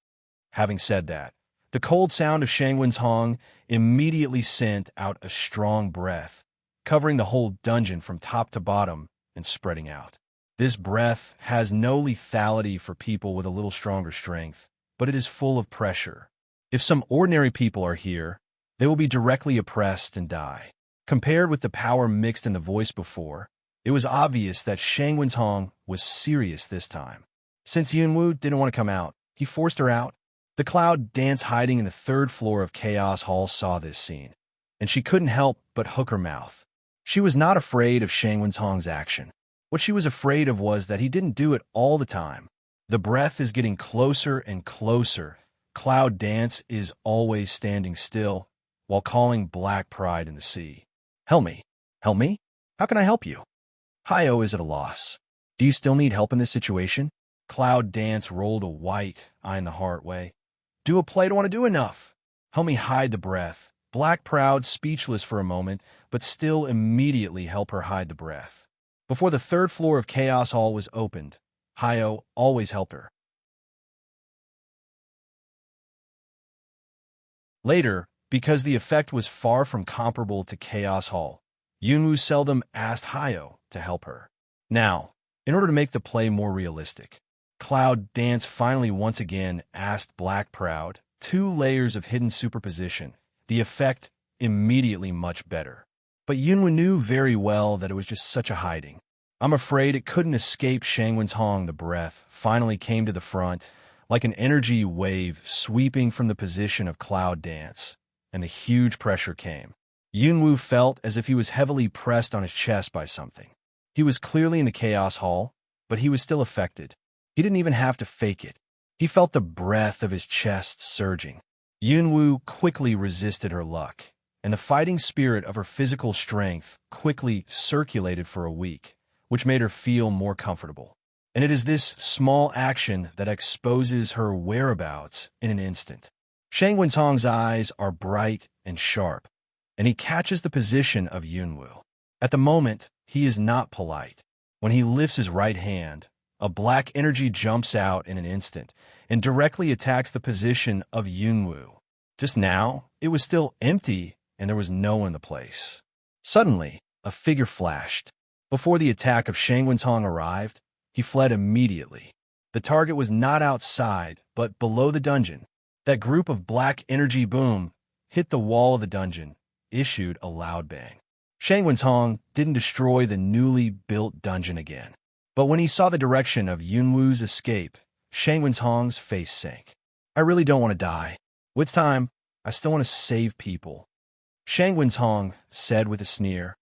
Having said that, the cold sound of Shang Wentong immediately sent out a strong breath, covering the whole dungeon from top to bottom and spreading out. This breath has no lethality for people with a little stronger strength, but it is full of pressure. If some ordinary people are here, they will be directly oppressed and die. Compared with the power mixed in the voice before, it was obvious that Shang Wentong was serious this time. Since Yunwu didn't want to come out, he forced her out. The Cloud Dance hiding in the third floor of Chaos Hall saw this scene, and she couldn't help but hook her mouth. She was not afraid of Shang Wentong's action. What she was afraid of was that he didn't do it all the time. The breath is getting closer and closer. Cloud Dance is always standing still, while calling black pride in the sea. Help me. Help me? How can I help you? Hayo is at a loss. Do you still need help in this situation? Cloud Dance rolled a white eye in the heart way. Do a play, don't want to do enough. Help me hide the breath. Black proud, speechless for a moment, but still immediately help her hide the breath. Before the third floor of Chaos Hall was opened, Hayo always helped her. Later, because the effect was far from comparable to Chaos Hall, Yunwu seldom asked Hayo to help her. Now, in order to make the play more realistic, Cloud Dance finally once again asked Black Proud, 2 layers of hidden superposition, the effect immediately much better. But Yunwu knew very well that it was just such a hiding. I'm afraid it couldn't escape Shang Wentong. The breath finally came to the front, like an energy wave sweeping from the position of Cloud Dance, and the huge pressure came. Yunwu felt as if he was heavily pressed on his chest by something. He was clearly in the Chaos Hall, but he was still affected. He didn't even have to fake it. He felt the breath of his chest surging. Yunwu quickly resisted her luck, and the fighting spirit of her physical strength quickly circulated for a week, which made her feel more comfortable. And it is this small action that exposes her whereabouts in an instant. Shang Wentong's eyes are bright and sharp, and he catches the position of Yunwu. At the moment, he is not polite. When he lifts his right hand, a black energy jumps out in an instant and directly attacks the position of Yunwu. Just now, it was still empty and there was no one in the place. Suddenly, a figure flashed. Before the attack of Shang Wentong arrived, he fled immediately. The target was not outside, but below the dungeon. That group of black energy boom hit the wall of the dungeon, issued a loud bang. Shang Wentong didn't destroy the newly built dungeon again. But when he saw the direction of Yunwu's escape, Shang Wentong's face sank. I really don't want to die. With time, I still want to save people. Shang Wentong said with a sneer,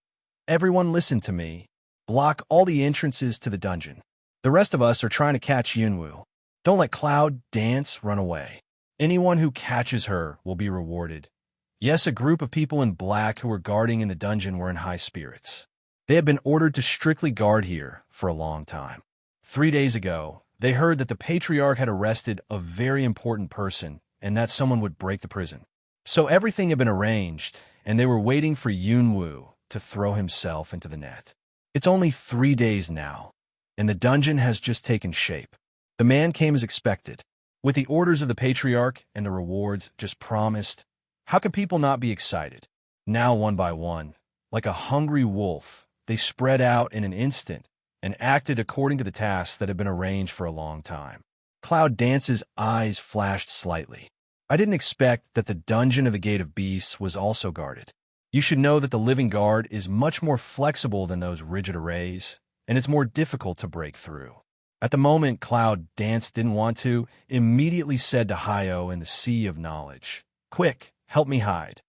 Everyone listen to me. Block all the entrances to the dungeon. The rest of us are trying to catch Yunwu. Don't let Cloud Dance run away. Anyone who catches her will be rewarded. Yes, a group of people in black who were guarding in the dungeon were in high spirits. They had been ordered to strictly guard here for a long time. 3 days ago, they heard that the Patriarch had arrested a very important person and that someone would break the prison. So everything had been arranged, and they were waiting for Yunwu to throw himself into the net. It's only 3 days now, and the dungeon has just taken shape. The man came as expected. With the orders of the Patriarch and the rewards just promised, how could people not be excited? Now, one by one, like a hungry wolf, they spread out in an instant and acted according to the tasks that had been arranged for a long time. Cloud Dance's eyes flashed slightly. I didn't expect that the dungeon of the Gate of Beasts was also guarded. You should know that the living guard is much more flexible than those rigid arrays, and it's more difficult to break through. At the moment Cloud Dance didn't want to, immediately said to Hayo in the Sea of Knowledge, "Quick, help me hide."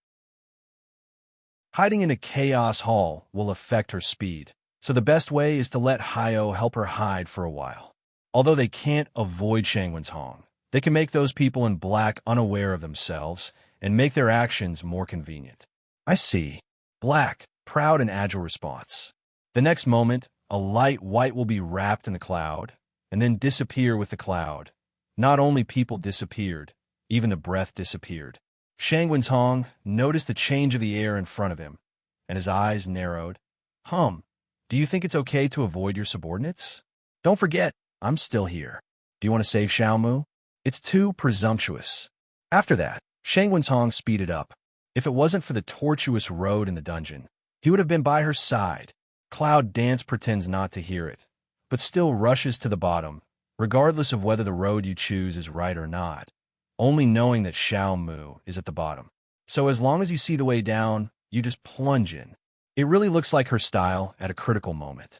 Hiding in a chaos hall will affect her speed, so the best way is to let Hayo help her hide for a while. Although they can't avoid Shangwen's Hong, they can make those people in black unaware of themselves and make their actions more convenient. I see. Black, proud and agile response. The next moment, a light white will be wrapped in the cloud and then disappear with the cloud. Not only people disappeared, even the breath disappeared. Shangwen's Hong noticed the change of the air in front of him, and his eyes narrowed. Do you think it's okay to avoid your subordinates? Don't forget, I'm still here. Do you want to save Xiaomu? It's too presumptuous. After that, Shangwen's Hong speeded up. If it wasn't for the tortuous road in the dungeon, he would have been by her side. Cloud Dance pretends not to hear it, but still rushes to the bottom, regardless of whether the road you choose is right or not, only knowing that Xiaomu is at the bottom. So as long as you see the way down, you just plunge in. It really looks like her style at a critical moment.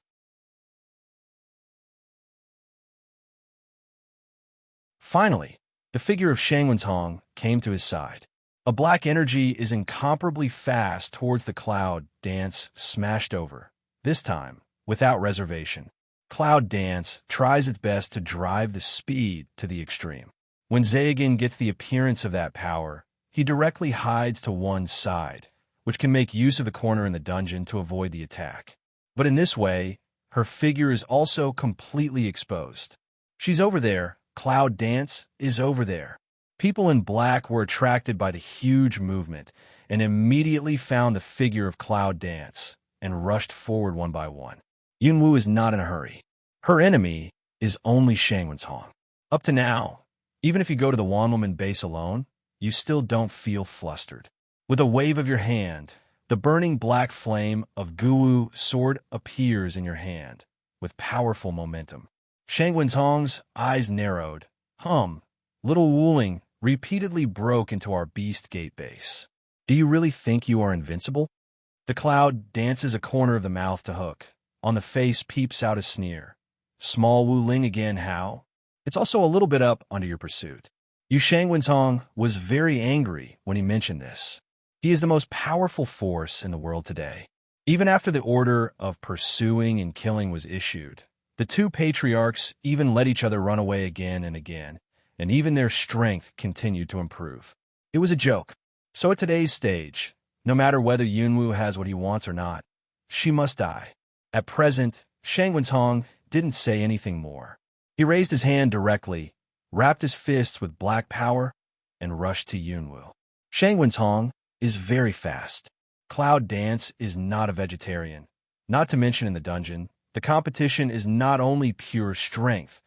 Finally, the figure of Shangwen's Hong came to his side. A black energy is incomparably fast towards the Cloud Dance smashed over, this time without reservation. Cloud Dance tries its best to drive the speed to the extreme. When Zagan gets the appearance of that power, he directly hides to one side, which can make use of the corner in the dungeon to avoid the attack. But in this way, her figure is also completely exposed. She's over there. Cloud Dance is over there. People in black were attracted by the huge movement and immediately found the figure of Cloud Dance and rushed forward one by one. Yunwu is not in a hurry. Her enemy is only Shangwen's Hong. Up to now, even if you go to the Wanwoman base alone, you still don't feel flustered. With a wave of your hand, the burning black flame of Guwu sword appears in your hand with powerful momentum. Shangwen's Hong's eyes narrowed. Little Wuling repeatedly broke into our Beast Gate base. Do you really think you are invincible? The Cloud dances a corner of the mouth to Hook. On the face peeps out a sneer. Small Wuling again, how? It's also a little bit up under your pursuit. Yu Shangwen's Hong was very angry when he mentioned this. He is the most powerful force in the world today. Even after the order of pursuing and killing was issued, the two patriarchs even let each other run away again and again, and even their strength continued to improve. It was a joke. So at today's stage, no matter whether Yunwu has what he wants or not, she must die. At present, Shangwen's Hong didn't say anything more. He raised his hand directly, wrapped his fists with black power, and rushed to Yunwu. Shangwen's Hong is very fast. Cloud Dance is not a vegetarian. Not to mention in the dungeon, the competition is not only pure strength,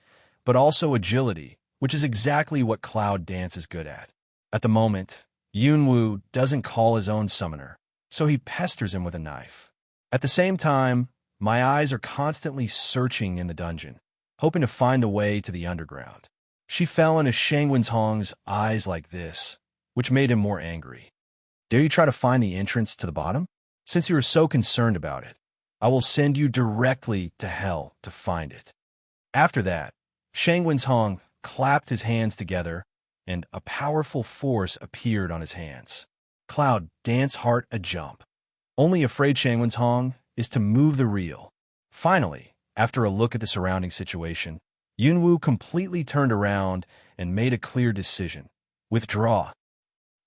but also agility, which is exactly what Cloud Dance is good at. At the moment, Yunwu doesn't call his own summoner, so he pesters him with a knife. At the same time, my eyes are constantly searching in the dungeon, hoping to find the way to the underground. She fell into Shangwen's Hong's eyes like this, which made him more angry. Dare you try to find the entrance to the bottom? Since you are so concerned about it, I will send you directly to hell to find it. After that, Shangwen's Hong clapped his hands together, and a powerful force appeared on his hands. Cloud Dance heart a jump. Only afraid Shangwen's Hong is to move the reel. Finally, after a look at the surrounding situation, Yunwu completely turned around and made a clear decision. Withdraw.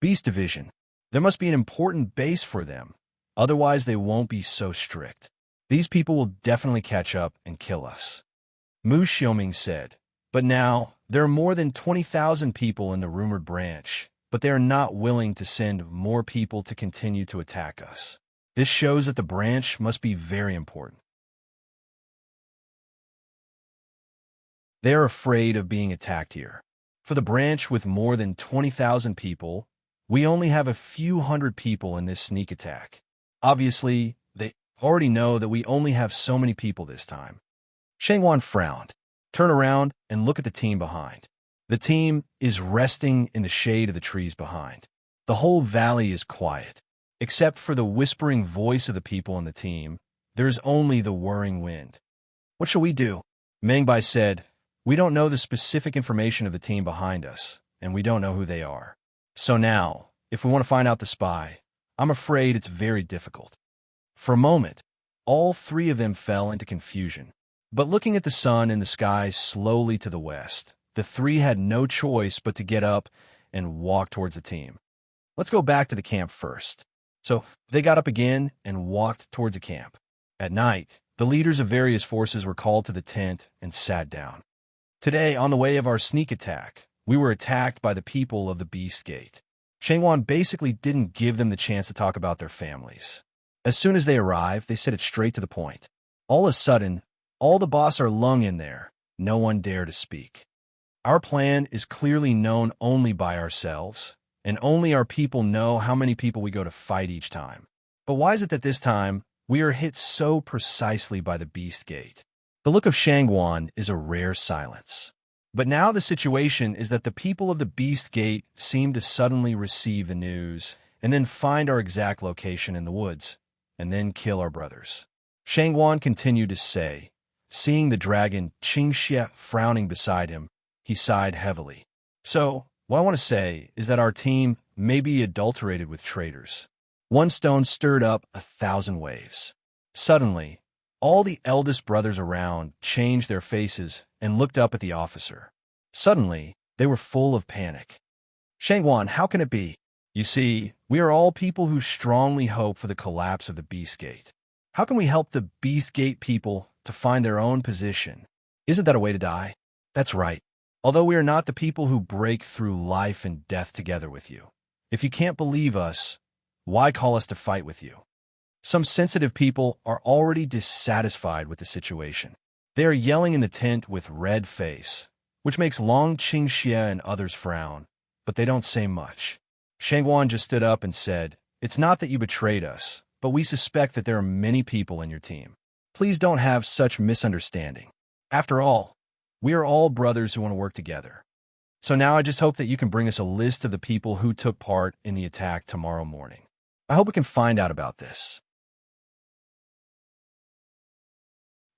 Beast Division. There must be an important base for them. Otherwise, they won't be so strict. These people will definitely catch up and kill us. Mu Xiaoming said. But now, there are more than 20,000 people in the rumored branch, but they are not willing to send more people to continue to attack us. This shows that the branch must be very important. They are afraid of being attacked here. For the branch with more than 20,000 people, we only have a few hundred people in this sneak attack. Obviously, they already know that we only have so many people this time. Shangwan frowned. Turn around and look at the team behind. The team is resting in the shade of the trees behind. The whole valley is quiet. Except for the whispering voice of the people in the team, there is only the whirring wind. What shall we do? Mengbai said, we don't know the specific information of the team behind us, and we don't know who they are. So now, if we want to find out the spy, I'm afraid it's very difficult. For a moment, all three of them fell into confusion. But looking at the sun in the sky slowly to the west, the three had no choice but to get up and walk towards the team. Let's go back to the camp first. So they got up again and walked towards the camp. At night, the leaders of various forces were called to the tent and sat down. Today, on the way of our sneak attack, we were attacked by the people of the Beast Gate. Shangwan basically didn't give them the chance to talk about their families. As soon as they arrived, they said it straight to the point. All of a sudden, all the boss are lung in there. No one dare to speak. Our plan is clearly known only by ourselves, and only our people know how many people we go to fight each time. But why is it that this time, we are hit so precisely by the Beast Gate? The look of Shangwan is a rare silence. But now the situation is that the people of the Beast Gate seem to suddenly receive the news, and then find our exact location in the woods, and then kill our brothers. Shangwan continued to say, seeing the dragon Qingxie frowning beside him, he sighed heavily. So, what I want to say is that our team may be adulterated with traitors. One stone stirred up 1,000 waves. Suddenly, all the eldest brothers around changed their faces and looked up at the officer. Suddenly, they were full of panic. Shangwan, how can it be? You see, we are all people who strongly hope for the collapse of the Beast Gate. How can we help the Beast Gate people to find their own position? Isn't that a way to die? That's right. Although we are not the people who break through life and death together with you. If you can't believe us, why call us to fight with you? Some sensitive people are already dissatisfied with the situation. They are yelling in the tent with red face, which makes Long Qingxie and others frown, but they don't say much. Shangwan just stood up and said, it's not that you betrayed us, but we suspect that there are many people in your team. Please don't have such misunderstanding. After all, we are all brothers who want to work together. So now I just hope that you can bring us a list of the people who took part in the attack tomorrow morning. I hope we can find out about this.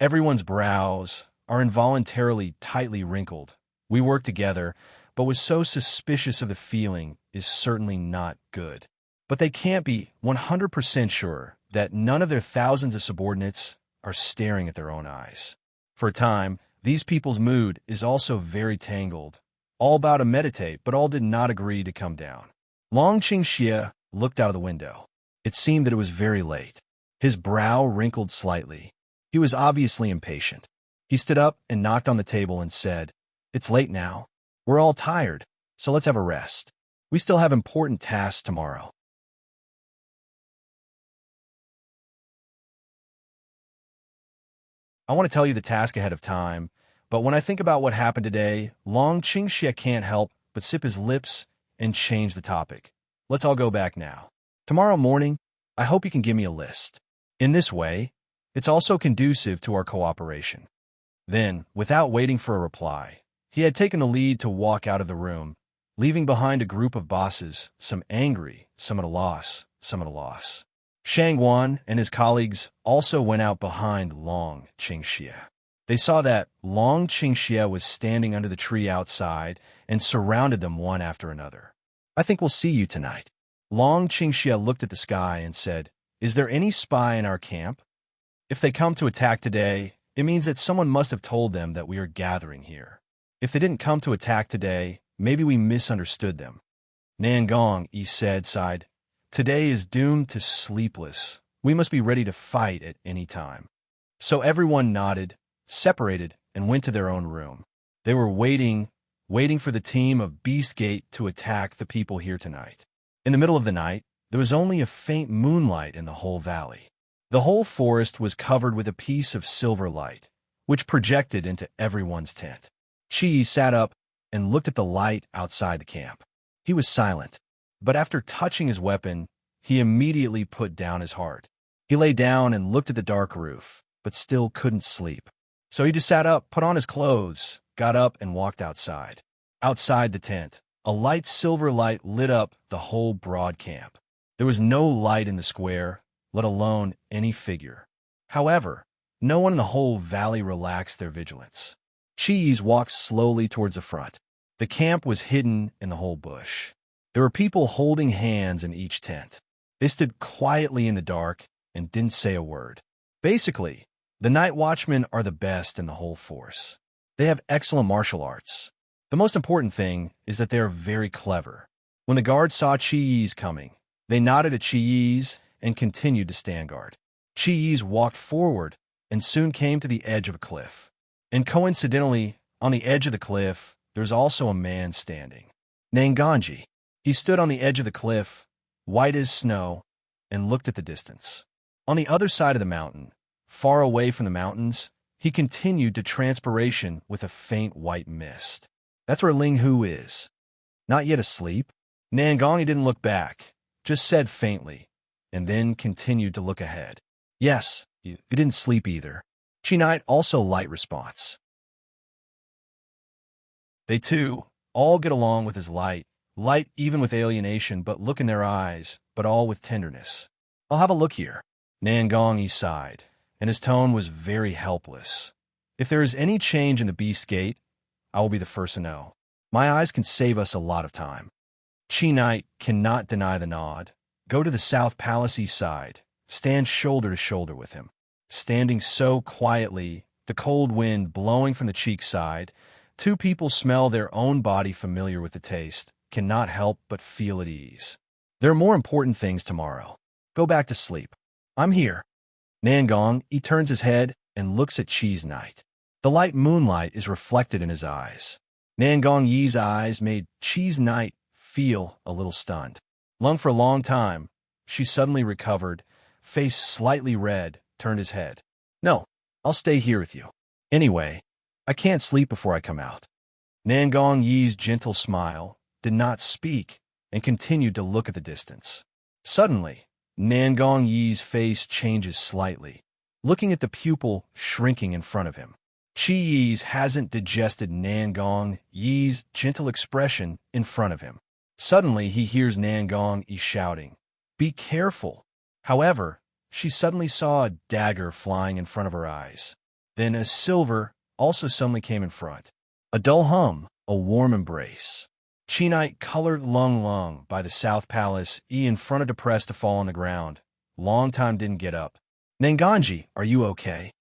Everyone's brows are involuntarily tightly wrinkled. We work together, but was so suspicious of the feeling is certainly not good. But they can't be 100% sure that none of their thousands of subordinates are staring at their own eyes. For a time, these people's mood is also very tangled. All about to meditate, but all did not agree to come down. Long Qingxie looked out of the window. It seemed that it was very late. His brow wrinkled slightly. He was obviously impatient. He stood up and knocked on the table and said, it's late now. We're all tired, so let's have a rest. We still have important tasks tomorrow. I want to tell you the task ahead of time, but when I think about what happened today, Long Qingxie can't help but sip his lips and change the topic. Let's all go back now. Tomorrow morning, I hope you can give me a list. In this way, it's also conducive to our cooperation. Then, without waiting for a reply, he had taken the lead to walk out of the room, leaving behind a group of bosses, some angry, some at a loss, some at a loss. Shangwan and his colleagues also went out behind Long Qingxie. They saw that Long Qingxie was standing under the tree outside and surrounded them one after another. I think we'll see you tonight. Long Qingxie looked at the sky and said, is there any spy in our camp? If they come to attack today, it means that someone must have told them that we are gathering here. If they didn't come to attack today, maybe we misunderstood them. Nangong, he said, sighed. Today is doomed to sleepless. We must be ready to fight at any time. So everyone nodded, separated, and went to their own room. They were waiting for the team of Beastgate to attack the people here tonight. In the middle of the night, there was only a faint moonlight in the whole valley. The whole forest was covered with a piece of silver light, which projected into everyone's tent. Chi sat up and looked at the light outside the camp. He was silent, but after touching his weapon, he immediately put down his heart. He lay down and looked at the dark roof, but still couldn't sleep. So he just sat up, put on his clothes, got up, and walked outside. Outside the tent, a light silver light lit up the whole broad camp. There was no light in the square, let alone any figure. However, no one in the whole valley relaxed their vigilance. Cheese walked slowly towards the front. The camp was hidden in the whole bush. There were people holding hands in each tent. They stood quietly in the dark and didn't say a word. Basically, the night watchmen are the best in the whole force. They have excellent martial arts. The most important thing is that they are very clever. When the guards saw Chi-Yi's coming, they nodded at Chi-Yi's and continued to stand guard. Chi-Yi's walked forward and soon came to the edge of a cliff. And coincidentally, on the edge of the cliff, there's also a man standing. Nanganji. He stood on the edge of the cliff, white as snow, and looked at the distance. On the other side of the mountain, far away from the mountains, he continued to transpiration with a faint white mist. That's where Ling Hu is. Not yet asleep? Nanganji didn't look back, just said faintly, and then continued to look ahead. Yes, you didn't sleep either. Chinite also light response. They too all get along with his light even with alienation, but look in their eyes, but all with tenderness. I'll have a look here. Nangong sighed, and his tone was very helpless. If there is any change in the Beast Gate, I will be the first to know. My eyes can save us a lot of time. Chi Knight cannot deny the nod. Go to the South Palace east side. Stand shoulder to shoulder with him. Standing so quietly, the cold wind blowing from the cheek side, two people smell their own body familiar with the taste, cannot help but feel at ease. There are more important things tomorrow. Go back to sleep. I'm here. Nangong, he turns his head and looks at Chi's Knight. The light moonlight is reflected in his eyes. Nangong Yi's eyes made Chi's Knight feel a little stunned. Lung for a long time, she suddenly recovered, face slightly red, turned his head. No, I'll stay here with you. Anyway, I can't sleep before I come out. Nangong Yi's gentle smile did not speak and continued to look at the distance. Suddenly, Nangong Yi's face changes slightly, looking at the pupil shrinking in front of him. Chi Yi's hasn't digested Nangong Yi's gentle expression in front of him. Suddenly, he hears Nangong Yi shouting, "Be careful!" However, she suddenly saw a dagger flying in front of her eyes. Then a silver also suddenly came in front. A dull hum, a warm embrace. Chinite colored Lung by the South Palace, in front of depressed to fall on the ground. Long time didn't get up. Nanganji, are you okay?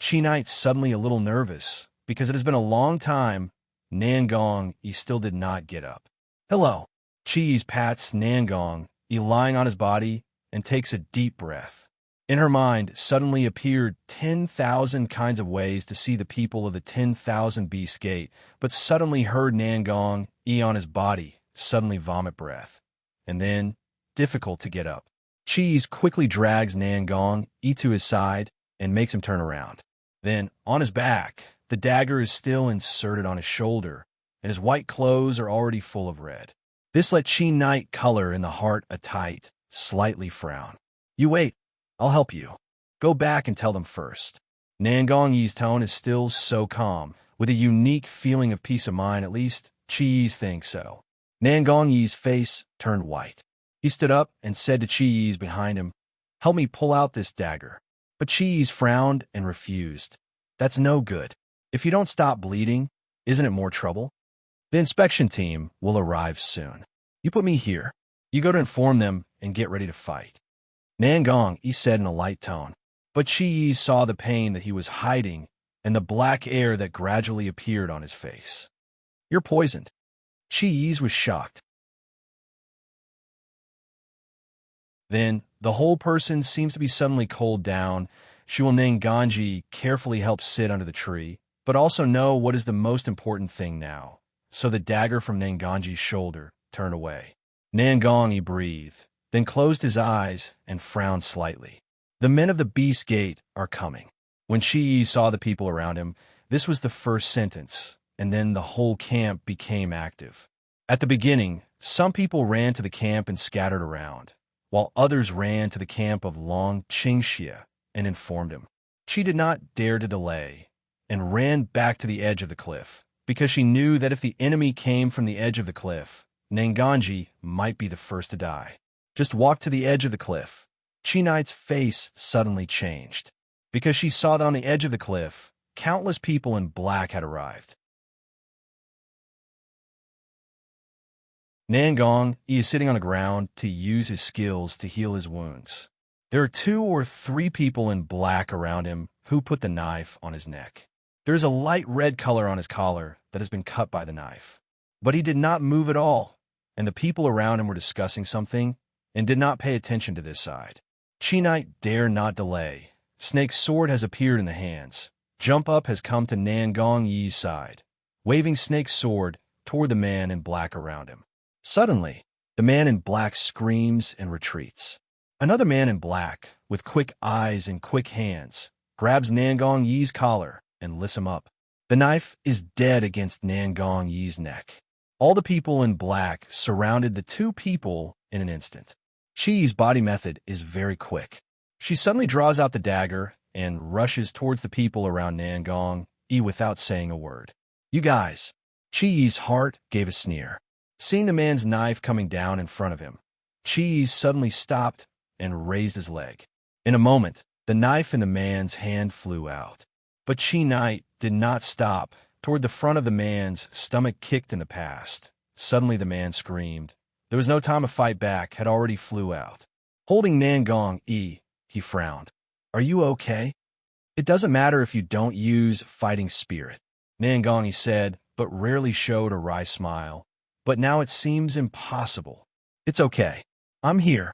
Chinite suddenly a little nervous, because it has been a long time. Nangong, he still did not get up. Hello. Chi's pats Nangong, he lying on his body, and takes a deep breath. In her mind suddenly appeared 10,000 kinds of ways to see the people of the 10,000 Beast Gate, but suddenly heard Nangong, on his body, suddenly vomit breath. And then, difficult to get up. Cheese quickly drags Nangong, to his side, and makes him turn around. Then, on his back, the dagger is still inserted on his shoulder, and his white clothes are already full of red. This let Chi Knight color in the heart a tight, slightly frown. You wait. I'll help you. Go back and tell them first. Nangong Yi's tone is still so calm, with a unique feeling of peace of mind, at least Chi thinks so. Nangong Yi's face turned white. He stood up and said to Chi Yi's behind him, "Help me pull out this dagger." But Chi Yi's frowned and refused. That's no good. If you don't stop bleeding, isn't it more trouble? The inspection team will arrive soon. You put me here. You go to inform them and get ready to fight. Nangong, he said in a light tone. But Chi Yi saw the pain that he was hiding and the black air that gradually appeared on his face. You're poisoned. Chi Yi was shocked. Then, the whole person seems to be suddenly cooled down. She will Nanganji carefully help sit under the tree, but also know what is the most important thing now. So the dagger from Nanganji's shoulder turned away. Nangangi breathed, then closed his eyes and frowned slightly. The men of the Beast Gate are coming. When Shi saw the people around him, this was the first sentence, and then the whole camp became active. At the beginning, some people ran to the camp and scattered around, while others ran to the camp of Long Qingxia and informed him. She did not dare to delay, and ran back to the edge of the cliff, because she knew that if the enemy came from the edge of the cliff, Nanganji might be the first to die. Just walk to the edge of the cliff. Chi Knight's face suddenly changed, because she saw that on the edge of the cliff, countless people in black had arrived. Nangang is sitting on the ground to use his skills to heal his wounds. There are 2 or 3 people in black around him who put the knife on his neck. There is a light red color on his collar that has been cut by the knife. But he did not move at all, and the people around him were discussing something and did not pay attention to this side. Chi Knight dare not delay. Snake's sword has appeared in the hands. Jump Up has come to Nangang Yi's side, waving Snake's sword toward the man in black around him. Suddenly, the man in black screams and retreats. Another man in black, with quick eyes and quick hands, grabs Nangang Yi's collar and lifts him up. The knife is dead against Nangang Yi's neck. All the people in black surrounded the 2 people in an instant. Chi's body method is very quick. She suddenly draws out the dagger and rushes towards the people around Nangang Yi without saying a word. You guys. Chi's heart gave a sneer. Seeing the man's knife coming down in front of him, Chi suddenly stopped and raised his leg. In a moment, the knife in the man's hand flew out. But Chi Knight did not stop. Toward the front of the man's stomach kicked in the past. Suddenly the man screamed. There was no time to fight back, had already flew out. Holding Nangang Yi, he frowned. Are you okay? It doesn't matter if you don't use fighting spirit, Nangang Yi said, but rarely showed a wry smile. But now it seems impossible. It's okay. I'm here.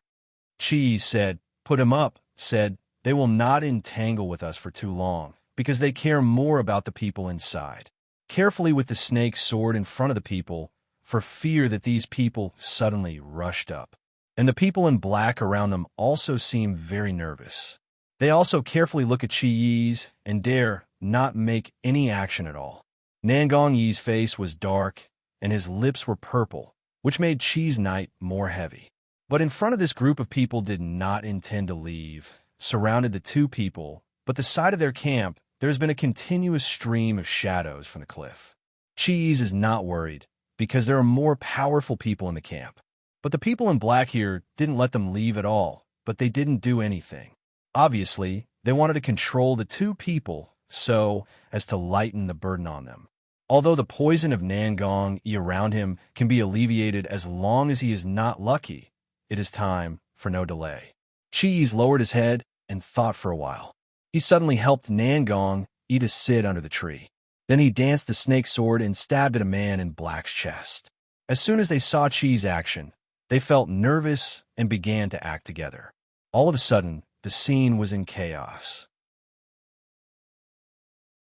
Chi said, put him up, said, they will not entangle with us for too long, because they care more about the people inside. Carefully with the snake's sword in front of the people, for fear that these people suddenly rushed up. And the people in black around them also seemed very nervous. They also carefully look at Chi Yi's and dare not make any action at all. Nangang Yi's face was dark, and his lips were purple, which made Chi's night more heavy. But in front of this group of people did not intend to leave, surrounded the 2 people, but the side of their camp, there has been a continuous stream of shadows from the cliff. Chi's is not worried, because there are more powerful people in the camp. But the people in black here didn't let them leave at all, but they didn't do anything. Obviously, they wanted to control the 2 people so as to lighten the burden on them. Although the poison of Nangang Yi around him can be alleviated as long as he is not lucky, it is time for no delay. Chi lowered his head and thought for a while. He suddenly helped Nangang Yi to sit under the tree. Then he danced the snake sword and stabbed at a man in black's chest. As soon as they saw Chi's action, they felt nervous and began to act together. All of a sudden, the scene was in chaos.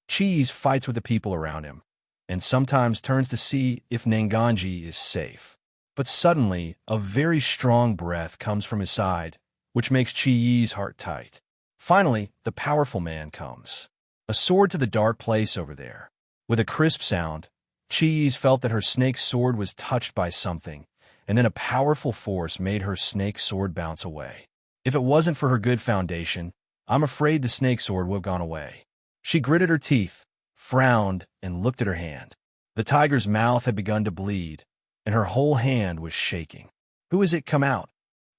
Chi fights with the people around him, and sometimes turns to see if Nanganji is safe. But suddenly, a very strong breath comes from his side, which makes Chi Yi's heart tight. Finally, the powerful man comes. A sword to the dark place over there. With a crisp sound, Chi Yi felt that her snake sword was touched by something, and then a powerful force made her snake sword bounce away. If it wasn't for her good foundation, I'm afraid the snake sword would have gone away. She gritted her teeth, frowned, and looked at her hand. The tiger's mouth had begun to bleed, and her whole hand was shaking. Who is it come out?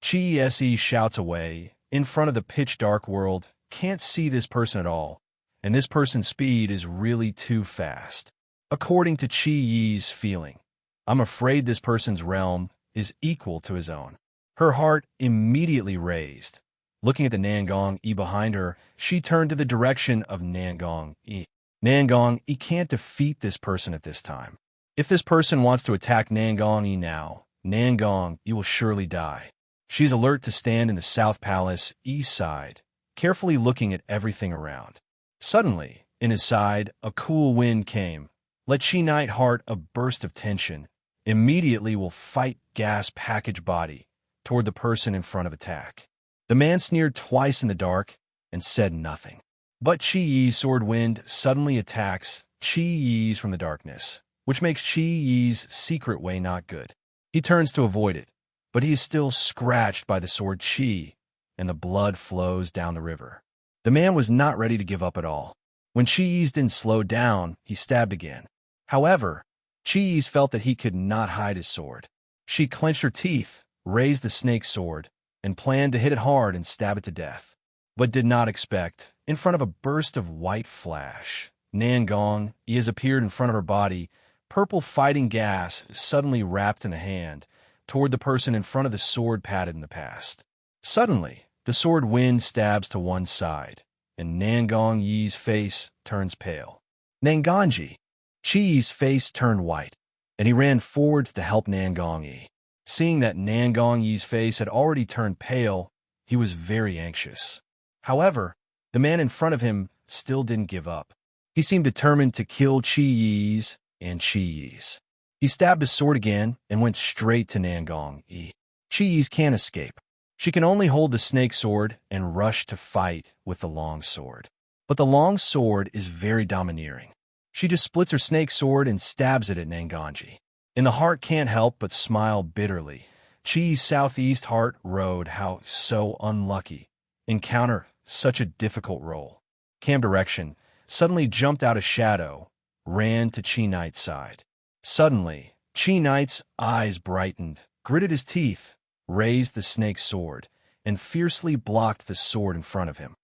Chi Se shouts away, in front of the pitch-dark world, can't see this person at all, and this person's speed is really too fast. According to Chi Yi's feeling, I'm afraid this person's realm is equal to his own. Her heart immediately raised. Looking at the Nangang Yi behind her, she turned to the direction of Nangang Yi. Nangang Yi can't defeat this person at this time. If this person wants to attack Nangang Yi now, Nangang Yi will surely die. She's alert to stand in the South Palace east side, carefully looking at everything around. Suddenly, in his side, a cool wind came. Let Chi Knight heart a burst of tension. Immediately will fight gas package body toward the person in front of attack. The man sneered twice in the dark and said nothing. But Chi Yi's sword wind suddenly attacks Chi Yi's from the darkness, which makes Chi Yi's secret way not good. He turns to avoid it, but he is still scratched by the sword Chi, and the blood flows down the river. The man was not ready to give up at all. When Chi Yi's didn't slow down, he stabbed again. However, Chi Yi's felt that he could not hide his sword. She clenched her teeth, raised the snake sword, and planned to hit it hard and stab it to death, but did not expect, in front of a burst of white flash, Nangong, he has appeared in front of her body. Purple fighting gas suddenly wrapped in a hand toward the person in front of the sword padded in the past. Suddenly, the sword wind stabs to one side, and Nangong Yi's face turns pale. Nangongji! Chi Yi's face turned white, and he ran forwards to help Nangong Yi. Seeing that Nangong Yi's face had already turned pale, he was very anxious. However, the man in front of him still didn't give up. He seemed determined to kill Chi Yi's and Chi Yi's. He stabbed his sword again and went straight to Nangong Yi. Chi Yi's can't escape. She can only hold the snake sword and rush to fight with the long sword. But the long sword is very domineering. She just splits her snake sword and stabs it at Nangongji. And the heart can't help but smile bitterly. Chi Yi's southeast heart rode how so unlucky. Encounter such a difficult role. Cam direction suddenly jumped out of shadow, ran to Chi Knight's side. Suddenly, Chi Knight's eyes brightened, gritted his teeth, raised the snake sword, and fiercely blocked the sword in front of him.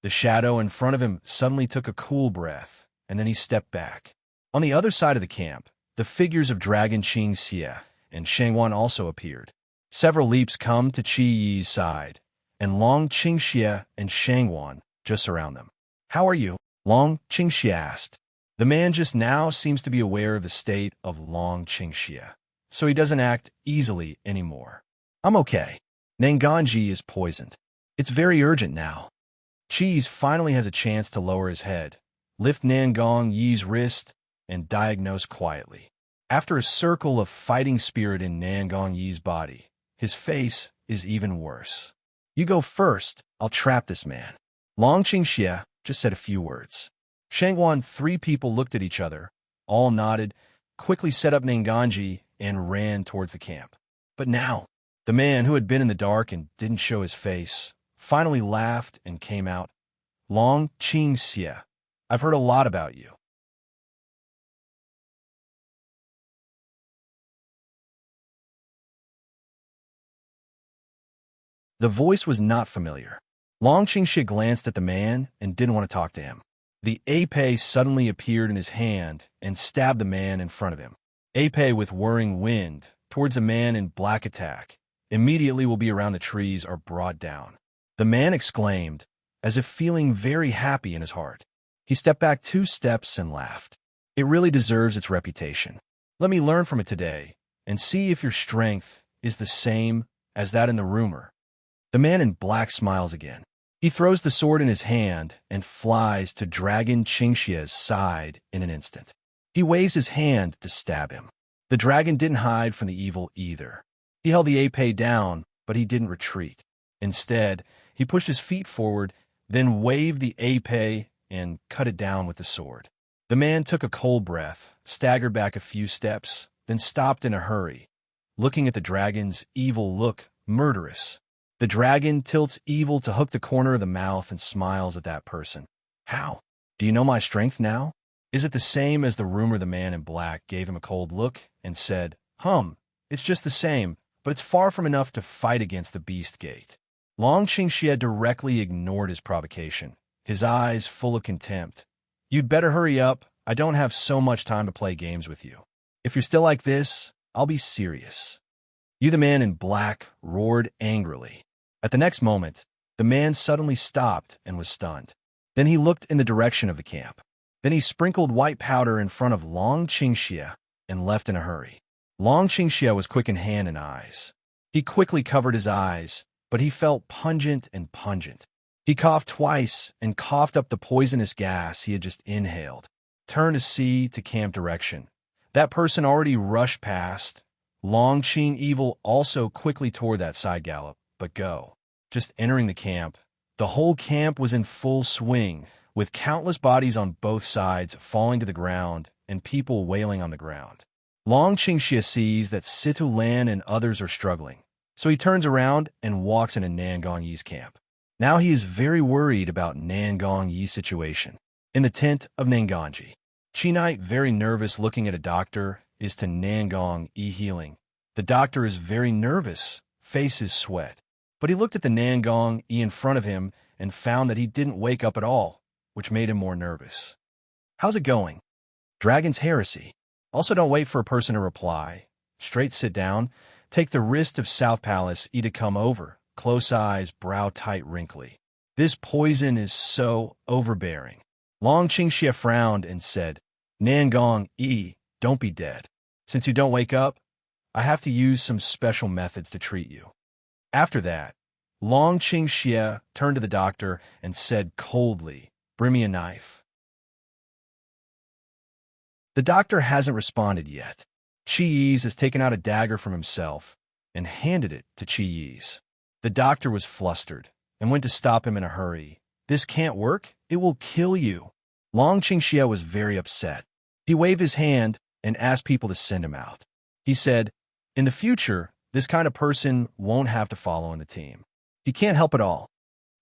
The shadow in front of him suddenly took a cool breath, and then he stepped back. On the other side of the camp, the figures of Dragon Qing Xie and Shangwan also appeared. Several leaps come to Chi Yi's side, and Long Qingxie and Shangwan just surround them. "How are you?" Long Qingxie asked. The man just now seems to be aware of the state of Long Qingxie, so he doesn't act easily anymore. "I'm okay. Nangongji is poisoned. It's very urgent now." Cheese finally has a chance to lower his head, lift Nangong Yi's wrist, and diagnose quietly. After a circle of fighting spirit in Nangong Yi's body, his face is even worse. "You go first. I'll trap this man." Long Qingxie just said a few words. Shangwan, three people looked at each other, all nodded, quickly set up Nangongji, and ran towards the camp. But now, the man who had been in the dark and didn't show his face finally laughed and came out. "Long Qingxie, I've heard a lot about you." The voice was not familiar. Long Qingxie glanced at the man and didn't want to talk to him. The épée suddenly appeared in his hand and stabbed the man in front of him. Épée with whirring wind towards a man in black attack. Immediately will be around the trees or brought down. The man exclaimed, as if feeling very happy in his heart. He stepped back 2 steps and laughed. "It really deserves its reputation. Let me learn from it today and see if your strength is the same as that in the rumor." The man in black smiles again. He throws the sword in his hand and flies to Dragon Qingxie's side in an instant. He waves his hand to stab him. The dragon didn't hide from the evil either. He held the épée down, but he didn't retreat. Instead, he pushed his feet forward, then waved the épée and cut it down with the sword. The man took a cold breath, staggered back a few steps, then stopped in a hurry, looking at the dragon's evil look, murderous. The dragon tilts evil to hook the corner of the mouth and smiles at that person. "How? Do you know my strength now? Is it the same as the rumor?" The man in black gave him a cold look and said, It's just the same, but it's far from enough to fight against the beast gate." Long Qingxie directly ignored his provocation, his eyes full of contempt. "You'd better hurry up. I don't have so much time to play games with you. If you're still like this, I'll be serious." "You," the man in black roared angrily. At the next moment, the man suddenly stopped and was stunned. Then he looked in the direction of the camp. Then he sprinkled white powder in front of Long Qingxie and left in a hurry. Long Qingxie was quick in hand and eyes. He quickly covered his eyes, but he felt pungent and pungent. He coughed twice and coughed up the poisonous gas he had just inhaled. Turn to see to camp direction. That person already rushed past. Long Qing Evil also quickly toward that side gallop, but go. Just entering the camp, the whole camp was in full swing, with countless bodies on both sides falling to the ground and people wailing on the ground. Long Qingxie sees that Situ Lan and others are struggling, so he turns around and walks into Nangong Yi's camp. Now he is very worried about Nangong Yi's situation. In the tent of Nangongji, Chi Knight, very nervous looking at a doctor, is to Nangong Yi healing. The doctor is very nervous, faces sweat. But he looked at the Nangong Yi in front of him and found that he didn't wake up at all, which made him more nervous. How's it going? Dragon's heresy. Also don't wait for a person to reply. Straight sit down, take the wrist of South Palace E to come over, close eyes, brow tight, wrinkly. This poison is so overbearing. Long Qingxie frowned and said, Nangong Yi, don't be dead. Since you don't wake up, I have to use some special methods to treat you. After that, Long Qingxie turned to the doctor and said coldly, bring me a knife. The doctor hasn't responded yet. Qi Yi's has taken out a dagger from himself and handed it to Qi Yi's. The doctor was flustered and went to stop him in a hurry. This can't work. It will kill you. Long Qingxie was very upset. He waved his hand and asked people to send him out. He said, in the future, this kind of person won't have to follow in the team. He can't help it all.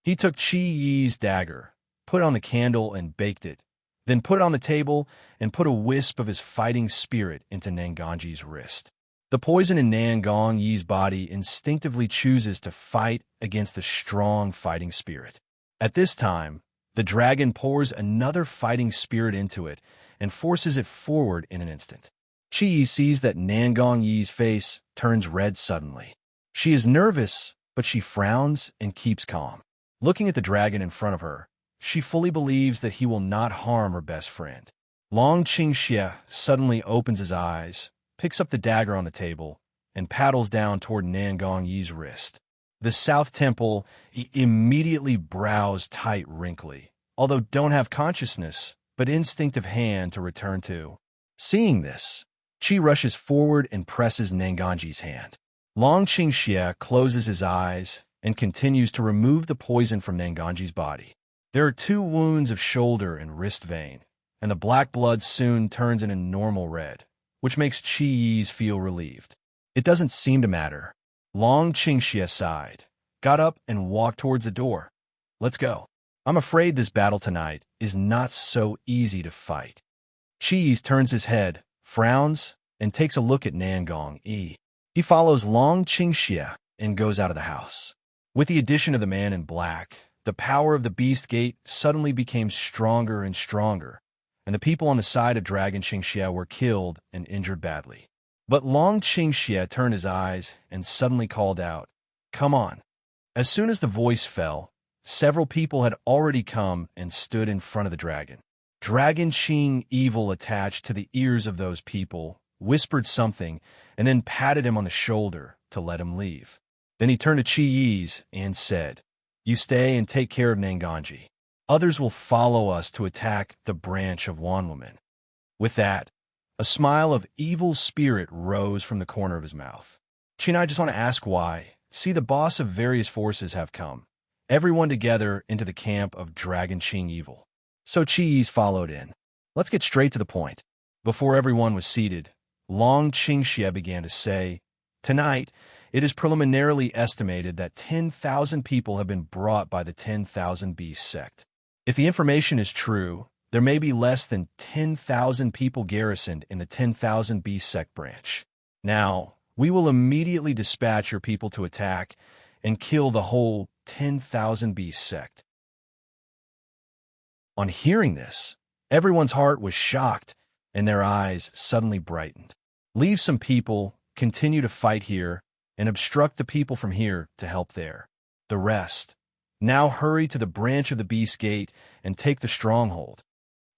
He took Qi Yi's dagger, put on the candle and baked it, then put it on the table and put a wisp of his fighting spirit into Nangongji's wrist. The poison in Nangong Yi's body instinctively chooses to fight against the strong fighting spirit. At this time, the dragon pours another fighting spirit into it and forces it forward in an instant. Qi Yi sees that Nangong Yi's face turns red suddenly. She is nervous, but she frowns and keeps calm. Looking at the dragon in front of her, she fully believes that he will not harm her best friend. Long Qingxie suddenly opens his eyes, picks up the dagger on the table, and paddles down toward Nangong Yi's wrist. The South Temple immediately brows tight, wrinkly, although don't have consciousness, but instinctive hand to return to. Seeing this, Qi rushes forward and presses Nangongji's hand. Long Qingxie closes his eyes and continues to remove the poison from Nangongji's body. There are 2 wounds of shoulder and wrist vein, and the black blood soon turns into normal red, which makes Qi Yi's feel relieved. It doesn't seem to matter. Long Qingxie sighed, got up and walked towards the door. Let's go. I'm afraid this battle tonight is not so easy to fight. Qi Yi turns his head, frowns, and takes a look at Nangong Yi. He follows Long Qingxie and goes out of the house. With the addition of the man in black, the power of the Beast Gate suddenly became stronger and stronger, and the people on the side of Dragon Qingxie were killed and injured badly. But Long Qingxie turned his eyes and suddenly called out, come on. As soon as the voice fell, several people had already come and stood in front of the dragon. Dragon Qing Evil attached to the ears of those people, whispered something, and then patted him on the shoulder to let him leave. Then he turned to Qi Yi's and said, you stay and take care of Nangongji. Others will follow us to attack the branch of Wanwoman. With that, a smile of evil spirit rose from the corner of his mouth. Qi and I just want to ask why. See, the boss of various forces have come, everyone together into the camp of Dragon Qing Evil. So Qi Yi's followed in. Let's get straight to the point. Before everyone was seated, Long Qingxie began to say, tonight, it is preliminarily estimated that 10,000 people have been brought by the 10,000 Beast sect. If the information is true, there may be less than 10,000 people garrisoned in the 10,000 Beast sect branch. Now, we will immediately dispatch your people to attack and kill the whole 10,000 Beast sect. On hearing this, everyone's heart was shocked and their eyes suddenly brightened. Leave some people, continue to fight here, and obstruct the people from here to help there. The rest, now hurry to the branch of the Beast Gate and take the stronghold.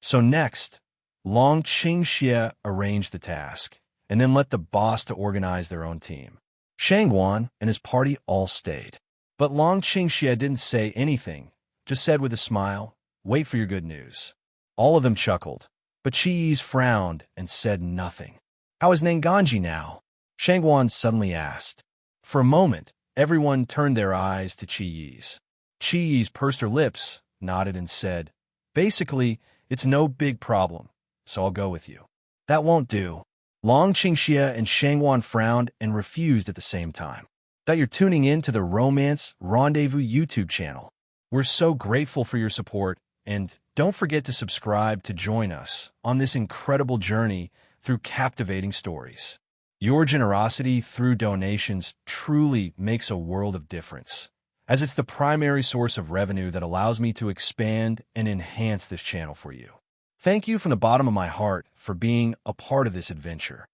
So next, Long Qingxie arranged the task. and then let the boss to organize their own team. Shangguan and his party all stayed. But Long Qingxie didn't say anything, just said with a smile, "Wait for your good news." All of them chuckled, but Qiyi's frowned and said nothing. "How is Nanganji now?" Shangguan suddenly asked. For a moment, everyone turned their eyes to Qiyi's. Qiyi's pursed her lips, nodded, and said, "Basically, it's no big problem, so I'll go with you." "That won't do." Long Qingxie and Shangguan frowned and refused at the same time. "That you're tuning in to the Romance Rendezvous YouTube channel. We're so grateful for your support, and don't forget to subscribe to join us on this incredible journey through captivating stories. Your generosity through donations truly makes a world of difference, as it's the primary source of revenue that allows me to expand and enhance this channel for you. Thank you from the bottom of my heart for being a part of this adventure.